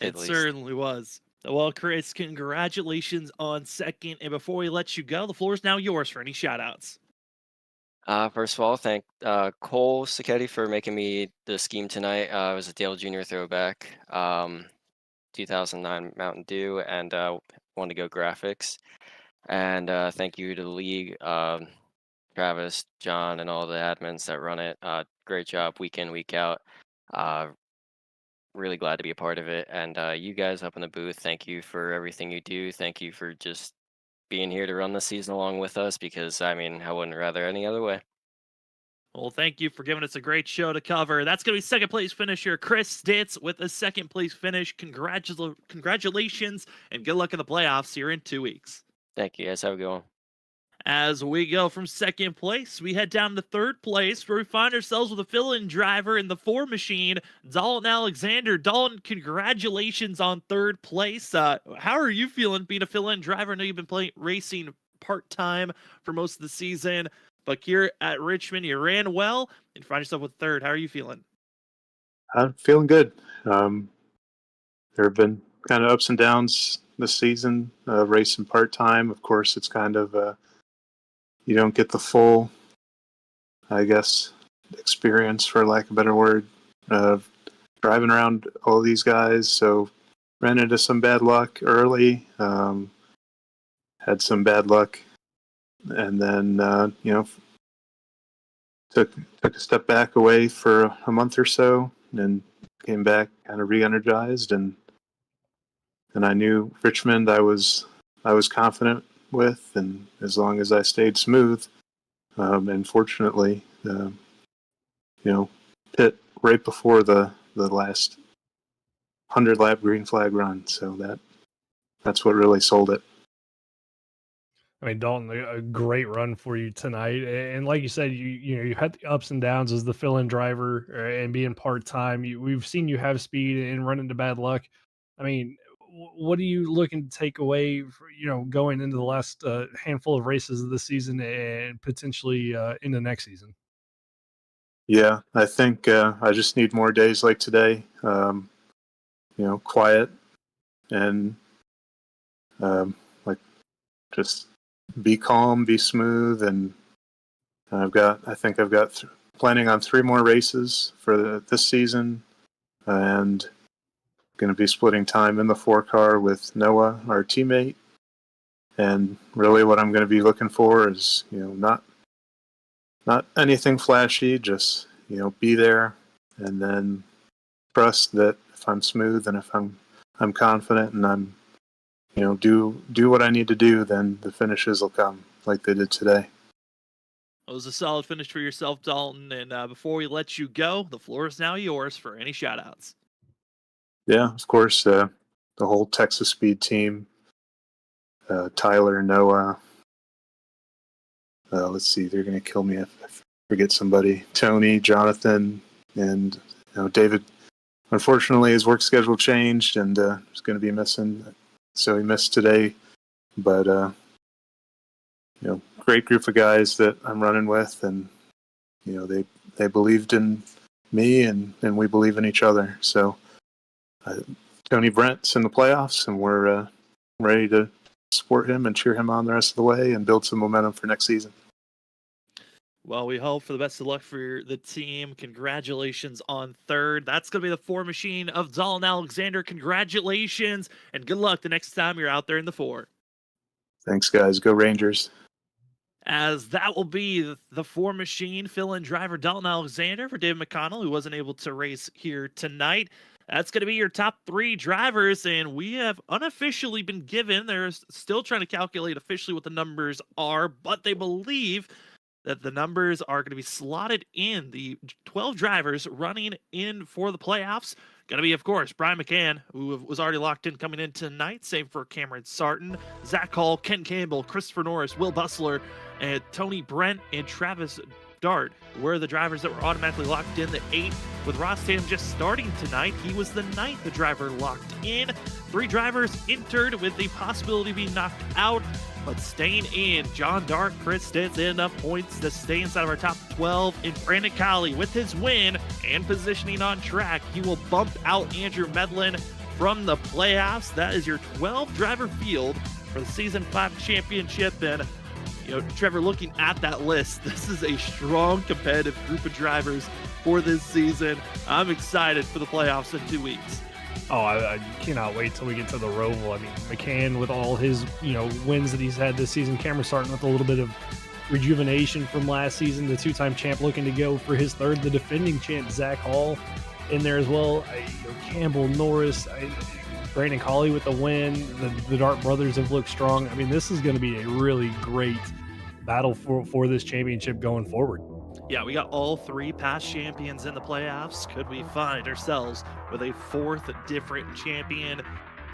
say It the least. certainly was. Well, Chris, congratulations on second. And before we let you go, the floor is now yours for any shout outs. First of all, thank Cole Sacchetti for making me the scheme tonight. It was a Dale Jr. throwback, 2009 Mountain Dew, and wanted to go graphics. And thank you to the league, Travis, John, and all the admins that run it. Great job week in, week out. Uh, really glad to be a part of it. And you guys up in the booth, thank you for everything you do. Thank you for just being here to run the season along with us, because I mean, I wouldn't rather any other way. Well, thank you for giving us a great show to cover. That's going to be second place finisher Chris Stitz with a second place finish. Congratulations and good luck in the playoffs here in 2 weeks. Thank you guys. Have a good one. As we go from second place, we head down to third place where we find ourselves with a fill-in driver in the 4 machine, Dalton Alexander. Dalton, congratulations on third place. How are you feeling being a fill-in driver? I know you've been racing part-time for most of the season, but here at Richmond, you ran well and find yourself with third. How are you feeling? I'm feeling good. There have been kind of ups and downs this season, racing part-time. Of course, it's kind of, you don't get the full, I guess, experience, for lack of a better word, of driving around all these guys. So ran into some bad luck early, had some bad luck, and then, took a step back away for a month or so, and came back kind of re-energized, and I knew Richmond I was confident with, and as long as I stayed smooth, and fortunately, pit right before the last 100-lap green flag run, so that's what really sold it. I mean, Dalton, a great run for you tonight, and like you said, you had the ups and downs as the fill-in driver and being part-time. We've seen you have speed and run into bad luck. I mean, what are you looking to take away, going into the last handful of races of the season and potentially into next season? Yeah, I think I just need more days like today, quiet and just be calm, be smooth, and I think I've got planning on 3 more races for this season, and going to be splitting time in the 4 car with Noah, our teammate. And really, what I'm going to be looking for is, not anything flashy, just be there, and then trust that if I'm smooth and if I'm confident and I'm do what I need to do, then the finishes will come like they did today. It was a solid finish for yourself, Dalton. And before we let you go, the floor is now yours for any shout-outs. Yeah, of course, the whole Texas Speed team, Tyler, Noah. Let's see, they're going to kill me if I forget somebody. Tony, Jonathan, and David. Unfortunately, his work schedule changed, and he's going to be missing. So he missed today, but great group of guys that I'm running with, and they believed in me, and we believe in each other. So Tony Brent's in the playoffs, and we're ready to support him and cheer him on the rest of the way and build some momentum for next season. Well, we hope for the best of luck for the team. Congratulations on third. That's going to be the 4 machine of Dalton Alexander. Congratulations and good luck the next time you're out there in the 4. Thanks, guys. Go Rangers. As that will be the 4 machine fill-in driver Dalton Alexander for David McConnell, who wasn't able to race here tonight. That's going to be your top 3 drivers, and we have unofficially been given, they're still trying to calculate officially what the numbers are, but they believe that the numbers are going to be slotted in the 12 drivers running in for the playoffs. Going to be, of course, Brian McCann, who was already locked in coming in tonight, save for Cameron Sarton, Zach Hall, Ken Campbell, Christopher Norris, Will Bustler, and Tony Brent, and Travis start were the drivers that were automatically locked in. The 8th, with Ross Tatum just starting tonight, he was the 9th driver locked in. 3 drivers entered with the possibility of being knocked out, but staying in. John Dark, Chris Stitz, enough points to stay inside of our top 12. And Brandon Colley, with his win and positioning on track, he will bump out Andrew Medlin from the playoffs. That is your 12 driver field for the season 5 championship. And Trevor, looking at that list, this is a strong competitive group of drivers for this season. I'm excited for the playoffs in 2 weeks. Oh, I cannot wait till we get to the Roval. I mean, McCann with all his, wins that he's had this season. Cameron starting with a little bit of rejuvenation from last season. The 2-time champ looking to go for his 3rd. The defending champ, Zach Hall, in there as well. Campbell, Norris, Brandon Colley with the win. The Dart brothers have looked strong. I mean, this is going to be a really great battle for this championship going forward. Yeah, we got all 3 past champions in the playoffs. Could we find ourselves with a 4th different champion?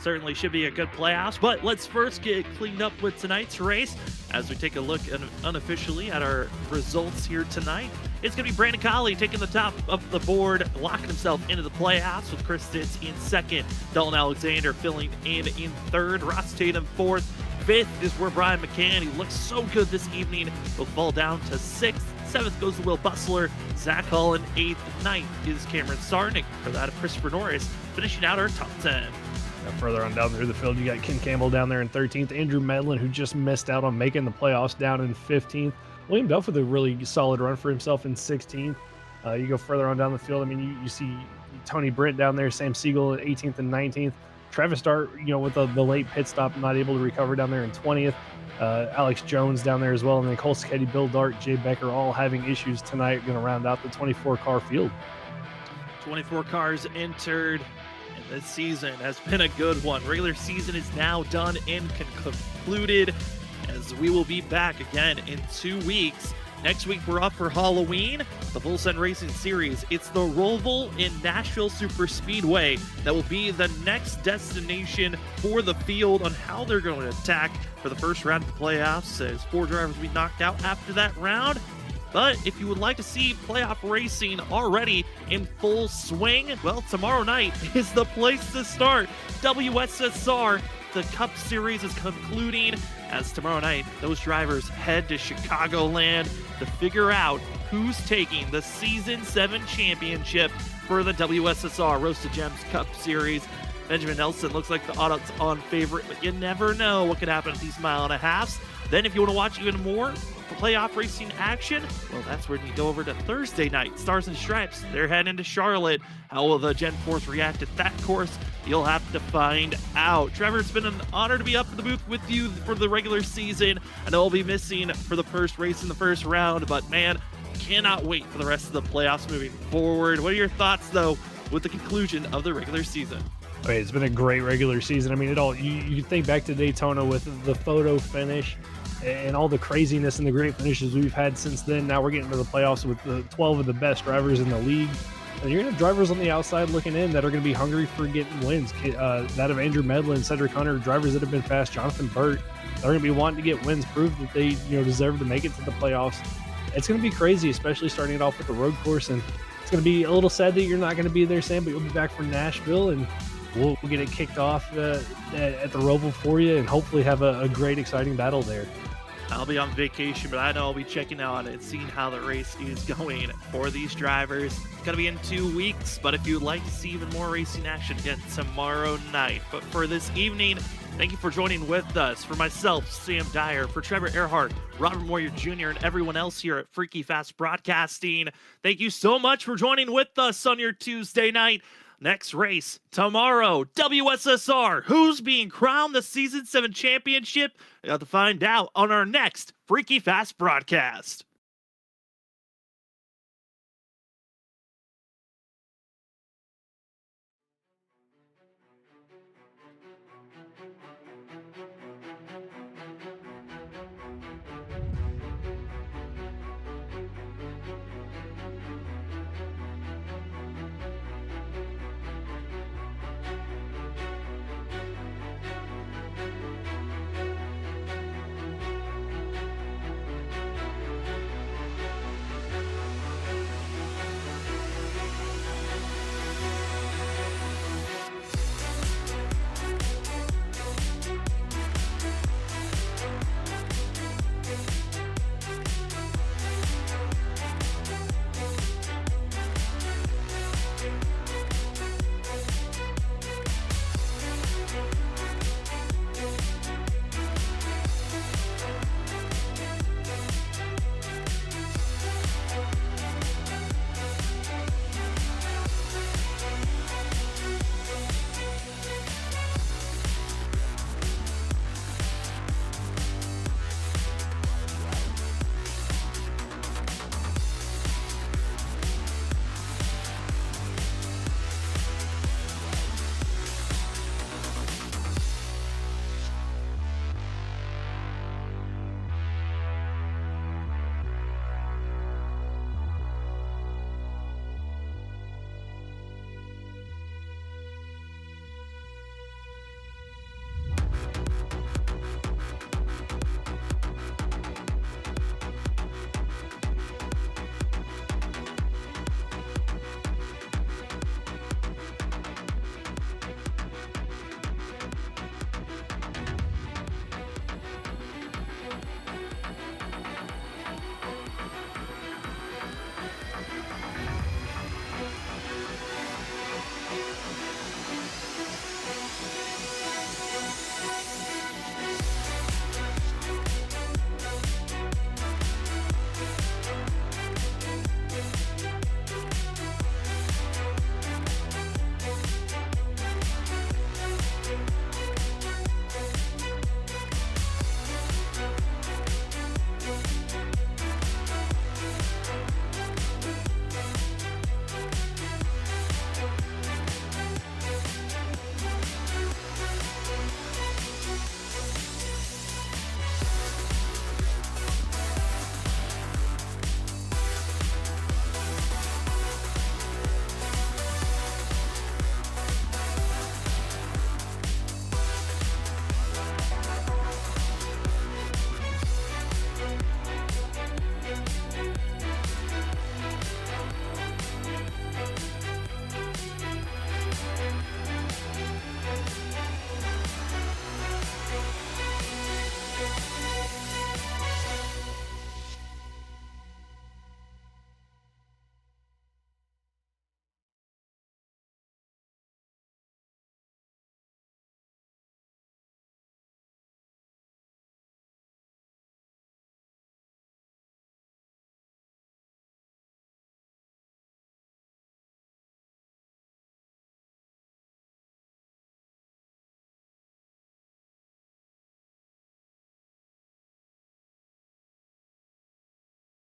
Certainly should be a good playoffs, but let's first get cleaned up with tonight's race as we take a look unofficially at our results here tonight. It's going to be Brandon Colley taking the top of the board, locking himself into the playoffs with Chris Stitz in 2nd, Dalton Alexander filling in 3rd, Ross Tatum 4th. 5th is where Brian McCann, who looks so good this evening, will fall down to 6th. 7th goes to Will Bustler, Zach Hall in 8th. 9th is Cameron Sarnick. For that of Christopher Norris, finishing out our top 10. Now further on down through the field, you got Ken Campbell down there in 13th. Andrew Medlin, who just missed out on making the playoffs, down in 15th. William Duff with a really solid run for himself in 16th. You go further on down the field, I mean, you see Tony Brent down there, Sam Siegel at 18th and 19th. Travis Dart, with the late pit stop, not able to recover down there in 20th. Alex Jones down there as well. And then Cole Sketty, Bill Dart, Jay Becker, all having issues tonight. Going to round out the 24-car field. 24 cars entered, and this season has been a good one. Regular season is now done and concluded, as we will be back again in 2 weeks. Next week, we're off for Halloween, the Full Send Racing Series. It's the Roval in Nashville Super Speedway that will be the next destination for the field on how they're going to attack for the first round of the playoffs, as 4 drivers will be knocked out after that round. But if you would like to see playoff racing already in full swing, well, tomorrow night is the place to start. WSSR, the Cup Series, is concluding, as tomorrow night those drivers head to Chicagoland to figure out who's taking the Season 7 championship for the WSSR Roasted Gems Cup Series. Benjamin Nelson looks like the odds-on favorite, but you never know what could happen at these mile-and-a-halves. Then if you want to watch even more playoff racing action, well, that's where you go over to Thursday night. Stars and Stripes, they're heading to Charlotte. How will the Gen 4s react at that course? You'll have to find out. Trevor, it's been an honor to be up in the booth with you for the regular season. I know I'll be missing for the first race in the first round, but man, cannot wait for the rest of the playoffs moving forward. What are your thoughts, though, with the conclusion of the regular season? Okay, it's been a great regular season. I mean, you think back to Daytona with the photo finish and all the craziness and the great finishes we've had since then. Now we're getting to the playoffs with the 12 of the best drivers in the league. And you're going to have drivers on the outside looking in that are going to be hungry for getting wins. That of Andrew Medlin, Cedric Hunter, drivers that have been fast, Jonathan Burt, they're going to be wanting to get wins, prove that they deserve to make it to the playoffs. It's going to be crazy, especially starting it off with the road course. And it's going to be a little sad that you're not going to be there, Sam, but you'll be back for Nashville, and we'll get it kicked off at the Roval for you, and hopefully have a great, exciting battle there. I'll be on vacation, but I know I'll be checking out and seeing how the race is going for these drivers. It's going to be in 2 weeks, but if you'd like to see even more racing action, again, tomorrow night. But for this evening, thank you for joining with us. For myself, Sam Dyer, for Trevor Earhart, Robert Moyer Jr., and everyone else here at Freaky Fast Broadcasting, thank you so much for joining with us on your Tuesday night. Next race tomorrow, WSSR. Who's being crowned the Season 7 championship? You'll have to find out on our next Freaky Fast broadcast.